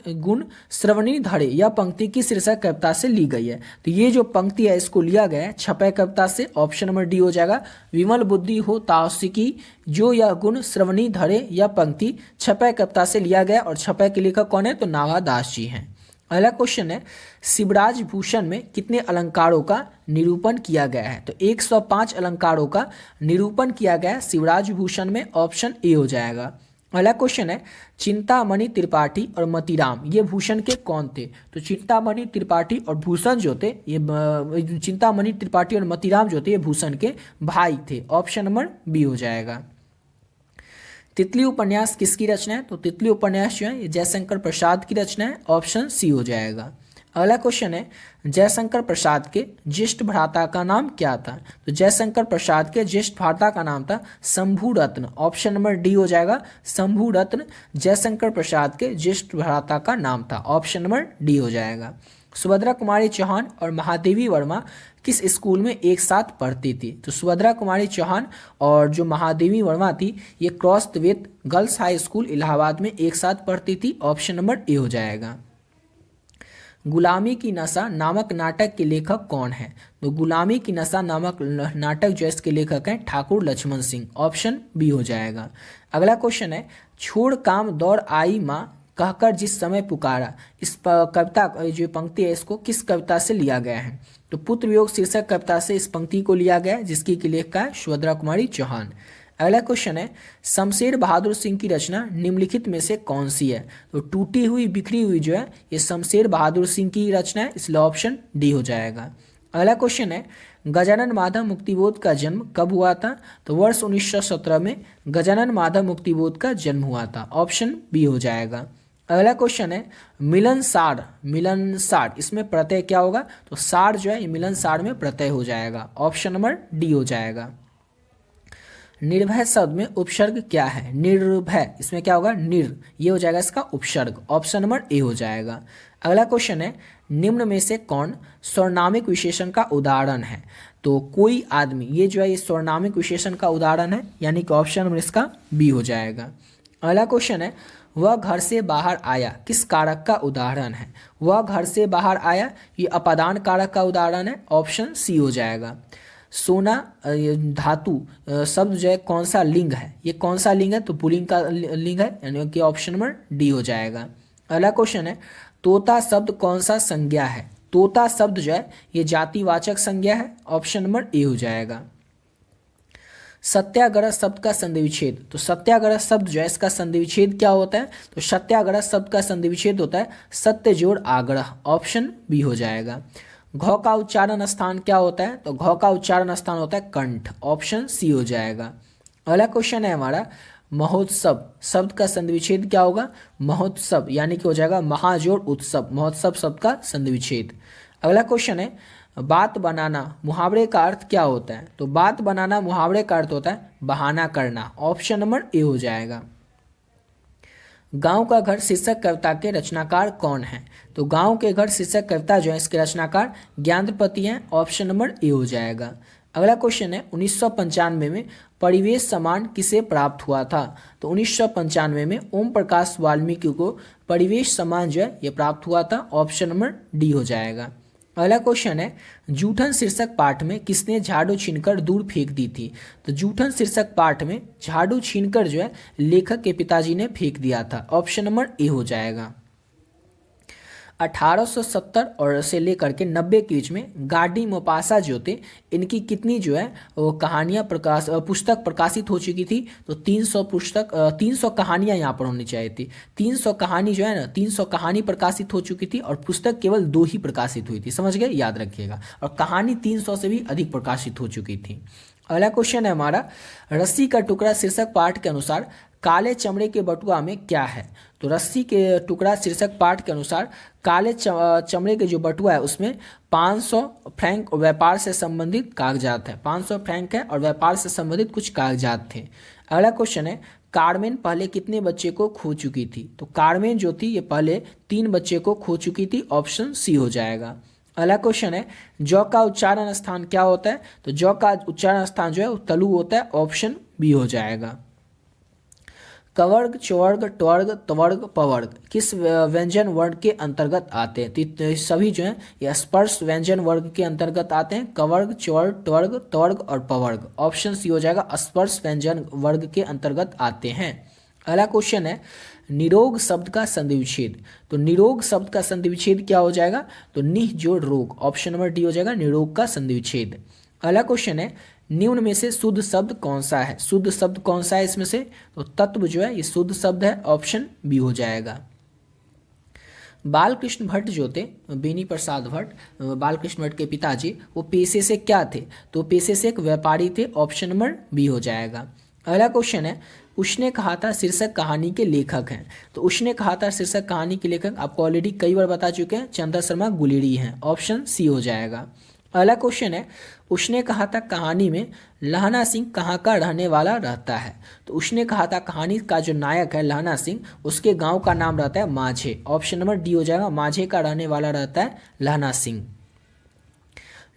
गुण श्रवणी धरे, यह पंक्ति की शीर्षक कविता से ली गई है। तो ये जो पंक्ति है इसको लिया गया है छपय कविता से, ऑप्शन नंबर डी हो जाएगा। विमल बुद्धि हो तासिकी जो यह गुण श्रवणी धरे, यह पंक्ति छपय कविता से लिया गया और छपय के लेखक कौन है? तो नागा दास जी हैं। अगला क्वेश्चन है शिवराज भूषण में कितने अलंकारों का निरूपण किया गया है? तो 105 अलंकारों का निरूपण किया गया है शिवराज भूषण में, ऑप्शन ए हो जाएगा। अगला क्वेश्चन है चिंतामणि त्रिपाठी और मतीराम ये भूषण के कौन थे? तो चिंतामणि त्रिपाठी और भूषण जो थे ये चिंतामणि त्रिपाठी और मतीराम जो थे ये भूषण के भाई थे, ऑप्शन नंबर बी हो जाएगा। तितली उपन्यास किसकी रचना है? तो तितली उपन्यास जो है ये जयशंकर प्रसाद की रचना है, ऑप्शन सी हो जाएगा। अगला क्वेश्चन है जयशंकर प्रसाद के ज्येष्ठ भ्राता का नाम क्या था? तो जयशंकर प्रसाद के ज्येष्ठ भ्राता का नाम था शंभू रत्न, ऑप्शन नंबर डी हो जाएगा। शंभू रत्न जयशंकर प्रसाद के ज्येष्ठ भ्राता का नाम था, ऑप्शन नंबर डी हो जाएगा। सुभद्रा कुमारी चौहान और महादेवी वर्मा किस स्कूल में एक साथ पढ़ती थी? तो सुभद्रा कुमारी चौहान और जो महादेवी वर्मा थी ये क्रॉस द्वैत गर्ल्स हाई स्कूल इलाहाबाद में एक साथ पढ़ती थी। ऑप्शन नंबर ए हो जाएगा। गुलामी की नशा नामक नाटक के लेखक कौन है? तो गुलामी की नशा नामक नाटक जो है इसके लेखक हैं ठाकुर लक्ष्मण सिंह। ऑप्शन बी हो जाएगा। अगला क्वेश्चन है, छोड़ काम दौड़ आई माँ कहकर जिस समय पुकारा, इस कविता जो पंक्ति है इसको किस कविता से लिया गया है? तो पुत्र वियोग शीर्षक कविता से इस पंक्ति को लिया गया है, जिसकी की लेखिका है सुभद्रा कुमारी चौहान। अगला क्वेश्चन है, शमशेर बहादुर सिंह की रचना निम्नलिखित में से कौन सी है? तो टूटी हुई बिखरी हुई जो है ये शमशेर बहादुर सिंह की रचना है, इसलिए ऑप्शन डी हो जाएगा। अगला क्वेश्चन है, गजानन माधव मुक्तिबोध का जन्म कब हुआ था? तो वर्ष 1917 में गजानन माधव मुक्तिबोध का जन्म हुआ था। ऑप्शन बी हो जाएगा। अगला क्वेश्चन है, मिलनसार इसमें प्रत्यय क्या होगा? तो सार जो है ये मिलनसार में प्रत्यय हो जाएगा। ऑप्शन नंबर डी हो जाएगा। निर्भय शब्द में उपसर्ग क्या है? निर्भय इसमें क्या होगा? ये हो जाएगा इसका उपसर्ग। ऑप्शन नंबर ए हो जाएगा। अगला क्वेश्चन है, निम्न में से कौन स्वर्णामिक विशेषण का उदाहरण है? तो कोई आदमी, ये जो है ये स्वर्णामिक विशेषण का उदाहरण है, यानी कि ऑप्शन नंबर इसका बी हो जाएगा। अगला क्वेश्चन है, वह घर से बाहर आया किस कारक का उदाहरण है? वह घर से बाहर आया ये अपादान कारक का उदाहरण है। ऑप्शन सी हो जाएगा। सोना धातु शब्द जो है कौन सा लिंग है? ये कौन सा लिंग है? तो पुल्लिंग का लिंग है, यानी कि ऑप्शन नंबर डी हो जाएगा। अगला क्वेश्चन है, तोता शब्द कौन सा संज्ञा है? तोता शब्द जो है ये जातिवाचक संज्ञा है। ऑप्शन नंबर ए हो जाएगा। सत्याग्रह शब्द का संधि विच्छेद, तो सत्याग्रह शब्द जो है इसका संधि विच्छेद क्या होता है? तो सत्याग्रह शब्द का संधि विच्छेद होता है सत्य जोड़ आग्रह। ऑप्शन बी हो जाएगा। घ का उच्चारण स्थान क्या होता है? तो घ का उच्चारण स्थान होता है कंठ। ऑप्शन सी हो जाएगा। अगला क्वेश्चन है हमारा, महोत्सव शब्द का संधि विच्छेद क्या होगा? महोत्सव यानी कि हो जाएगा महाजोड़ उत्सव। महोत्सव शब्द का संधि विच्छेद। अगला क्वेश्चन है, बात बनाना मुहावरे का अर्थ क्या होता है? तो बात बनाना मुहावरे का अर्थ होता है बहाना करना। ऑप्शन नंबर ए हो जाएगा। गांव का घर शीर्षक कविता के रचनाकार कौन है? तो गांव के घर शीर्षक कविता जो है इसके रचनाकार ज्ञानपति हैं। ऑप्शन नंबर ए हो जाएगा। अगला क्वेश्चन है, 1995 में परिवेश सम्मान किसे प्राप्त हुआ था? तो 1995 में ओम प्रकाश वाल्मीकि को परिवेश सम्मान जो है ये प्राप्त हुआ था। ऑप्शन नंबर डी हो जाएगा। अगला क्वेश्चन है, जूठन शीर्षक पाठ में किसने झाड़ू छीनकर दूर फेंक दी थी? तो जूठन शीर्षक पाठ में झाड़ू छीनकर जो है लेखक के पिताजी ने फेंक दिया था। ऑप्शन नंबर ए हो जाएगा। 1870 और से लेकर के 90 के बीच में गार्डी मोपासा जो थे इनकी कितनी जो है वो कहानियाँ पुस्तक प्रकाशित हो चुकी थी? तो 300 कहानियाँ यहाँ पर होनी चाहिए थी। 300 कहानी जो है ना 300 कहानी प्रकाशित हो चुकी थी और पुस्तक केवल 2 ही प्रकाशित हुई थी। समझ गए? याद रखिएगा। और कहानी 300 से भी अधिक प्रकाशित हो चुकी थी। अगला क्वेश्चन है हमारा, रस्सी का टुकड़ा शीर्षक पाठ के अनुसार काले चमड़े के बटुआ में क्या है? तो रस्सी के टुकड़ा शीर्षक पाठ के अनुसार काले चमड़े के जो बटुआ है उसमें 500 फ्रैंक व्यापार से संबंधित कागजात है। 500 फ्रैंक है और व्यापार से संबंधित कुछ कागजात थे। अगला क्वेश्चन है, कार्मेन पहले कितने बच्चे को खो चुकी थी? तो कार्मेन जो थी ये पहले 3 बच्चे को खो चुकी थी। ऑप्शन सी हो जाएगा। अगला क्वेश्चन है, जौ का उच्चारण स्थान क्या होता है? तो जौ का उच्चारण स्थान जो है वो तलु होता है। ऑप्शन बी हो जाएगा। कवर्ग, चवर्ग, ट्वर्ग, त्वर्ग, पवर्ग किस व्यंजन वर्ण के अंतर्गत आते हैं? तो सभी जो हैं ये स्पर्श व्यंजन वर्ग के अंतर्गत आते हैं। कवर्ग, चवर्ग, ट्वर्ग, त्वर्ग और पवर्ग। ऑप्शन सी हो जाएगा, स्पर्श व्यंजन वर्ग के अंतर्गत आते हैं। अगला क्वेश्चन है, निरोग शब्द का संधि विच्छेद। तो निरोग शब्द का संधि विच्छेद क्या हो जाएगा? तो निह जोड़ रोग। ऑप्शन नंबर डी हो जाएगा, निरोग का संधि विच्छेद। अगला क्वेश्चन है, निम्न में से शुद्ध शब्द कौन सा है? शुद्ध शब्द कौन सा है इसमें से? तो तत्व जो है ये शुद्ध शब्द है। ऑप्शन बी हो जाएगा। बालकृष्ण भट्ट जो थे, बेनी प्रसाद भट्ट, बालकृष्ण भट्ट के पिताजी, वो पेशे से क्या थे? तो पेशे से एक व्यापारी थे। ऑप्शन नंबर बी हो जाएगा। अगला क्वेश्चन है, उसने कहा था शीर्षक कहानी के लेखक हैं। तो उसने कहा था शीर्षक कहानी के लेखक आपको ऑलरेडी कई बार बता चुके हैं, चंद्र शर्मा गुलेरी हैं। ऑप्शन सी हो जाएगा। अगला क्वेश्चन है, उसने कहा था कहानी में लहना सिंह कहाँ का रहने वाला रहता है? तो उसने कहा था कहानी का जो नायक है लहना सिंह, उसके गांव का नाम रहता है माझे। ऑप्शन नंबर डी हो जाएगा, माझे का रहने वाला रहता है लहना सिंह।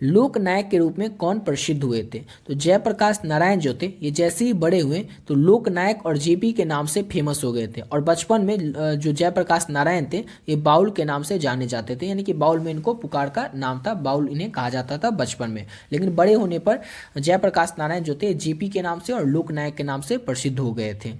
लोक नायक के रूप में कौन प्रसिद्ध हुए थे? तो जयप्रकाश नारायण जो थे ये जैसे ही बड़े हुए तो लोक नायक और जेपी के नाम से फेमस हो गए थे, और बचपन में जो जयप्रकाश नारायण थे ये बाउल के नाम से जाने जाते थे, यानी कि बाउल में इनको पुकार का नाम था, बाउल इन्हें कहा जाता था बचपन में। लेकिन बड़े होने पर जयप्रकाश नारायण जो थे जेपी के नाम से और लोक नायक के नाम से प्रसिद्ध हो गए थे।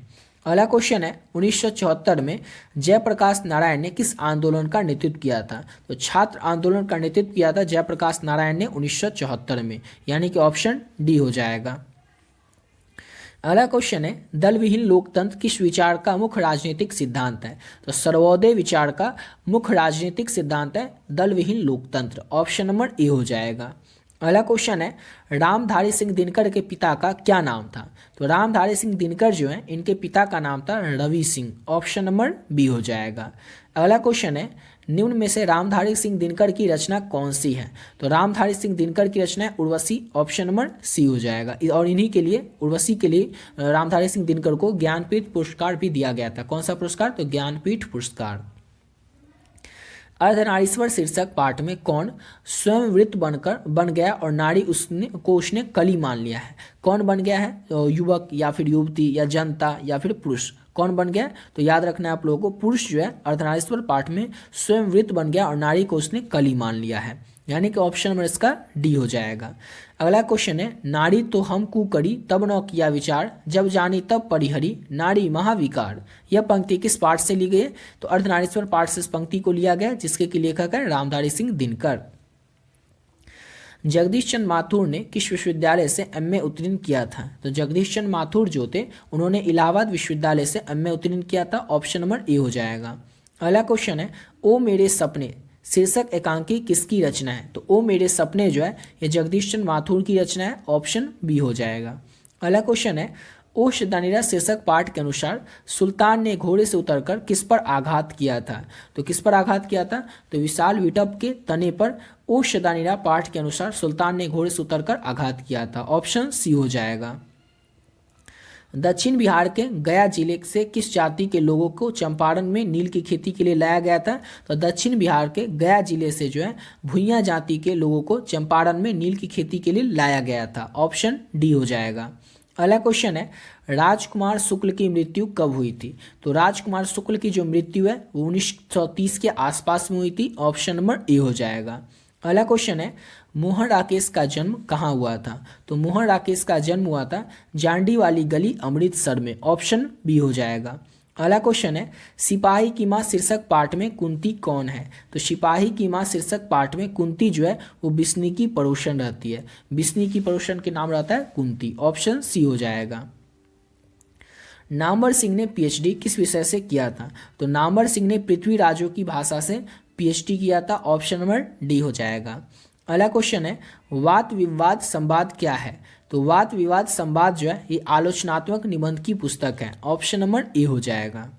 अगला क्वेश्चन है 1974 में जयप्रकाश नारायण ने किस आंदोलन का नेतृत्व किया था? तो छात्र आंदोलन का नेतृत्व किया था जयप्रकाश नारायण ने 1974 में, यानी कि ऑप्शन डी हो जाएगा। अगला क्वेश्चन है दल विहीन लोकतंत्र किस विचार का मुख्य राजनीतिक सिद्धांत है? तो सर्वोदय विचार का मुख्य राजनीतिक सिद्धांत है दल विहीन लोकतंत्र, ऑप्शन नंबर ए हो जाएगा। अगला क्वेश्चन है रामधारी सिंह दिनकर के पिता का क्या नाम था? तो रामधारी सिंह दिनकर जो है इनके पिता का नाम था Ravi Singh, option number B हो जाएगा। अगला क्वेश्चन है निम्न में से रामधारी सिंह दिनकर की रचना कौन सी है? तो रामधारी सिंह दिनकर की रचना है उर्वशी, ऑप्शन नंबर सी हो जाएगा। और इन्हीं के लिए उर्वशी के लिए रामधारी सिंह दिनकर को ज्ञानपीठ पुरस्कार भी दिया गया था। कौन सा पुरस्कार? तो ज्ञानपीठ पुरस्कार। अर्धनारीश्वर शीर्षक पाठ में कौन स्वयं वृत्त बन गया और नारी उसने कली मान लिया है? कौन बन गया है? तो युवक या फिर युवती या जनता या फिर पुरुष, कौन बन गया? तो याद रखना है आप लोगों को, पुरुष जो है अर्धनारीश्वर पाठ में स्वयं वृत्त बन गया और नारी को उसने कली मान लिया है, यानी कि ऑप्शन नंबर इसका डी हो जाएगा। अगला क्वेश्चन है नारी तो हम कुकरी तब न किया विचार जब जानी तब परिहरी नारी महाविकार। यह पंक्ति किस पाठ से ली गई है? तो अर्धनारीश्वर पाठ से इस पंक्ति को लिया गया, जिसके की लेखक है रामधारी सिंह दिनकर। जगदीश चंद्र माथुर ने किस विश्वविद्यालय से एमए उत्तीर्ण किया था? तो जगदीश चंद्र माथुर जो थे उन्होंने इलाहाबाद विश्वविद्यालय से एमए उत्तीर्ण किया था, ऑप्शन नंबर ए हो जाएगा। अगला क्वेश्चन है ओ मेरे सपने शीर्षक एकांकी किसकी रचना है? तो ओ मेरे सपने जो है ये जगदीश चंद्र माथुर की रचना है, ऑप्शन बी हो जाएगा। अगला क्वेश्चन है ओ शदानीरा शीर्षक पाठ के अनुसार सुल्तान ने घोड़े से उतरकर किस पर आघात किया था? तो किस पर आघात किया था? तो विशाल विटप के तने पर ओ शदानीरा पाठ के अनुसार सुल्तान ने घोड़े से उतरकर आघात किया था, ऑप्शन सी हो जाएगा। दक्षिण बिहार के गया जिले से किस जाति के लोगों को चंपारण में नील की खेती के लिए लाया गया था? तो दक्षिण बिहार के गया जिले से जो है भुइयां जाति के लोगों को चंपारण में नील की खेती के लिए लाया गया था, ऑप्शन डी हो जाएगा। अगला क्वेश्चन है राजकुमार शुक्ल की मृत्यु कब हुई थी? तो राजकुमार शुक्ल की जो मृत्यु है वो 1930 के आसपास में हुई थी, ऑप्शन नंबर ए हो जाएगा। अगला क्वेश्चन है मोहन राकेश का जन्म कहाँ हुआ था? तो मोहन राकेश का जन्म हुआ था जांडी वाली गली अमृतसर में, ऑप्शन बी हो जाएगा। अगला क्वेश्चन है सिपाही की माँ शीर्षक पाठ में कुंती कौन है? तो सिपाही की माँ शीर्षक पाठ में कुंती जो है वो बिस्नी की पड़ोसन रहती है, बिस्नी की पड़ोसन के नाम रहता है कुंती, ऑप्शन सी हो जाएगा। नामवर सिंह ने पीएचडी किस विषय से किया था? तो नामवर सिंह ने पृथ्वी राजों की भाषा से पीएचडी किया था, ऑप्शन नंबर डी हो जाएगा। अगला क्वेश्चन है वाद विवाद संवाद क्या है? तो वाद विवाद संवाद जो है ये आलोचनात्मक निबंध की पुस्तक है, ऑप्शन नंबर ए हो जाएगा।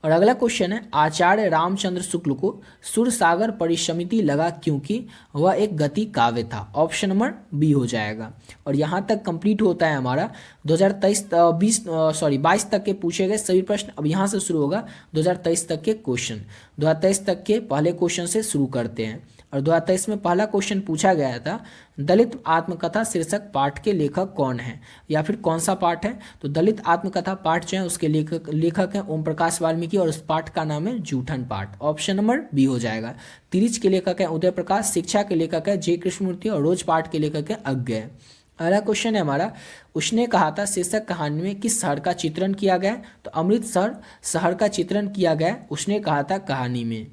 और अगला क्वेश्चन है आचार्य रामचंद्र शुक्ल को सुरसागर परिसमिति लगा क्योंकि वह एक गति काव्य था, ऑप्शन नंबर बी हो जाएगा। और यहाँ तक कंप्लीट होता है हमारा 22 तक के पूछे गए सभी प्रश्न। अब यहाँ से शुरू होगा 2023 तक के क्वेश्चन। 2023 तक के पहले क्वेश्चन से शुरू करते हैं। और 2023 में पहला क्वेश्चन पूछा गया था दलित आत्मकथा शीर्षक पाठ के लेखक कौन है, या फिर कौन सा पाठ है? तो दलित आत्मकथा पाठ जो है उसके लेखक हैं ओम प्रकाश वाल्मीकि और उस पाठ का नाम है जूठन पाठ, ऑप्शन नंबर बी हो जाएगा। तिरिच के लेखक हैं उदय प्रकाश, शिक्षा के लेखक है जे कृष्णमूर्ति और रोज पाठ के लेखक है अज्ञेय। अगला क्वेश्चन है हमारा उसने कहा था शीर्षक कहानी में किस शहर का चित्रण किया गया? तो अमृतसर शहर का चित्रण किया गया उसने कहा था कहानी में।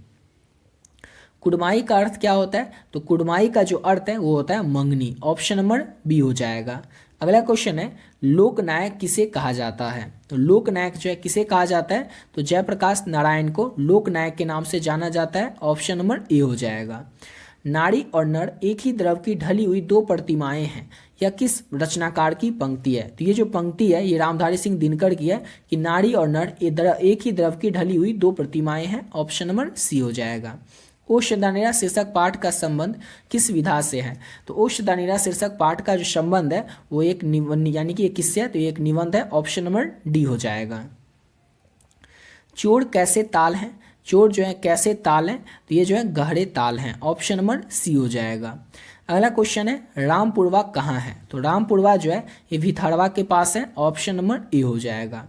कुड़माई का अर्थ क्या होता है? तो कुड़माई का जो अर्थ है वो होता है मंगनी, ऑप्शन नंबर बी हो जाएगा। अगला क्वेश्चन है लोकनायक किसे कहा जाता है? तो लोकनायक जो है किसे कहा जाता है? तो जयप्रकाश नारायण को लोकनायक के नाम से जाना जाता है, ऑप्शन नंबर ए हो जाएगा। नारी और नर एक ही द्रव की ढली हुई दो प्रतिमाएं हैं, यह किस रचनाकार की पंक्ति है? तो ये जो पंक्ति है ये रामधारी सिंह दिनकर की है कि नारी और नर एक ही द्रव की ढली हुई दो प्रतिमाएं हैं, ऑप्शन नंबर सी हो जाएगा। ओशदानेरा शीर्षक पाठ का संबंध किस विधा से है? तो ओशदानेरा शीर्षक पाठ का जो संबंध है वो एक यानी कि किससे है? तो एक निबंध है, ऑप्शन नंबर डी हो जाएगा। चोर कैसे ताल हैं चोर जो है कैसे ताल हैं, तो ये जो है गहरे ताल हैं, ऑप्शन नंबर सी हो जाएगा। अगला क्वेश्चन है रामपुरवा कहाँ है, तो रामपुरवा जो है ये भिथारवा के पास है, ऑप्शन नंबर ए हो जाएगा।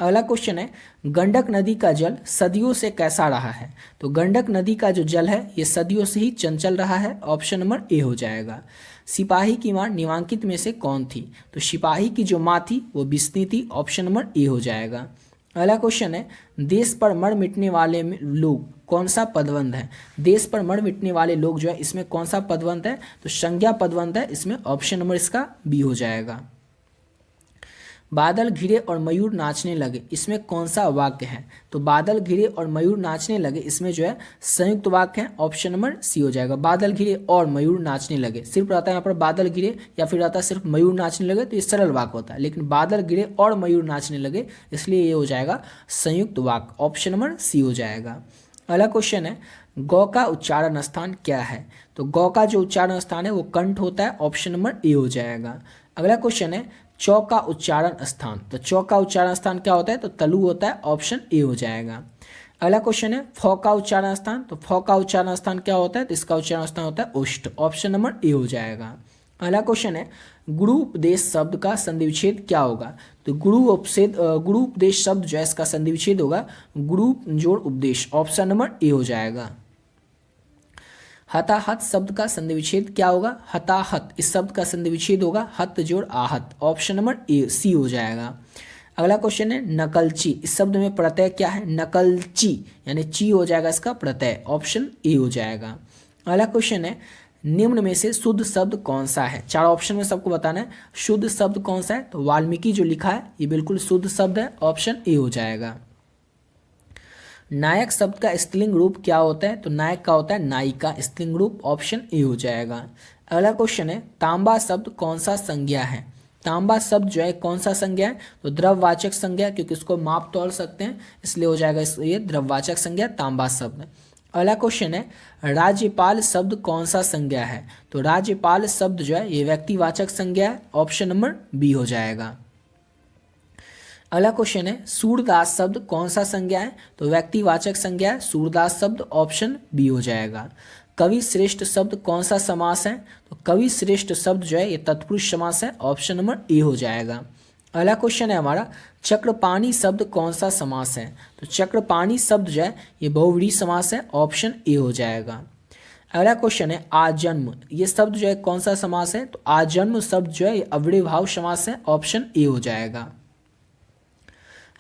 अगला क्वेश्चन है गंडक नदी का जल सदियों से कैसा रहा है, तो गंडक नदी का जो जल है ये सदियों से ही चंचल रहा है, ऑप्शन नंबर ए हो जाएगा। सिपाही की मां निम्नलिखित में से कौन थी, तो सिपाही की जो मां थी वो बिस्नी थी, ऑप्शन नंबर ए हो जाएगा। अगला क्वेश्चन है देश पर मर मिटने वाले लोग कौन सा पदबंध है, देश पर मर मिटने वाले लोग जो है इसमें कौन सा पदबंध है, तो संज्ञा पदबंध है, इसमें ऑप्शन नंबर इसका बी हो जाएगा। बादल घिरे और मयूर नाचने लगे, इसमें कौन सा वाक्य है, तो बादल घिरे और मयूर नाचने लगे इसमें जो है संयुक्त वाक्य है, ऑप्शन नंबर सी हो जाएगा। बादल घिरे और मयूर नाचने लगे, सिर्फ रहता है यहाँ पर बादल घिरे या फिर रहता है सिर्फ मयूर नाचने लगे, तो ये सरल वाक्य होता है, लेकिन बादल घिरे और मयूर नाचने लगे इसलिए ये हो जाएगा संयुक्त वाक्य, ऑप्शन नंबर सी हो जाएगा। अगला क्वेश्चन है गौ का उच्चारण स्थान क्या है, तो गौ का जो उच्चारण स्थान है वो कंठ होता है, ऑप्शन नंबर ए हो जाएगा। अगला क्वेश्चन है चौ का उच्चारण स्थान, तो चौ का उच्चारण स्थान क्या होता है, तो तलु होता है, ऑप्शन ए हो जाएगा। अगला क्वेश्चन है फ का उच्चारण स्थान, तो फ का उच्चारण स्थान क्या होता है, तो इसका उच्चारण स्थान होता है ओष्ठ, ऑप्शन नंबर ए हो जाएगा। अगला क्वेश्चन है गुरु उपदेश शब्द का संधि विच्छेद क्या होगा, तो गुरु उपदेश शब्द जो है इसका संधि विच्छेद होगा गुरु जोड़ उपदेश, ऑप्शन नंबर ए हो जाएगा। हताहत शब्द का संधि विच्छेद क्या होगा, हताहत इस शब्द का संधि विच्छेद होगा हत जोड़ आहत, ऑप्शन नंबर ए सी हो जाएगा। अगला क्वेश्चन है नकलची, इस शब्द में प्रत्यय क्या है, नकलची यानी ची हो जाएगा इसका प्रत्यय, ऑप्शन ए हो जाएगा। अगला क्वेश्चन है निम्न में से शुद्ध शब्द कौन सा है, चार ऑप्शन में सबको बताना है शुद्ध शब्द कौन सा है, तो वाल्मीकि जो लिखा है ये बिल्कुल शुद्ध शब्द है, ऑप्शन ए हो जाएगा। नायक शब्द का स्त्रीलिंग रूप क्या होता है, तो नायक का होता है नायिका, स्त्रीलिंग रूप, ऑप्शन ए हो जाएगा। अगला क्वेश्चन है तांबा शब्द कौन सा संज्ञा है, तांबा शब्द जो है कौन सा संज्ञा है, तो द्रववाचक संज्ञा, क्योंकि इसको माप तोल सकते हैं इसलिए हो जाएगा ये द्रववाचक संज्ञा तांबा शब्द। अगला क्वेश्चन है राज्यपाल शब्द कौन सा संज्ञा है, तो राज्यपाल शब्द जो है ये व्यक्तिवाचक संज्ञा है, ऑप्शन नंबर बी हो जाएगा। अगला क्वेश्चन है सूरदास शब्द कौन सा संज्ञा है, तो व्यक्तिवाचक संज्ञा है सूरदास शब्द, ऑप्शन बी हो जाएगा। कवि श्रेष्ठ शब्द कौन सा समास है, तो कवि श्रेष्ठ शब्द जो है ये तत्पुरुष समास है, ऑप्शन नंबर ए हो जाएगा। अगला क्वेश्चन है हमारा चक्रपाणी शब्द कौन सा समास है, तो चक्रपाणी शब्द जो है ये बहुव्रीहि समास है, ऑप्शन ए हो जाएगा। अगला क्वेश्चन है आजन्म, ये शब्द जो है कौन सा समास है, तो आजन्म शब्द जो है ये अव्ययभाव समास है, ऑप्शन ए हो जाएगा।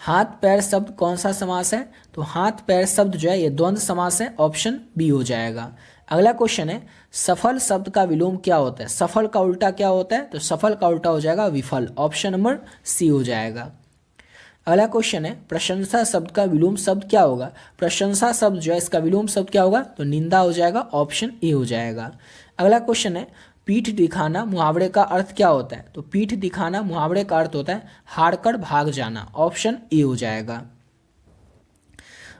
हाथ पैर शब्द कौन सा समास है, तो हाथ पैर शब्द जो है ये द्वंद्व समास है, ऑप्शन बी हो जाएगा। अगला क्वेश्चन है सफल शब्द का विलोम क्या होता है, सफल का उल्टा क्या होता है, तो सफल का उल्टा हो जाएगा विफल, ऑप्शन नंबर सी हो जाएगा। अगला क्वेश्चन है प्रशंसा शब्द का विलोम शब्द क्या होगा, प्रशंसा शब्द जो है इसका विलोम शब्द क्या होगा, तो निंदा हो जाएगा, ऑप्शन ए हो जाएगा। अगला क्वेश्चन है पीठ दिखाना मुहावरे का अर्थ क्या होता है, तो पीठ दिखाना मुहावरे का अर्थ होता है हारकर भाग जाना, ऑप्शन ए हो जाएगा।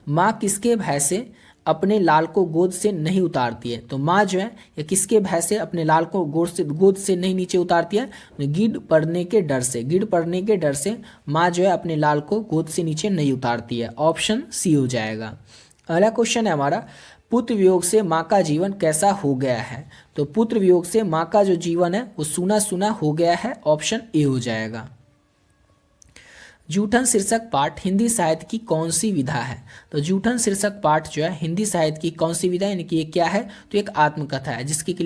माँ किसके भय से अपने लाल को गोद से नहीं उतारती है, तो माँ जो है ये किसके भय से अपने लाल को गोद से नहीं नीचे उतारती है, गिद्ध पड़ने के डर से, गिद्ध पड़ने के डर से माँ जो है अपने लाल को गोद से नीचे नहीं उतारती है, ऑप्शन सी हो जाएगा। अगला क्वेश्चन है हमारा पुत्र वियोग से माँ का जीवन कैसा हो गया है, तो पुत्र वियोग से माँ का जो जीवन है वो सूना सूना हो गया है, ऑप्शन ए हो जाएगा। जूठन शीर्षक पाठ हिंदी साहित्य की कौन सी विधा है, तो जूठन शीर्षक पाठ जो है हिंदी साहित्य की कौन सी विधा है, यानी कि ये क्या है, तो एक आत्मकथा है जिसकी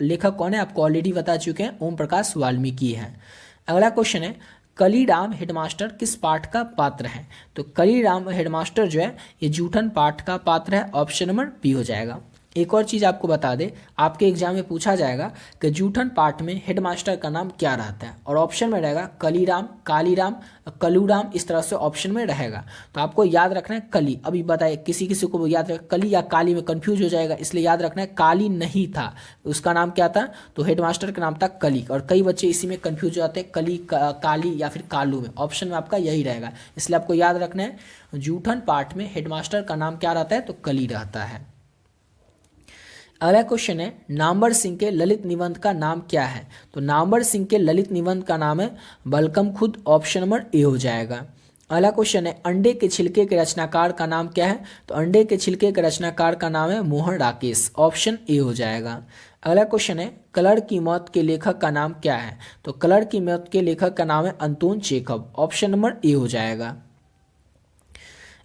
लेखक कौन है आपको ऑलरेडी बता चुके हैं, ओम प्रकाश वाल्मीकि है। अगला क्वेश्चन है कलीराम हेडमास्टर किस पाठ का पात्र है, तो कलीराम हेडमास्टर जो है ये जूठन पाठ का पात्र है, ऑप्शन नंबर बी हो जाएगा। एक और चीज़ आपको बता दे, आपके एग्जाम में पूछा जाएगा कि जूठन पाठ में हेडमास्टर का नाम क्या रहता है, और ऑप्शन में रहेगा कलीराम, कालीराम, कलूराम, इस तरह से ऑप्शन में रहेगा। तो आपको याद रखना है कली, अभी बताइए किसी को याद रख कली या काली में कंफ्यूज हो जाएगा, इसलिए याद रखना है काली नहीं था, उसका नाम क्या था, तो हेडमास्टर का नाम था कली, और कई बच्चे इसी में कंफ्यूज हो जाते हैं कली काली या फिर कालू में, ऑप्शन में आपका यही रहेगा, इसलिए आपको याद रखना है जूठन पाठ में हेडमास्टर का नाम क्या रहता है, तो कली रहता है। अगला क्वेश्चन है नामवर सिंह के ललित निबंध का नाम क्या है, तो नामवर सिंह के ललित निबंध का नाम है बलकम खुद, ऑप्शन नंबर ए हो जाएगा। अगला क्वेश्चन है अंडे के छिलके के रचनाकार का नाम क्या है? तो अंडे के छिलके के रचनाकार का नाम है मोहन राकेश, ऑप्शन ए हो जाएगा। अगला क्वेश्चन है कलर की मौत के लेखक का नाम क्या है? तो कलर की मौत के लेखक का नाम है Anton Chekhov, option number A हो जाएगा।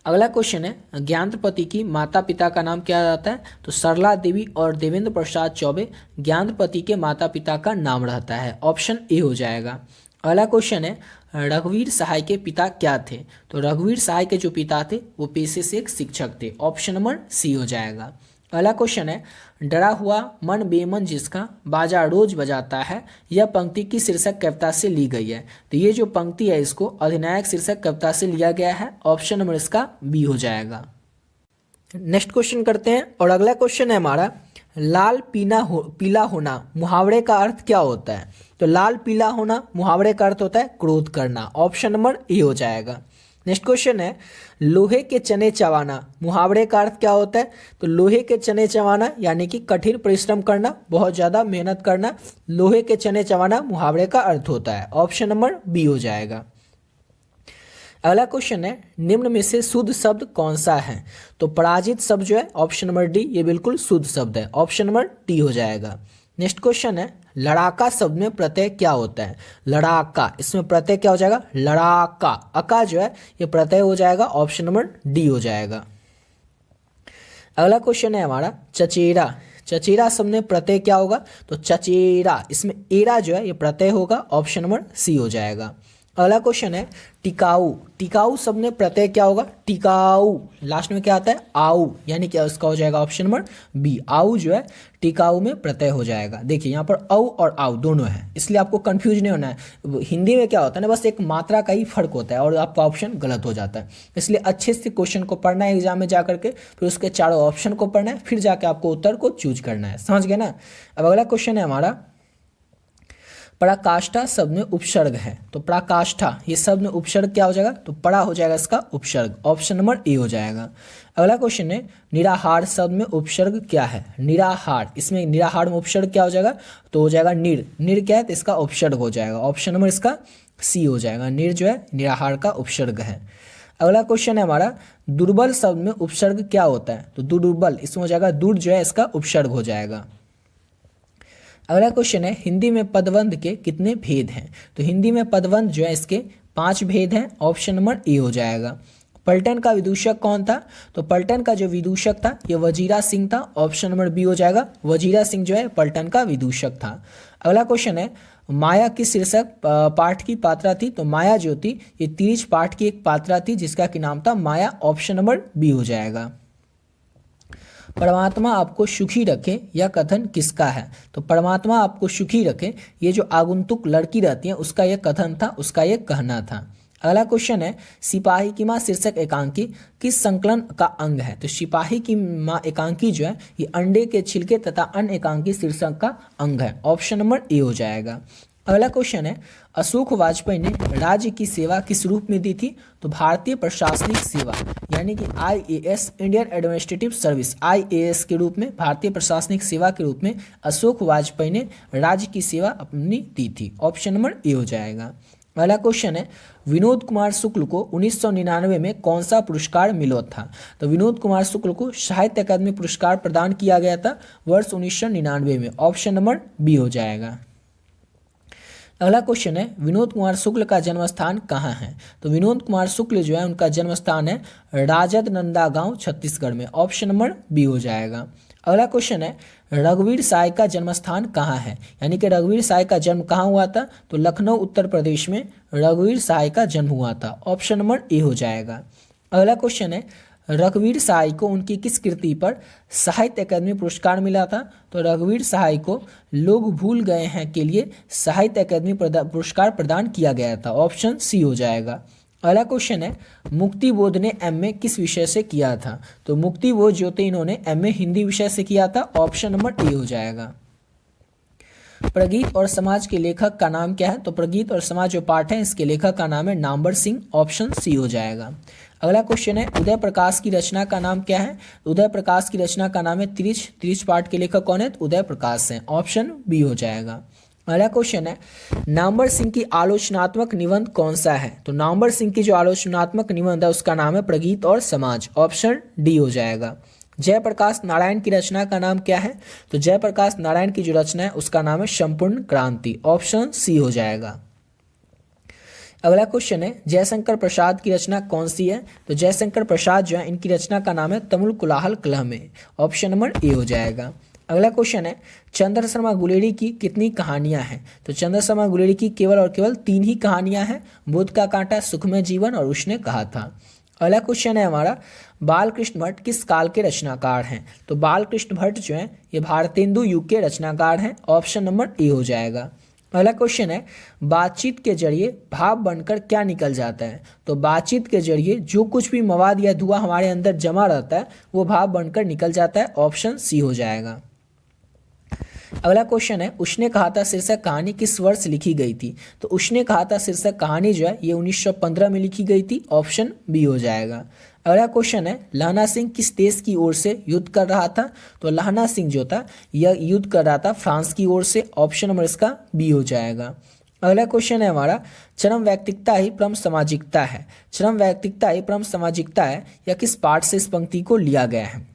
अगला क्वेश्चन है ज्ञानपति की माता पिता का नाम क्या रहता है? तो सरला देवी और देवेंद्र प्रसाद चौबे ज्ञानपति के माता पिता का नाम रहता है, ऑप्शन ए हो जाएगा। अगला क्वेश्चन है रघुवीर सहाय के पिता क्या थे? तो रघुवीर सहाय के जो पिता थे वो पेशे से एक शिक्षक थे, ऑप्शन नंबर सी हो जाएगा। अगला क्वेश्चन है डरा हुआ मन बेमन जिसका बाजा रोज बजाता है, यह पंक्ति की शीर्षक कविता से ली गई है। तो ये जो पंक्ति है इसको अधिनायक शीर्षक कविता से लिया गया है, ऑप्शन नंबर इसका बी हो जाएगा। नेक्स्ट क्वेश्चन करते हैं और अगला क्वेश्चन है हमारा लाल पीला होना मुहावरे का अर्थ क्या होता है? तो लाल पीला होना मुहावरे का अर्थ होता है क्रोध करना, ऑप्शन नंबर ए हो जाएगा। नेक्स्ट क्वेश्चन है लोहे के चने चबाना मुहावरे का अर्थ क्या होता है? तो लोहे के चने चबाना यानी कि कठिन परिश्रम करना, बहुत ज़्यादा मेहनत करना, लोहे के चने चबाना मुहावरे का अर्थ होता है, ऑप्शन नंबर बी हो जाएगा। अगला क्वेश्चन है निम्न में से शुद्ध शब्द कौन सा है? तो पराजित शब्द जो है ऑप्शन नंबर डी, ये बिल्कुल शुद्ध शब्द है, ऑप्शन नंबर डी हो जाएगा। नेक्स्ट क्वेश्चन है लड़ाका शब्द में प्रत्यय क्या होता है? लड़ाका, इसमें प्रत्यय क्या हो जाएगा? लड़ाका, अका जो है ये प्रत्यय हो जाएगा, ऑप्शन नंबर डी हो जाएगा। अगला क्वेश्चन है हमारा चचेरा, चचेरा शब्द में प्रत्यय क्या होगा? तो चचेरा, इसमें एरा जो है ये प्रत्यय होगा, ऑप्शन नंबर सी हो जाएगा। अगला क्वेश्चन है टिकाऊ, टिकाऊ शब्द में प्रत्यय क्या होगा? टिकाऊ, लास्ट में क्या आता है? आऊ, यानी क्या उसका हो जाएगा ऑप्शन नंबर बी, आऊ जो है टिकाऊ में प्रत्यय हो जाएगा। देखिए यहाँ पर औ और आऊ दोनों है, इसलिए आपको कंफ्यूज नहीं होना है। हिंदी में क्या होता है ना, बस एक मात्रा का ही फर्क होता है और आपका ऑप्शन गलत हो जाता है, इसलिए अच्छे से क्वेश्चन को पढ़ना है एग्जाम में जा करके, फिर उसके चारों ऑप्शन को पढ़ना है, फिर जाके आपको उत्तर को चूज करना है, समझ गए ना। अब अगला क्वेश्चन है हमारा पराकाष्ठा शब्द में उपसर्ग है। तो पराकाष्ठा ये शब्द में उपसर्ग क्या हो जाएगा? तो परा हो जाएगा इसका उपसर्ग, ऑप्शन नंबर ए हो जाएगा। अगला क्वेश्चन है निराहार शब्द में उपसर्ग क्या है? निराहार, इसमें निराहार में उपसर्ग क्या हो जाएगा? तो हो जाएगा निर, निर क्या है? तो इसका उपसर्ग हो जाएगा, ऑप्शन नंबर इसका सी हो जाएगा। निर जो है निराहार का उपसर्ग है। अगला क्वेश्चन है हमारा दुर्बल शब्द में उपसर्ग क्या होता है? तो दुर्बल, इसमें हो जाएगा दुर जो है इसका उपसर्ग हो जाएगा। अगला क्वेश्चन है हिंदी में पदबंध के कितने भेद हैं? तो हिंदी में पदबंध जो है इसके 5 भेद हैं, ऑप्शन नंबर ए हो जाएगा। पलटन का विदूषक कौन था? तो पलटन का जो विदूषक था ये वजीरा सिंह था, ऑप्शन नंबर बी हो जाएगा। वजीरा सिंह जो है पलटन का विदूषक था। अगला क्वेश्चन है माया की शीर्षक पाठ की पात्रा थी? तो माया जो थी ये तिरिच पाठ की एक पात्रा थी जिसका कि नाम था माया, ऑप्शन नंबर बी हो जाएगा। परमात्मा आपको सुखी रखे यह कथन किसका है? तो परमात्मा आपको सुखी रखे ये जो आगंतुक लड़की रहती है उसका यह कथन था, उसका यह कहना था। अगला क्वेश्चन है सिपाही की माँ शीर्षक एकांकी किस संकलन का अंग है? तो सिपाही की माँ एकांकी जो है ये अंडे के छिलके तथा अन्य एकांकी शीर्षक का अंग है, ऑप्शन नंबर ए हो जाएगा। अगला क्वेश्चन है अशोक वाजपेयी ने राज्य की सेवा किस रूप में दी थी? तो भारतीय प्रशासनिक सेवा यानी कि IAS, Indian administrative service, IAS के रूप में, भारतीय प्रशासनिक सेवा के रूप में अशोक वाजपेयी ने राज्य की सेवा अपनी दी थी, ऑप्शन नंबर ए हो जाएगा। अगला क्वेश्चन है विनोद कुमार शुक्ल को 1999 में कौन सा पुरस्कार मिला था? तो विनोद कुमार शुक्ल को साहित्य अकादमी पुरस्कार प्रदान किया गया था वर्ष 1999 में, ऑप्शन नंबर बी हो जाएगा। अगला क्वेश्चन है विनोद कुमार शुक्ल का जन्म स्थान कहाँ है? तो विनोद कुमार शुक्ल जो है उनका जन्म स्थान है राजद नंदा गांव, छत्तीसगढ़ में, ऑप्शन नंबर बी हो जाएगा। अगला क्वेश्चन है रघुवीर साय का जन्म स्थान कहाँ है? यानी कि रघुवीर साय का जन्म कहाँ हुआ था? तो लखनऊ उत्तर प्रदेश में रघुवीर साय का जन्म हुआ था, ऑप्शन नंबर ए हो जाएगा। अगला क्वेश्चन है रघुवीर सहाय को उनकी किस कृति पर साहित्य अकादमी पुरस्कार मिला था? तो रघुवीर सहाय को लोग भूल गए हैं के लिए साहित्य अकादमी पुरस्कार प्रदान किया गया था, ऑप्शन सी हो जाएगा। अगला क्वेश्चन है मुक्ति बोध ने MA किस विषय से किया था? तो मुक्ति बोध जो थे इन्होंने MA हिंदी विषय से किया था, ऑप्शन नंबर ए हो जाएगा। प्रगीत और समाज के लेखक का नाम क्या है? तो प्रगीत और समाज जो पाठ है इसके लेखक का नाम है नामवर सिंह, ऑप्शन सी हो जाएगा। अगला क्वेश्चन है उदय प्रकाश की रचना का नाम क्या है? उदय प्रकाश की रचना का नाम है तिरिच, तिरिच पाठ के लेखक कौन है? तो उदय प्रकाश हैं, ऑप्शन बी हो जाएगा। अगला क्वेश्चन है नामवर सिंह की आलोचनात्मक निबंध कौन सा है? तो नामवर सिंह की जो आलोचनात्मक निबंध है उसका नाम है प्रगीत और समाज, ऑप्शन डी हो जाएगा। जयप्रकाश नारायण की रचना का नाम क्या है? तो जयप्रकाश नारायण की जो रचना है उसका नाम है संपूर्ण क्रांति, ऑप्शन सी हो जाएगा। अगला क्वेश्चन है जयशंकर प्रसाद की रचना कौन सी है? तो जयशंकर प्रसाद जो है इनकी रचना का नाम है तमुल कुलाहल कलह में, ऑप्शन नंबर ए हो जाएगा। अगला क्वेश्चन है चंद्र शर्मा गुलेरी की कितनी कहानियां हैं? तो चंद्र शर्मा गुलेरी की केवल और केवल 3 ही कहानियां हैं, बुद्ध का कांटा, सुखमय जीवन और उसने कहा था। अगला क्वेश्चन है हमारा बालकृष्ण भट्ट किस काल के रचनाकार हैं? तो बालकृष्ण भट्ट जो है ये भारतेंदु युग के रचनाकार हैं, ऑप्शन नंबर ए हो जाएगा। अगला क्वेश्चन है बातचीत के जरिए भाप बनकर क्या निकल जाता है? तो बातचीत के जरिए जो कुछ भी मवाद या धुआं हमारे अंदर जमा रहता है वो भाप बनकर निकल जाता है, ऑप्शन सी हो जाएगा। अगला क्वेश्चन है उसने कहा था शीर्षक कहानी किस वर्ष लिखी गई थी? तो उसने कहा था शीर्षक कहानी जो है ये 1915 में लिखी गई थी, ऑप्शन बी हो जाएगा। अगला क्वेश्चन है लहना सिंह किस देश की ओर से युद्ध कर रहा था? तो लहना सिंह जो था यह युद्ध कर रहा था फ्रांस की ओर से, ऑप्शन नंबर इसका बी हो जाएगा। अगला क्वेश्चन है हमारा चरम व्यक्तिकता ही परम सामाजिकता है, चरम व्यक्तिकता ही परम सामाजिकता है, यह किस पाठ से इस पंक्ति को लिया गया है?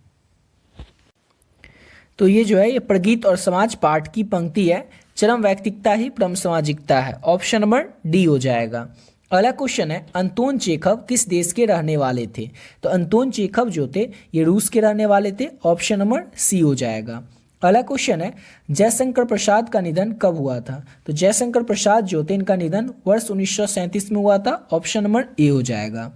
तो ये जो है ये प्रगीत और समाज पाठ की पंक्ति है, चरम व्यक्तिकता ही परम सामाजिकता है, ऑप्शन नंबर डी हो जाएगा। अगला क्वेश्चन है अंतोन चेखव किस देश के रहने वाले थे? तो अंतोन चेखव जो थे ये रूस के रहने वाले थे, ऑप्शन नंबर सी हो जाएगा। अगला क्वेश्चन है जयशंकर प्रसाद का निधन कब हुआ था? तो जयशंकर प्रसाद जो थे इनका निधन वर्ष 1937 में हुआ था, ऑप्शन नंबर ए हो जाएगा।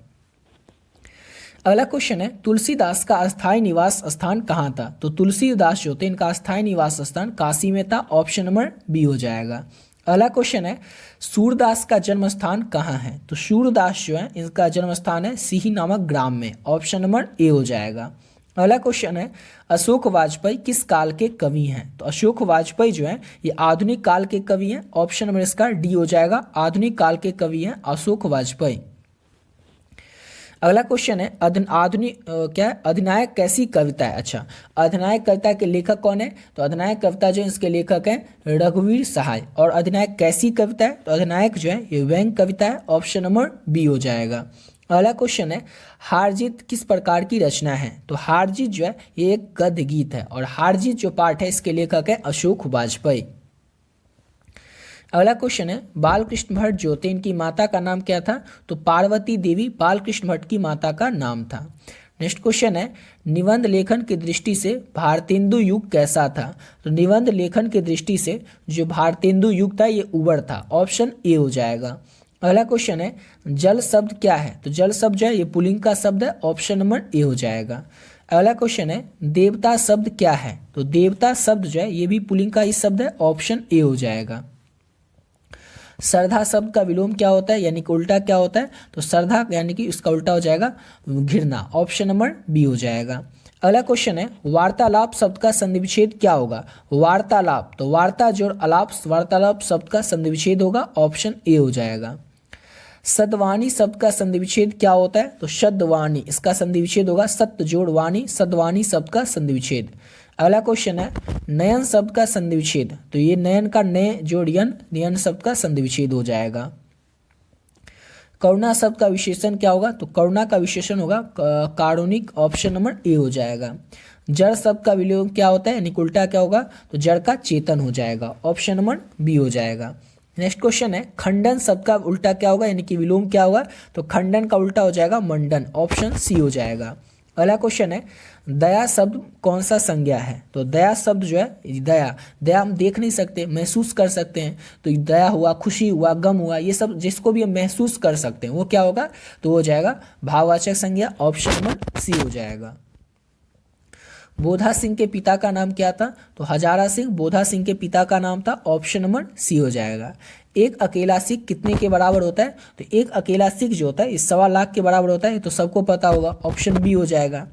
अगला क्वेश्चन है तुलसीदास का अस्थायी निवास स्थान कहाँ था? तो तुलसीदास जो थे इनका अस्थायी निवास स्थान काशी में था, ऑप्शन नंबर बी हो जाएगा। अगला क्वेश्चन है सूरदास का जन्म स्थान कहाँ है? तो सूरदास जो है इनका जन्म स्थान है सिही नामक ग्राम में, ऑप्शन नंबर ए हो जाएगा। अगला क्वेश्चन है अशोक वाजपेयी किस काल के कवि हैं? तो अशोक वाजपेयी जो है ये आधुनिक काल के कवि हैं, ऑप्शन नंबर इसका डी हो जाएगा। आधुनिक काल के कवि हैं अशोक वाजपेयी। अगला क्वेश्चन है क्या है अधिनायक कैसी कविता है? अच्छा, अधिनायक कविता के लेखक कौन है? तो अधिनायक कविता जो है इसके लेखक हैं रघुवीर सहाय। और अधिनायक कैसी कविता है? तो अधिनायक जो है ये व्यंग्य कविता है, ऑप्शन नंबर बी हो जाएगा। अगला क्वेश्चन है हारजीत किस प्रकार की रचना है? तो हारजीत जो है ये एक गद्य गीत है और हारजीत जो पाठ है इसके लेखक है अशोक वाजपेयी। अगला क्वेश्चन है बालकृष्ण भट्ट जो थे इनकी माता का नाम क्या था? तो पार्वती देवी बालकृष्ण भट्ट की माता का नाम था। नेक्स्ट क्वेश्चन है निबंध लेखन की दृष्टि से भारतेंदु युग कैसा था? तो निबंध लेखन की दृष्टि से जो भारतेंदु युग था ये उबड़ था, ऑप्शन ए हो जाएगा। अगला क्वेश्चन है जल शब्द क्या है? तो जल शब्द जो है ये पुल्लिंग का शब्द है, ऑप्शन नंबर ए हो जाएगा। अगला क्वेश्चन है देवता शब्द क्या है? तो देवता शब्द जो है ये भी पुल्लिंग का ही शब्द है, ऑप्शन ए हो जाएगा। श्रद्धा शब्द का विलोम क्या होता है यानी कि उल्टा क्या होता है? तो श्रद्धा यानी कि इसका उल्टा हो जाएगा घृणा, ऑप्शन नंबर बी हो जाएगा। अगला क्वेश्चन है वार्तालाप शब्द का संधिविच्छेद क्या होगा? वार्तालाप, तो वार्ता जोड़ अलाप, वार्तालाप शब्द का संधिविच्छेद होगा, ऑप्शन ए हो जाएगा। सद्वानी शब्द का संधिविच्छेद क्या होता है? तो शब्दवाणी, इसका संधिविच्छेद होगा सत्य जोड़ वाणी, सद्वानी शब्द का संधिविच्छेद। अगला क्वेश्चन है नयन शब्द का संधिविच्छेद, तो ये नयन का नय जोड़ यन, नयन शब्द का संधिविच्छेद हो जाएगा। करुणा शब्द का विशेषण क्या होगा? तो करुणा का विशेषण होगा कारुणिक, ऑप्शन नंबर ए हो जाएगा। जड़ शब्द का विलोम क्या होता है यानी उल्टा क्या होगा? तो जड़ का चेतन हो जाएगा, ऑप्शन नंबर बी हो जाएगा। नेक्स्ट क्वेश्चन है खंडन शब्द का उल्टा क्या होगा यानी कि विलोम क्या होगा? तो खंडन का उल्टा हो जाएगा मंडन, ऑप्शन सी हो जाएगा। अगला क्वेश्चन है दया शब्द कौन सा संज्ञा है? तो दया शब्द जो है दया हम देख नहीं सकते, महसूस कर सकते हैं। तो दया हुआ, खुशी हुआ, गम हुआ, ये सब जिसको भी हम महसूस कर सकते हैं वो क्या होगा? तो हो जाएगा भाववाचक संज्ञा, ऑप्शन नंबर सी हो जाएगा। बोधा सिंह के पिता का नाम क्या था? तो हजारा सिंह बोधा सिंह के पिता का नाम था, ऑप्शन नंबर सी हो जाएगा। एक अकेला सिख कितने के बराबर होता है? तो एक अकेला सिख जो होता है इस 1.25 लाख के बराबर होता है, तो सबको पता होगा, ऑप्शन बी हो जाएगा।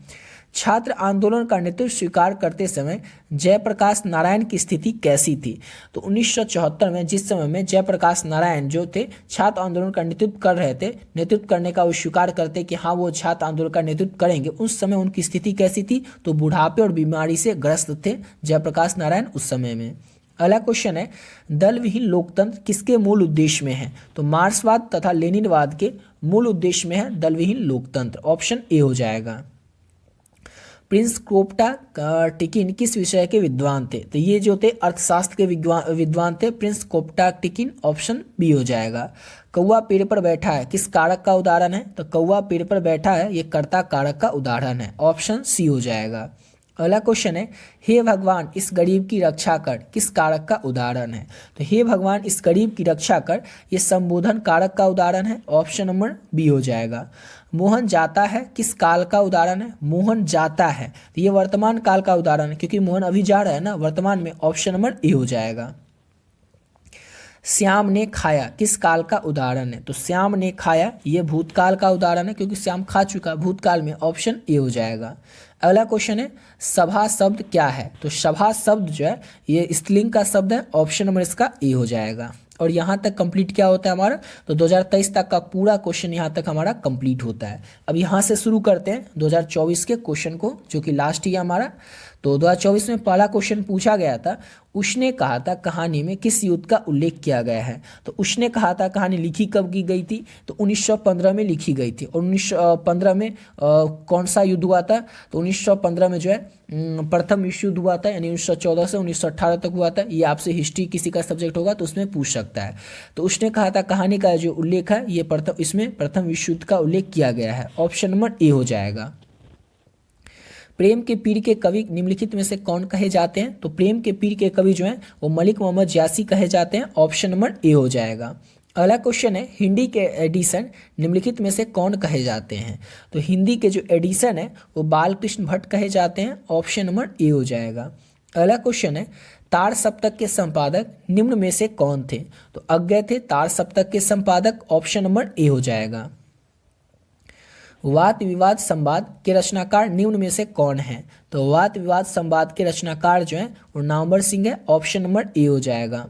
छात्र आंदोलन का नेतृत्व स्वीकार करते समय जयप्रकाश नारायण की स्थिति कैसी थी? तो 1974 में जिस समय में जयप्रकाश नारायण जो थे छात्र आंदोलन का नेतृत्व कर रहे थे, नेतृत्व करने का वो स्वीकार करते कि हाँ वो छात्र आंदोलन का नेतृत्व करेंगे, उस समय उनकी स्थिति कैसी थी? तो बुढ़ापे और बीमारी से ग्रस्त थे जयप्रकाश नारायण उस समय में। अगला क्वेश्चन है दल विहीन लोकतंत्र किसके मूल उद्देश्य में है? तो मार्क्सवाद तथा लेनिनवाद के मूल उद्देश्य में है दल विहीन लोकतंत्र। ऑप्शन ए हो जाएगा। प्रिंस क्रोपटा-टिकिन किस विषय के विद्वान थे? तो ये जो थे अर्थशास्त्र के विद्वान थे प्रिंस क्रोपटा-टिकिन। ऑप्शन बी हो जाएगा। कौवा पेड़ पर बैठा है किस कारक का उदाहरण है? तो कौवा पेड़ पर बैठा है ये कर्ता कारक का उदाहरण है। ऑप्शन सी हो जाएगा। अगला क्वेश्चन है हे भगवान इस गरीब की रक्षा कर किस कारक का उदाहरण है? तो हे भगवान इस गरीब की रक्षा कर ये संबोधन कारक का उदाहरण है। ऑप्शन नंबर बी हो जाएगा। मोहन जाता है किस काल का उदाहरण है? मोहन जाता है तो ये वर्तमान काल का उदाहरण है क्योंकि मोहन अभी जा रहा है ना वर्तमान में। ऑप्शन नंबर ए हो जाएगा। श्याम ने खाया किस काल का उदाहरण है? तो श्याम ने खाया ये भूतकाल का उदाहरण है क्योंकि श्याम खा चुका भूतकाल में। ऑप्शन ए हो जाएगा। अगला क्वेश्चन है सभा शब्द क्या है? तो सभा शब्द जो है ये स्त्रीलिंग का शब्द है। ऑप्शन नंबर इसका ए हो जाएगा। और यहाँ तक कंप्लीट क्या होता है हमारा? तो 2023 तक का पूरा क्वेश्चन यहाँ तक हमारा कंप्लीट होता है। अब यहाँ से शुरू करते हैं 2024 के क्वेश्चन को जो कि लास्ट ही है हमारा। तो 2024 में पहला क्वेश्चन पूछा गया था उसने कहा था कहानी में किस युद्ध का उल्लेख किया गया है? तो उसने कहा था कहानी लिखी कब की गई थी? तो 1915 में लिखी गई थी। और 1915 में कौन सा युद्ध हुआ था? तो 1915 में जो है प्रथम विश्व युद्ध हुआ था यानी 1914 से 1918 तक हुआ था। ये आपसे हिस्ट्री किसी का सब्जेक्ट होगा तो उसमें पूछ सकता है। तो उसने कहा था कहानी का जो उल्लेख है ये इसमें प्रथम विश्व युद्ध का उल्लेख किया गया है। ऑप्शन नंबर ए हो जाएगा। प्रेम के पीर के कवि निम्नलिखित में से कौन कहे जाते हैं? तो प्रेम के पीर के कवि जो हैं वो मलिक मोहम्मद जासी कहे जाते हैं। ऑप्शन नंबर ए हो जाएगा। अगला क्वेश्चन है हिंदी के एडिशन निम्नलिखित में से कौन कहे जाते हैं? तो हिंदी के जो एडिशन है वो बालकृष्ण भट्ट कहे जाते हैं। ऑप्शन नंबर ए हो जाएगा। अगला क्वेश्चन है तार सप्तक के संपादक निम्न में से कौन थे? तो अज्ञेय थे तार सप्तक के संपादक। ऑप्शन नंबर ए हो जाएगा। वाद विवाद संवाद के रचनाकार निम्न में से कौन है? तो वाद विवाद संवाद के रचनाकार जो है वो नामवर सिंह है। ऑप्शन नंबर ए हो जाएगा।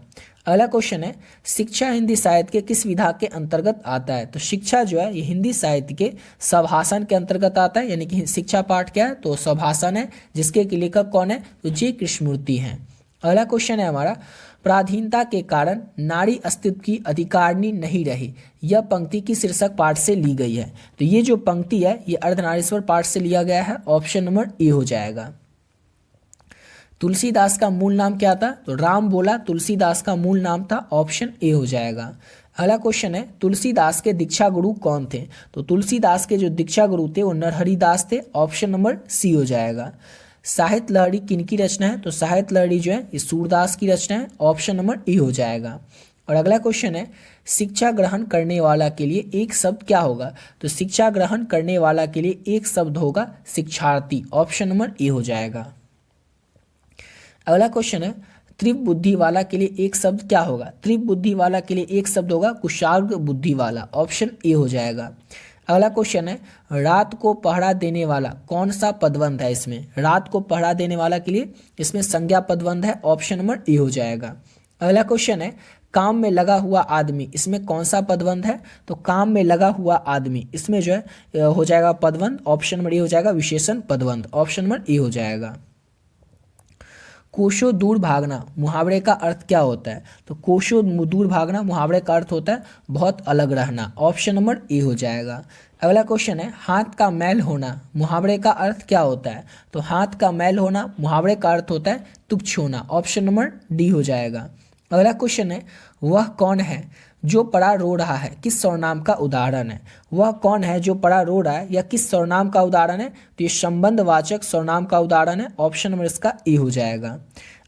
अगला क्वेश्चन है शिक्षा हिंदी साहित्य के किस विधा के अंतर्गत आता है? तो शिक्षा जो है ये हिंदी साहित्य के सभाषण के अंतर्गत आता है यानी कि शिक्षा पाठ क्या है? तो सभाषण है जिसके लेखक कौन है? तो जे कृष्णमूर्ति हैं। अगला क्वेश्चन है हमारा पराधीनता के कारण नारी अस्तित्व की अधिकारिणी नहीं रही यह पंक्ति की शीर्षक पाठ से ली गई है? तो ये जो पंक्ति है ये अर्धनारीश्वर पाठ से लिया गया है। ऑप्शन नंबर ए हो जाएगा। तुलसीदास का मूल नाम क्या था? तो राम बोला तुलसीदास का मूल नाम था। ऑप्शन ए हो जाएगा। अगला क्वेश्चन है तुलसीदास के दीक्षा गुरु कौन थे? तो तुलसीदास के जो दीक्षा गुरु थे वो नरहरि दास थे। ऑप्शन नंबर सी हो जाएगा। साहित्य लहरी किनकी रचना है? तो साहित्य लहरी जो है ये सूरदास की रचना है। ऑप्शन नंबर ए हो जाएगा। और अगला क्वेश्चन है शिक्षा ग्रहण करने वाला के लिए एक शब्द क्या होगा? तो शिक्षा ग्रहण करने वाला के लिए एक शब्द होगा शिक्षार्थी। ऑप्शन नंबर ए हो जाएगा। अगला क्वेश्चन है त्रिप बुद्धि वाला के लिए एक शब्द क्या होगा? त्रिप बुद्धि वाला के लिए एक शब्द होगा कुशाग्र बुद्धि वाला। ऑप्शन ए हो जाएगा। अगला क्वेश्चन है रात को पहरा देने वाला कौन सा पदबंध है? इसमें रात को पहरा देने वाला के लिए इसमें संज्ञा पदबंध है। ऑप्शन नंबर ए हो जाएगा। अगला क्वेश्चन है काम में लगा हुआ आदमी इसमें कौन सा पदबंध है? तो काम में लगा हुआ आदमी इसमें जो है हो जाएगा पदबंध। ऑप्शन नंबर ए हो जाएगा विशेषण पदबंध। ऑप्शन नंबर ए हो जाएगा। कोशों दूर भागना मुहावरे का अर्थ क्या होता है? तो कोशों दूर भागना मुहावरे का अर्थ होता है बहुत अलग रहना। ऑप्शन नंबर ए हो जाएगा। अगला क्वेश्चन है हाथ का मैल होना मुहावरे का अर्थ क्या होता है? तो हाथ का मैल होना मुहावरे का अर्थ होता है तुच्छ होना। ऑप्शन नंबर डी हो जाएगा। अगला क्वेश्चन है वह कौन है जो पड़ा रो रहा है किस सर्वनाम का उदाहरण है? वह कौन है जो पड़ा रो रहा है या किस सर्वनाम का उदाहरण है? तो ये संबंधवाचक सर्वनाम का उदाहरण है। ऑप्शन नंबर इसका ए हो जाएगा।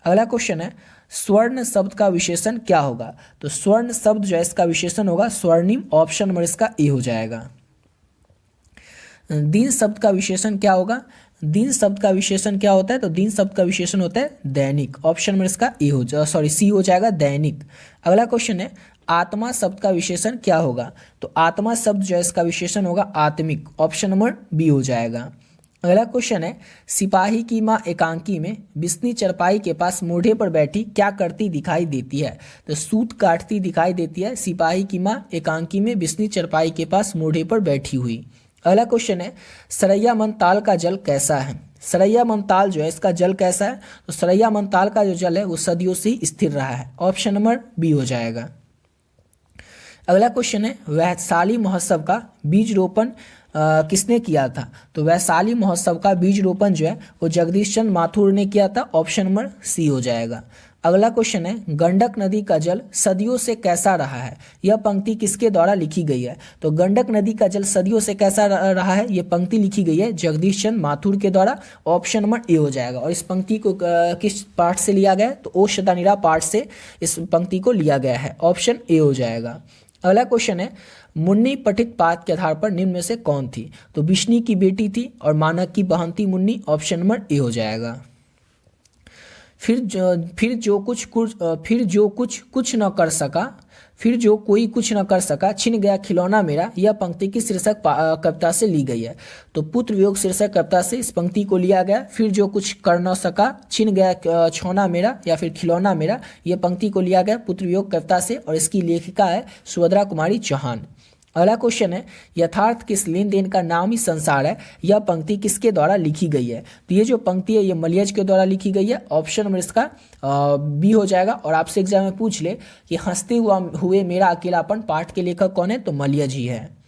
अगला क्वेश्चन है स्वर्ण शब्द का विशेषण क्या होगा? तो स्वर्ण शब्द जो है इसका विशेषण होगा स्वर्णिम। ऑप्शन नंबर इसका ए हो जाएगा। दिन शब्द का विशेषण क्या होगा? दिन शब्द का विशेषण क्या होता है? तो दिन शब्द का विशेषण होता है दैनिक। ऑप्शन नंबर इसका ए हो सी हो जाएगा दैनिक। अगला क्वेश्चन है आत्मा शब्द का विशेषण क्या होगा? तो आत्मा शब्द जो है इसका विशेषण होगा आत्मिक। ऑप्शन नंबर बी हो जाएगा। अगला क्वेश्चन है सिपाही की माँ एकांकी में बिस्नी चरपाई के पास मोढ़े पर बैठी क्या करती दिखाई देती है? तो सूत काटती दिखाई देती है सिपाही की माँ एकांकी में बिस्नी चरपाई के पास मोढ़े पर बैठी हुई। अगला क्वेश्चन है सरैया मन ताल का जल कैसा है? सरैया ममताल जो है इसका जल कैसा है? तो सरैया ममताल का जो जल है वो सदियों से ही स्थिर रहा है। ऑप्शन नंबर बी हो जाएगा। अगला क्वेश्चन है वैशाली महोत्सव का बीज रोपण किसने किया था? तो वैशाली महोत्सव का बीज रोपण जो है वो जगदीश चंद्र माथुर ने किया था। ऑप्शन नंबर सी हो जाएगा। अगला क्वेश्चन है गंडक नदी का जल सदियों से कैसा रहा है? यह पंक्ति किसके द्वारा लिखी गई है? तो गंडक नदी का जल सदियों से कैसा रहा है, यह पंक्ति लिखी गई है जगदीश चंद्र माथुर के द्वारा। ऑप्शन नंबर ए हो जाएगा। और इस पंक्ति को किस पाठ से लिया गया है? तो ओ शतानीरा पाठ से इस पंक्ति को लिया गया है। ऑप्शन ए हो जाएगा। अगला क्वेश्चन है मुन्नी पठित पाठ के आधार पर निम्न में से कौन थी? तो बिश्नी की बेटी थी और मानक की बहन थी मुन्नी। ऑप्शन नंबर ए हो जाएगा। फिर जो कोई कुछ न कर सका छिन गया खिलौना मेरा, यह पंक्ति की शीर्षक कविता से ली गई है। तो पुत्र वियोग शीर्षक कविता से इस पंक्ति को लिया गया। फिर जो कुछ कर न सका छिन गया छौना मेरा या फिर खिलौना मेरा, यह पंक्ति को लिया गया पुत्र वियोग कविता से और इसकी लेखिका है सुभद्रा कुमारी चौहान। अगला क्वेश्चन है यथार्थ किस लेन देन का नाम ही संसार है, यह पंक्ति किसके द्वारा लिखी गई है? तो ये जो पंक्ति है ये मलियज के द्वारा लिखी गई है। ऑप्शन नंबर इसका बी हो जाएगा। और आपसे एग्जाम में पूछ ले कि हंसते हुए मेरा अकेलापन पाठ के लेखक कौन है? तो मलियज ही है।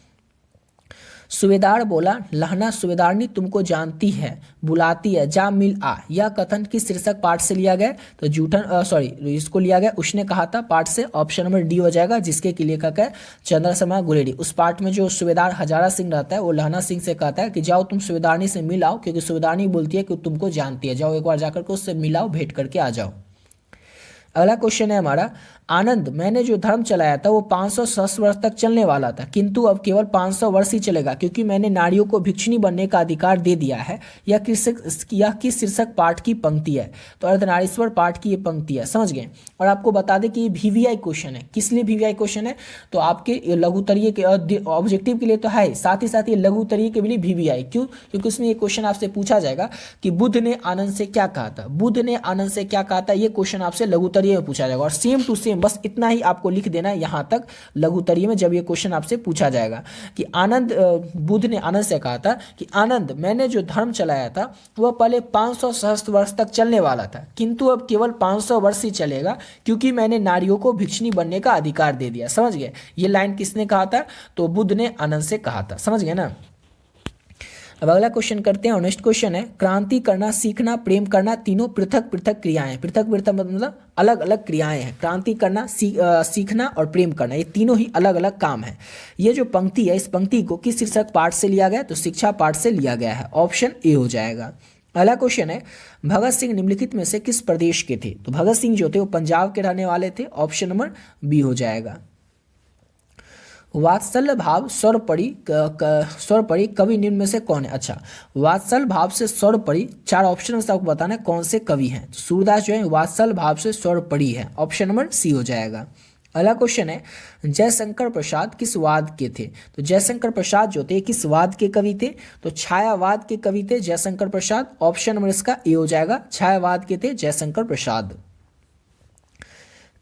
सूबेदार बोला लहना सूबेदारनी तुमको जानती है बुलाती है जा मिल आ, यह कथन किस शीर्षक पाठ से लिया गया? तो इसको लिया गया उसने कहा था पाठ से। ऑप्शन नंबर डी हो जाएगा जिसके की लेखक है चंद्र शर्मा गुलेरी। उस पाठ में जो सूबेदार हजारा सिंह रहता है वो लहना सिंह से कहता है कि जाओ तुम सूबेदारनी से मिल आओ, क्योंकि सूबेदारनी बोलती है कि तुमको जानती है, जाओ एक बार जाकर के उससे मिलाओ, भेंट करके आ जाओ। अगला क्वेश्चन है हमारा आनंद मैंने जो धर्म चलाया था वो 500 सहस्त्र वर्ष तक चलने वाला था, किंतु अब केवल 500 वर्ष ही चलेगा क्योंकि मैंने नारियों को भिक्षुणी बनने का अधिकार दे दिया है। यह किस शीर्षक पाठ की पंक्ति है? तो अर्धनारीश्वर पाठ की ये पंक्ति है। समझ गए। और आपको बता दें कि ये VVI क्वेश्चन है। किस लिए VVI क्वेश्चन है? तो आपके लघुतरीय के ऑब्जेक्टिव के लिए तो है, साथ ही साथ ये लघुतरीय के लिए VVI। क्यों? क्योंकि उसमें ये क्वेश्चन आपसे पूछा जाएगा कि बुद्ध ने आनंद से क्या कहा था। बुद्ध ने आनंद से क्या कहा था, ये क्वेश्चन आपसे लघुतरीय में पूछा जाएगा। और सेम टू सेम बस इतना ही आपको लिख देना है यहाँ तक लघुतरीय में, जब ये क्वेश्चन आपसे पूछा जाएगा कि बुद्ध ने आनंद से कहा था कि आनंद मैंने जो धर्म चलाया था वह पहले 500 सहस्त्र वर्ष तक चलने वाला था, किंतु अब केवल 500 वर्ष ही चलेगा क्योंकि मैंने नारियों को भिक्षुणी बनने का अधिकार दे दिया। समझ गए। ये लाइन किसने कहा था? तो बुद्ध ने आनंद से कहा था। समझ गए ना। अब अगला क्वेश्चन करते हैं। और नेक्स्ट क्वेश्चन है क्रांति करना, सीखना, प्रेम करना तीनों पृथक पृथक क्रियाएं। पृथक पृथक मतलब अलग अलग क्रियाएं हैं। क्रांति करना, सीखना और प्रेम करना, ये तीनों ही अलग अलग काम है। ये जो पंक्ति है इस पंक्ति को किस शीर्षक पाठ से लिया गया? तो शिक्षा पाठ से लिया गया है। ऑप्शन ए हो जाएगा। अगला क्वेश्चन है भगत सिंह निम्नलिखित में से किस प्रदेश के थे? तो भगत सिंह जो थे वो पंजाब के रहने वाले थे। ऑप्शन नंबर बी हो जाएगा। वात्सल्य भाव स्वरपरी कवि निम्न में से कौन है? अच्छा, वात्सल्य भाव से स्वरपरी 4 ऑप्शन में से आपको बताना है कौन से कवि हैं। तो सूरदास जो है वात्सल्य भाव से स्वरपरी है। ऑप्शन नंबर सी हो जाएगा। अगला क्वेश्चन है जयशंकर प्रसाद किस वाद के थे? तो जयशंकर प्रसाद जो थे किस वाद के कवि थे? तो छायावाद के कवि थे जयशंकर प्रसाद। ऑप्शन नंबर इसका ए हो जाएगा। छायावाद के थे जयशंकर प्रसाद।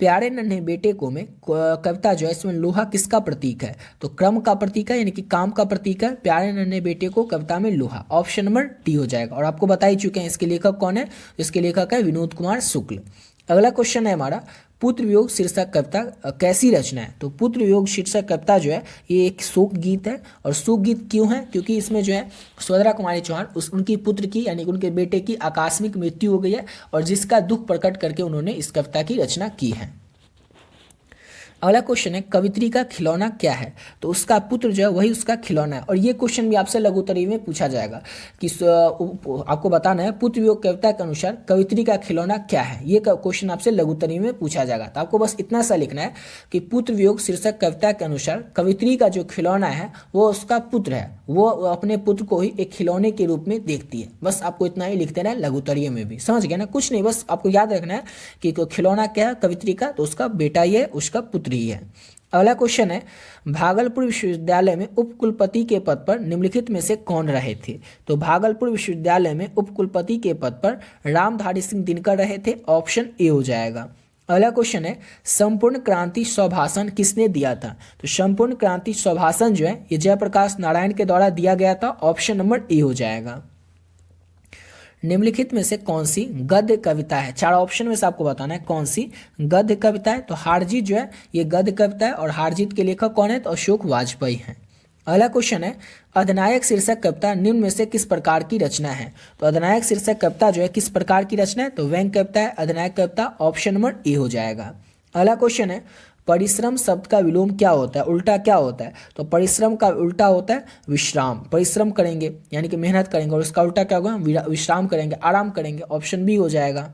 प्यारे नन्हे बेटे को में कविता जो है इसमें लोहा किसका प्रतीक है? तो क्रम का प्रतीक है, यानी कि काम का प्रतीक है। प्यारे नन्हे बेटे को कविता में लोहा। ऑप्शन नंबर डी हो जाएगा। और आपको बता ही चुके हैं इसके लेखक कौन है। इसके लेखक है विनोद कुमार शुक्ल। अगला क्वेश्चन है हमारा पुत्र वियोग शीर्षक कविता कैसी रचना है? तो पुत्र वियोग शीर्षक कविता जो है ये एक शोक गीत है। और शोक गीत क्यों है? क्योंकि इसमें जो है सुभद्रा कुमारी चौहान उनकी पुत्र की यानी कि उनके बेटे की आकस्मिक मृत्यु हो गई है और जिसका दुख प्रकट करके उन्होंने इस कविता की रचना की है। अगला क्वेश्चन है कवित्री का खिलौना क्या है? तो उसका पुत्र जो है वही उसका खिलौना है। और ये क्वेश्चन भी आपसे लघुतरी में पूछा जाएगा कि आपको बताना है पुत्र वियोग कविता के अनुसार कवित्री का खिलौना क्या है। ये क्वेश्चन आपसे लघुतरी में पूछा जाएगा। तो आपको बस इतना सा लिखना है कि पुत्र वियोग शीर्षक कविता के अनुसार कवित्री का जो खिलौना है वो उसका पुत्र है। वो अपने पुत्र को ही एक खिलौने के रूप में देखती है। बस आपको इतना ही लिख देना है लघुतरी में भी। समझ गए ना। कुछ नहीं, बस आपको याद रखना है कि खिलौना क्या है कवित्री का, तो उसका बेटा ही है, उसका पुत्र ही है। अगला क्वेश्चन है भागलपुर विश्वविद्यालय में उपकुलपति के पद पर निम्नलिखित में से कौन रहे थे? तो भागलपुर विश्वविद्यालय में उपकुलपति के पद पर रामधारी सिंह दिनकर रहे थे। ऑप्शन ए हो जाएगा। अगला क्वेश्चन है संपूर्ण क्रांति स्वभाषण किसने दिया था? तो संपूर्ण क्रांति स्वभाषण जो है ये जयप्रकाश नारायण के द्वारा दिया गया था। ऑप्शन नंबर ए हो जाएगा। निम्नलिखित में से कौन सी गद्य कविता है? 4 ऑप्शन में से आपको बताना है कौन सी गद्य कविता है। तो हारजीत जो है ये गद्य कविता है और हारजीत के लेखक कौन है? तो अशोक वाजपेयी हैं। अगला क्वेश्चन है अधिनायक शीर्षक कविता निम्न में से किस प्रकार की रचना है? तो अधिनायक शीर्षक कविता जो है किस प्रकार की रचना है? तो व्यंग्य कविता है अधिनायक कविता, ऑप्शन नंबर ए हो जाएगा। अगला क्वेश्चन है परिश्रम शब्द का विलोम क्या होता है, उल्टा क्या होता है? तो परिश्रम का उल्टा होता है विश्राम। परिश्रम करेंगे यानी कि मेहनत करेंगे और उसका उल्टा क्या होगा? विश्राम करेंगे, आराम करेंगे, ऑप्शन बी हो जाएगा।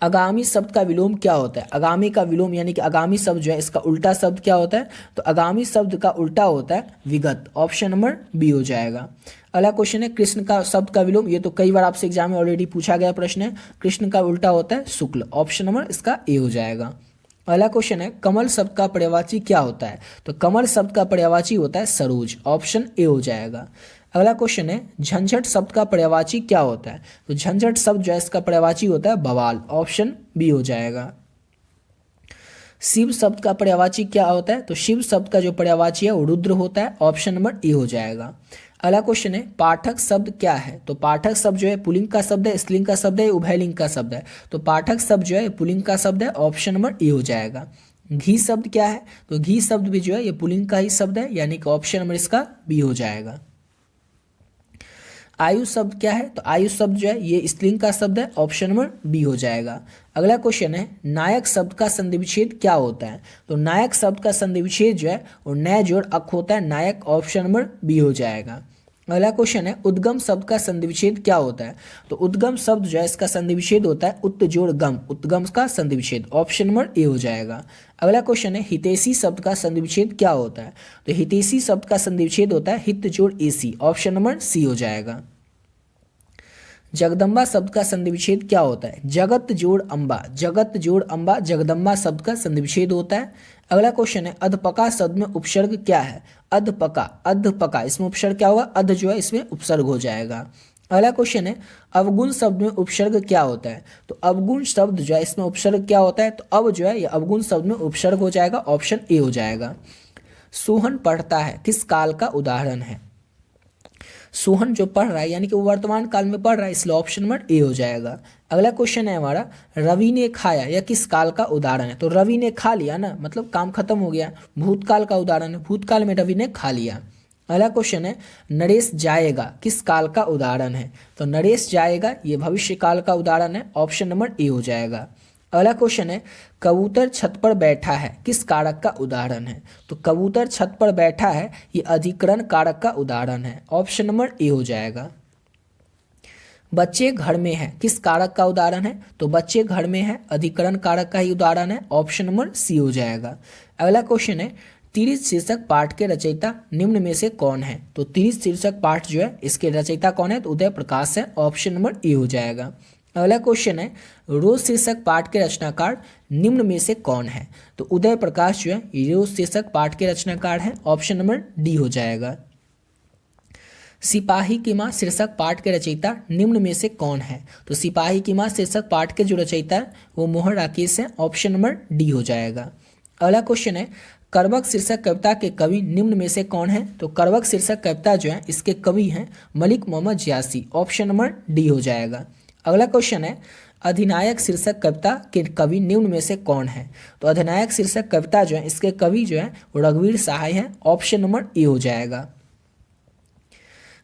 आगामी शब्द का विलोम क्या होता है? आगामी का विलोम यानी कि आगामी शब्द जो है इसका उल्टा शब्द क्या होता है? तो आगामी शब्द का उल्टा होता है विगत, ऑप्शन नंबर बी हो जाएगा। अगला क्वेश्चन है कृष्ण का शब्द का विलोम, ये तो कई बार आपसे एग्जाम में ऑलरेडी पूछा गया प्रश्न है। कृष्ण का उल्टा होता है शुक्ल, ऑप्शन नंबर इसका ए हो जाएगा। अगला क्वेश्चन है कमल शब्द का पर्यायवाची क्या होता है? तो कमल शब्द का पर्यायवाची होता है सरोज, ऑप्शन ए हो जाएगा। अगला क्वेश्चन है झंझट शब्द का पर्यायवाची क्या होता है? तो झंझट शब्द जो है इसका पर्यायवाची होता है बवाल, ऑप्शन बी हो जाएगा। शिव शब्द का पर्यायवाची क्या होता है? तो शिव शब्द का जो पर्यायवाची है वो रुद्र होता है, ऑप्शन नंबर ए हो जाएगा। अगला क्वेश्चन है पाठक शब्द क्या है? तो पाठक शब्द जो है पुल्लिंग का शब्द है, स्त्रीलिंग का शब्द है, उभयलिंग का शब्द है? तो पाठक शब्द जो है पुल्लिंग का शब्द है, ऑप्शन नंबर ए हो जाएगा। घी शब्द क्या है? तो घी शब्द भी जो है ये पुल्लिंग का ही शब्द है, यानी कि ऑप्शन नंबर इसका बी हो जाएगा। आयु शब्द क्या है? तो आयु शब्द जो है ये स्त्रीलिंग का शब्द है, ऑप्शन नंबर बी हो जाएगा। अगला क्वेश्चन है नायक शब्द का संधि विच्छेद क्या होता है? तो नायक शब्द का संधि विच्छेद जो है वो नय जोड़ अक होता है, नायक, ऑप्शन नंबर बी हो जाएगा। अगला क्वेश्चन है उद्गम शब्द का संधि विच्छेद क्या होता है? तो उद्गम शब्द जो है इसका संधि विच्छेद होता है उत जोड़ गम, उद्गम का संधि विच्छेद, ऑप्शन नंबर ए हो जाएगा। अगला क्वेश्चन है हितैषी शब्द का संधि विच्छेद क्या होता है? तो हितैषी शब्द का संधि विच्छेद होता है हित जोड़ एसी, ऑप्शन नंबर सी हो जाएगा। जगदम्बा शब्द का संधि विच्छेद क्या होता है? जगत जोड़ अम्बा, जगत जोड़ अम्बा जगदम्बा शब्द का संधि विच्छेद होता है। अगला क्वेश्चन है अधपका शब्द में उपसर्ग क्या है? अधपका, अधपका इसमें उपसर्ग क्या होगा? अध जो है इसमें उपसर्ग हो जाएगा। अगला क्वेश्चन है अवगुण शब्द में उपसर्ग क्या होता है? तो अवगुण शब्द जो है इसमें उपसर्ग क्या होता है? तो अब जो है ये अवगुण शब्द में उपसर्ग हो जाएगा, ऑप्शन ए हो जाएगा। सोहन पढ़ता है किस काल का उदाहरण है? सोहन जो पढ़ रहा है यानी कि वो वर्तमान काल में पढ़ रहा है, इसलिए ऑप्शन नंबर ए हो जाएगा। अगला क्वेश्चन है हमारा रवि ने खाया यह किस काल का उदाहरण है? तो रवि ने खा लिया ना, मतलब काम खत्म हो गया, भूतकाल का उदाहरण है, भूतकाल में रवि ने खा लिया। अगला क्वेश्चन है नरेश जाएगा किस काल का उदाहरण है? तो नरेश जाएगा ये भविष्य काल का उदाहरण है, ऑप्शन नंबर ए हो जाएगा। अगला क्वेश्चन है कबूतर छत पर बैठा है किस कारक का उदाहरण है? तो कबूतर छत पर बैठा है ये अधिकरण कारक का उदाहरण है, ऑप्शन नंबर ए हो जाएगा। बच्चे घर में है किस कारक का उदाहरण है? तो बच्चे घर में है अधिकरण कारक का ही उदाहरण है, ऑप्शन नंबर सी हो जाएगा। अगला क्वेश्चन है तीर्थ शीर्षक पाठ के रचयिता निम्न में से कौन है? तो तीर्थ शीर्षक पाठ जो है इसके रचयिता कौन है? तो उदय प्रकाश है, ऑप्शन नंबर ए हो जाएगा। अगला क्वेश्चन है रोज शीर्षक पाठ के रचनाकार निम्न में से कौन है? तो उदय प्रकाश जो है रोज शीर्षक पाठ के रचनाकार है, ऑप्शन नंबर डी हो जाएगा। सिपाही की मां शीर्षक पाठ के रचयिता निम्न में से कौन है? तो सिपाही की मां शीर्षक पाठ के जो रचयिता है वो मोहन राकेश है, ऑप्शन नंबर डी हो जाएगा। अगला क्वेश्चन है करवक शीर्षक कविता के कवि निम्न में से कौन है? तो करवक शीर्षक कविता जो है इसके कवि हैं Malik Muhammad Jayasi, option number D हो जाएगा। अगला क्वेश्चन है अधिनायक शीर्षक कविता के कवि निम्न में से कौन है? तो अधिनायक शीर्षक कविता जो है इसके कवि जो है वो रघुवीर सहाय हैं, ऑप्शन नंबर ए हो जाएगा।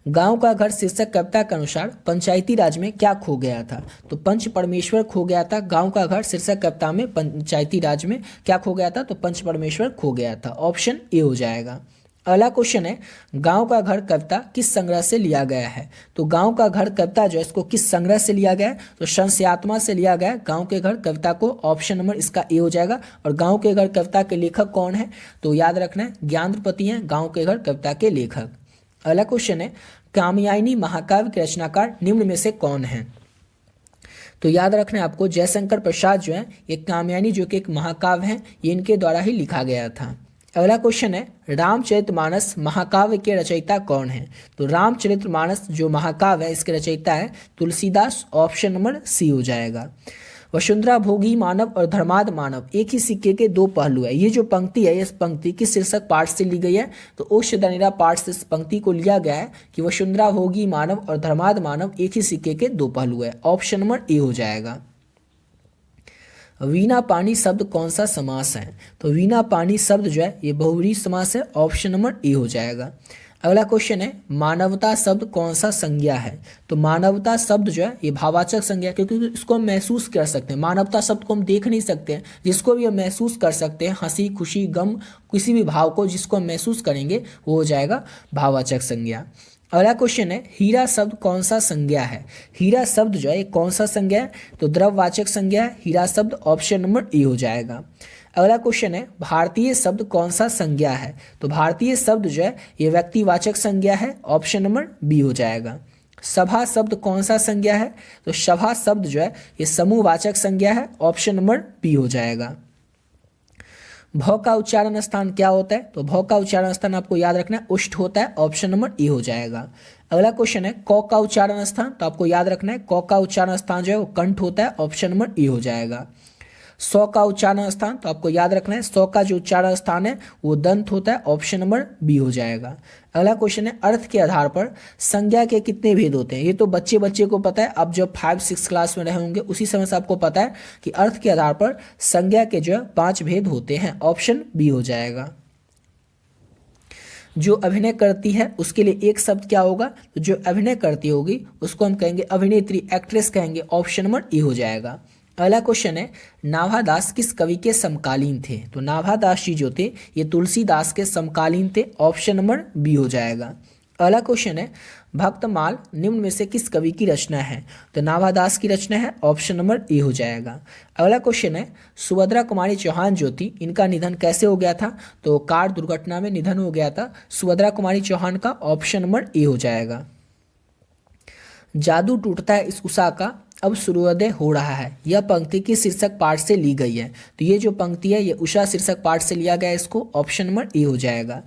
गांव का घर शीर्षक कविता के अनुसार पंचायती राज में क्या खो गया था? तो पंच परमेश्वर खो गया था। गांव का घर शीर्षक कविता में पंचायती राज में क्या खो गया था? तो पंच परमेश्वर खो गया था, ऑप्शन ए हो जाएगा। अगला क्वेश्चन है गांव का घर कविता किस संग्रह से लिया गया है? तो गांव का घर कविता जो है इसको किस संग्रह से लिया गया है? तो संस्यात्मा से लिया गया है गांव के घर कविता को, ऑप्शन नंबर इसका ए हो जाएगा। और गांव के घर कविता के लेखक कौन है? तो याद रखना है ज्ञानपति हैं गांव के घर कविता के लेखक। अगला क्वेश्चन है कामयानी महाकाव्य के रचनाकार निम्न में से कौन है? तो याद रखना है आपको जयशंकर प्रसाद जो है ये कामयानी जो कि एक महाकाव्य है ये इनके द्वारा ही लिखा गया था। अगला क्वेश्चन है रामचरितमानस महाकाव्य के रचयिता कौन है? तो रामचरितमानस जो महाकाव्य है इसके रचयिता है तुलसीदास, ऑप्शन नंबर सी हो जाएगा। वसुंधरा भोगी मानव और धर्माद मानव एक ही सिक्के के दो पहलू है। ये जो पंक्ति है, इस पंक्ति किस शीर्षक पाठ से ली गई है? तो ओशधनिरा पाठ से इस पंक्ति को लिया गया है कि वसुंधरा भोगी मानव और धर्माद मानव एक ही सिक्के के दो पहलू है। ऑप्शन नंबर ए हो जाएगा। वीणा पानी शब्द कौन सा समास है? तो वीणा पानी शब्द जो है ये बहुव्रीहि समास है। ऑप्शन नंबर ए हो जाएगा। अगला क्वेश्चन है मानवता शब्द कौन सा संज्ञा है? तो मानवता शब्द जो है ये भाववाचक संज्ञा है, क्योंकि इसको हम महसूस कर सकते हैं। मानवता शब्द को हम देख नहीं सकते हैं, जिसको भी हम महसूस कर सकते हैं, हंसी खुशी गम किसी भी भाव को जिसको हम महसूस करेंगे वो हो जाएगा भाववाचक संज्ञा। अगला क्वेश्चन है हीरा शब्द कौन सा संज्ञा है? हीरा शब्द जो है ये कौन सा संज्ञा है? तो द्रव्यवाचक संज्ञा है हीरा शब्द। ऑप्शन नंबर ए हो जाएगा। अगला क्वेश्चन है भारतीय शब्द कौन सा संज्ञा है? तो भारतीय शब्द जो है ये व्यक्तिवाचक संज्ञा है। ऑप्शन नंबर बी हो जाएगा। सभा शब्द कौन सा संज्ञा है? तो सभा शब्द जो है ये समूहवाचक संज्ञा है। ऑप्शन नंबर बी हो जाएगा। भ का उच्चारण स्थान क्या होता है? तो भ का उच्चारण स्थान आपको याद रखना है उष्ठ होता है। ऑप्शन नंबर ए हो जाएगा। अगला क्वेश्चन है क का उच्चारण स्थान, तो आपको याद रखना है क का उच्चारण स्थान जो है वो कंठ होता है। ऑप्शन नंबर ए हो जाएगा। सौ का उच्चारण स्थान, तो आपको याद रखना है सौ का जो उच्चारण स्थान है वो दंत होता है। ऑप्शन नंबर बी हो जाएगा। अगला क्वेश्चन है अर्थ के आधार पर संज्ञा के कितने भेद होते हैं? ये तो बच्चे को पता है। आप जब 5-6 क्लास में रहे होंगे उसी समय से आपको पता है कि अर्थ के आधार पर संज्ञा के जो है 5 भेद होते हैं। ऑप्शन बी हो जाएगा। जो अभिनय करती है उसके लिए एक शब्द क्या होगा? तो जो अभिनय करती होगी उसको हम कहेंगे अभिनेत्री, एक्ट्रेस कहेंगे। ऑप्शन नंबर ए हो जाएगा। अगला क्वेश्चन है नाभादास किस कवि के समकालीन थे? तो नाभादास जी जो थे ये तुलसीदास के समकालीन थे। ऑप्शन नंबर बी हो जाएगा। अगला क्वेश्चन है भक्तमाल निम्न में से किस कवि की रचना है? तो नाभादास की रचना है। ऑप्शन नंबर ए हो जाएगा। अगला क्वेश्चन है सुभद्रा कुमारी चौहान जो थी इनका निधन कैसे हो गया था? तो कार दुर्घटना में निधन हो गया था सुभद्रा कुमारी चौहान का। ऑप्शन नंबर ए हो जाएगा। जादू टूटता है इस उषा का अब सूर्योदय हो रहा है, यह पंक्ति किस शीर्षक पाठ से ली गई है? तो ये जो पंक्ति है ये उषा शीर्षक पाठ से लिया गया है इसको। ऑप्शन नंबर ए हो जाएगा।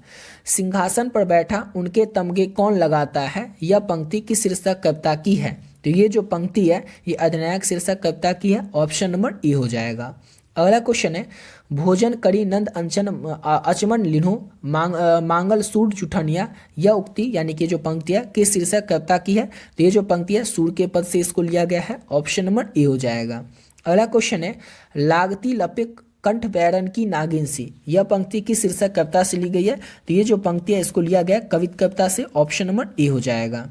सिंहासन पर बैठा उनके तमगे कौन लगाता है, यह पंक्ति किस शीर्षक कविता की है? तो ये जो पंक्ति है ये अधिनायक शीर्षक कविता की है। ऑप्शन नंबर ए हो जाएगा। अगला क्वेश्चन है भोजन करी नंद अंचन अचमन लिन्हो मांगल सूर जुठनिया, यह उक्ति यानी कि जो पंक्ति है किस शीर्षक कविता की है? तो ये जो पंक्ति है सूर के पद से इसको लिया गया है। ऑप्शन नंबर ए हो जाएगा। अगला क्वेश्चन है लागती लपे कंठ बैरन की नागिन सी, यह पंक्ति किस शीर्षक कविता से ली गई है? तो ये जो पंक्ति है इसको लिया गया कवित कविता से। ऑप्शन नंबर ए हो जाएगा।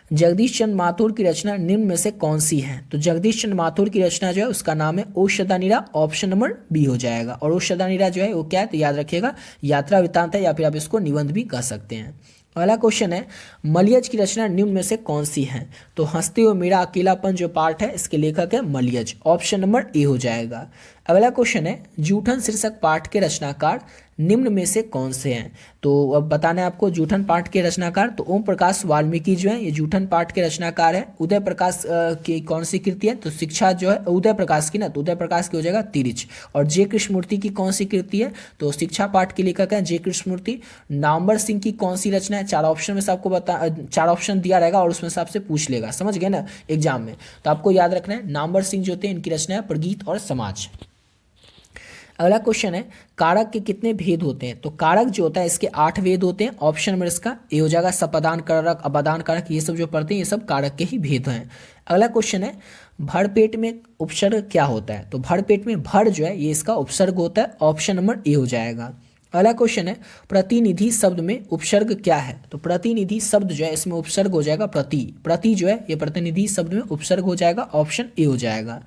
जगदीश चंद्र माथुर की रचना निम्न में से कौन सी है? तो जगदीश चंद्र माथुर की रचना जो है उसका नाम है ओषधानिरा। ऑप्शन नंबर बी हो जाएगा। और ओषधानिरा जो है वो क्या है? तो याद रखिएगा यात्रा वृत्तांत है या फिर आप इसको निबंध भी कह सकते हैं। अगला क्वेश्चन है मलयज की रचना निम्न में से कौन सी है? तो हंसते हो मेरा अकेलापन जो पाठ है इसके लेखक है मलयज। ऑप्शन नंबर ए हो जाएगा। अगला क्वेश्चन है जूठन शीर्षक पाठ के रचनाकार निम्न में से कौन से हैं? तो अब बताना है आपको जूठन पाठ के रचनाकार। तो ओम प्रकाश वाल्मीकि जो है ये जूठन पाठ के रचनाकार है। उदय प्रकाश की कौन सी कृति है? तो शिक्षा जो है उदय प्रकाश की ना, तो उदय प्रकाश की हो जाएगा तिरिच। और जे कृष्णमूर्ति की कौन सी कृति है? तो शिक्षा पाठ के लेखक है जे कृष्णमूर्ति। नामवर सिंह की कौन सी रचना है? 4 ऑप्शन में से आपको 4 ऑप्शन दिया रहेगा और उसमें से आपसे पूछ लेगा, समझ गए ना एग्जाम में। तो आपको याद रखना है नामवर सिंह जो थे इनकी रचना है प्रगीत और समाज। अगला क्वेश्चन है कारक के कितने भेद होते हैं? तो कारक जो होता है इसके 8 भेद होते हैं। ऑप्शन नंबर इसका ए हो जाएगा। सपादान कारक, अपादान कारक, ये सब जो पढ़ते हैं ये सब कारक के ही भेद हैं। अगला क्वेश्चन है भरपेट में उपसर्ग क्या होता है? तो भरपेट में भर जो है ये इसका उपसर्ग होता है। ऑप्शन नंबर ए हो जाएगा। अगला क्वेश्चन है प्रतिनिधि शब्द में उपसर्ग क्या है? तो प्रतिनिधि शब्द जो है इसमें उपसर्ग हो जाएगा प्रति। प्रति जो है ये प्रतिनिधि शब्द में उपसर्ग हो जाएगा। ऑप्शन ए हो जाएगा।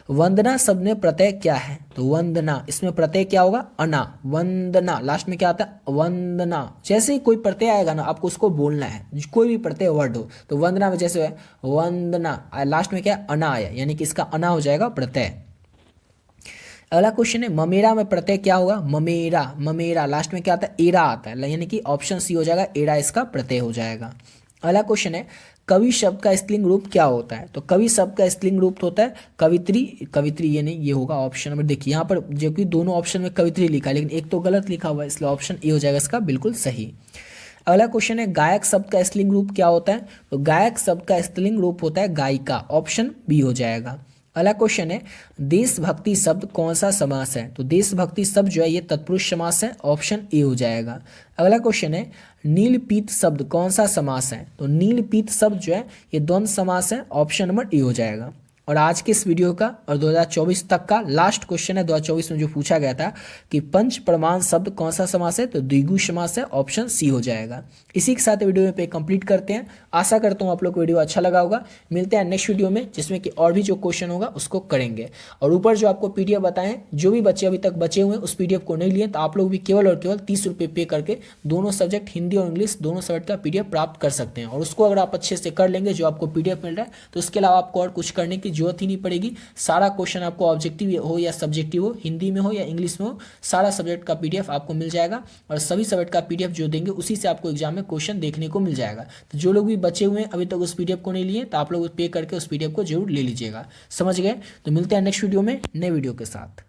वंदना शब्द में प्रत्यय क्या है? तो वंदना इसमें प्रत्यय क्या होगा? अना। वंदना लास्ट में क्या आता है? वंदना। जैसे ही कोई प्रत्यय आएगा ना आपको उसको बोलना है, कोई भी प्रत्यय वर्ड हो। तो वंदना में जैसे है वंदना लास्ट में क्या अना आया यानी कि इसका अना हो जाएगा प्रत्यय। अगला क्वेश्चन है ममेरा में प्रत्यय क्या होगा? ममेरा। ममेरा लास्ट में क्या आता है? एरा आता है यानी कि ऑप्शन सी हो जाएगा एरा इसका प्रत्यय हो जाएगा। अगला क्वेश्चन है कवि शब्द का स्त्रीलिंग रूप क्या होता है? तो कवि शब्द का स्त्रीलिंग रूप होता है कवित्री। कवित्री ये नहीं, ये होगा ऑप्शन नंबर। देखिए यहाँ पर जबकि दोनों ऑप्शन में कवित्री लिखा है लेकिन एक तो गलत लिखा हुआ है, इसलिए ऑप्शन ए हो जाएगा इसका बिल्कुल सही। अगला क्वेश्चन है गायक शब्द का स्त्रीलिंग रूप क्या होता है? तो गायक शब्द का स्त्रीलिंग रूप होता है गायिका। ऑप्शन बी हो जाएगा। अगला क्वेश्चन है देशभक्ति शब्द कौन सा समास है? तो देशभक्ति शब्द जो है ये तत्पुरुष समास है, ऑप्शन ए हो जाएगा। अगला क्वेश्चन है नीलपीत शब्द कौन सा समास है? तो नीलपीत शब्द जो है ये द्वंद्व समास है, ऑप्शन नंबर ए हो जाएगा। और आज के इस वीडियो का और 2024 तक का लास्ट क्वेश्चन है 2024 में जो पूछा गया था कि पंच प्रमाण शब्द कौन सा समास है? तो द्विगु समास है, ऑप्शन सी हो जाएगा। इसी के साथ वीडियो पे कंप्लीट करते हैं। आशा करता हूँ आप लोग को वीडियो अच्छा लगा होगा। मिलते हैं नेक्स्ट वीडियो में जिसमें कि और भी जो क्वेश्चन होगा उसको करेंगे। और ऊपर जो आपको पीडीएफ बताएं, जो भी बच्चे अभी तक बचे हुए हैं उस पीडीएफ को नहीं लिए तो आप लोग भी केवल और केवल 30 रुपये पे करके दोनों सब्जेक्ट हिंदी और इंग्लिश दोनों सब्जेक्ट का पीडीएफ प्राप्त कर सकते हैं। और उसको अगर आप अच्छे से कर लेंगे जो आपको पीडीएफ मिल रहा है तो उसके अलावा आपको और कुछ करने की जरूरत ही नहीं पड़ेगी। सारा क्वेश्चन आपको ऑब्जेक्टिव हो या सब्जेक्टिव हो, हिंदी में हो या इंग्लिश में हो, सारा सब्जेक्ट का पीडीएफ आपको मिल जाएगा। और सभी सब्जेक्ट का पीडीएफ जो देंगे उसी से आपको एग्जाम में क्वेश्चन देखने को मिल जाएगा। तो जो लोग भी बचे हुए हैं अभी तक उस पीडीएफ को नहीं लिए तो आप लोग पे करके उस पीडीएफ को जरूर ले लीजिएगा। समझ गए? तो मिलते हैं नेक्स्ट वीडियो में नए वीडियो के साथ।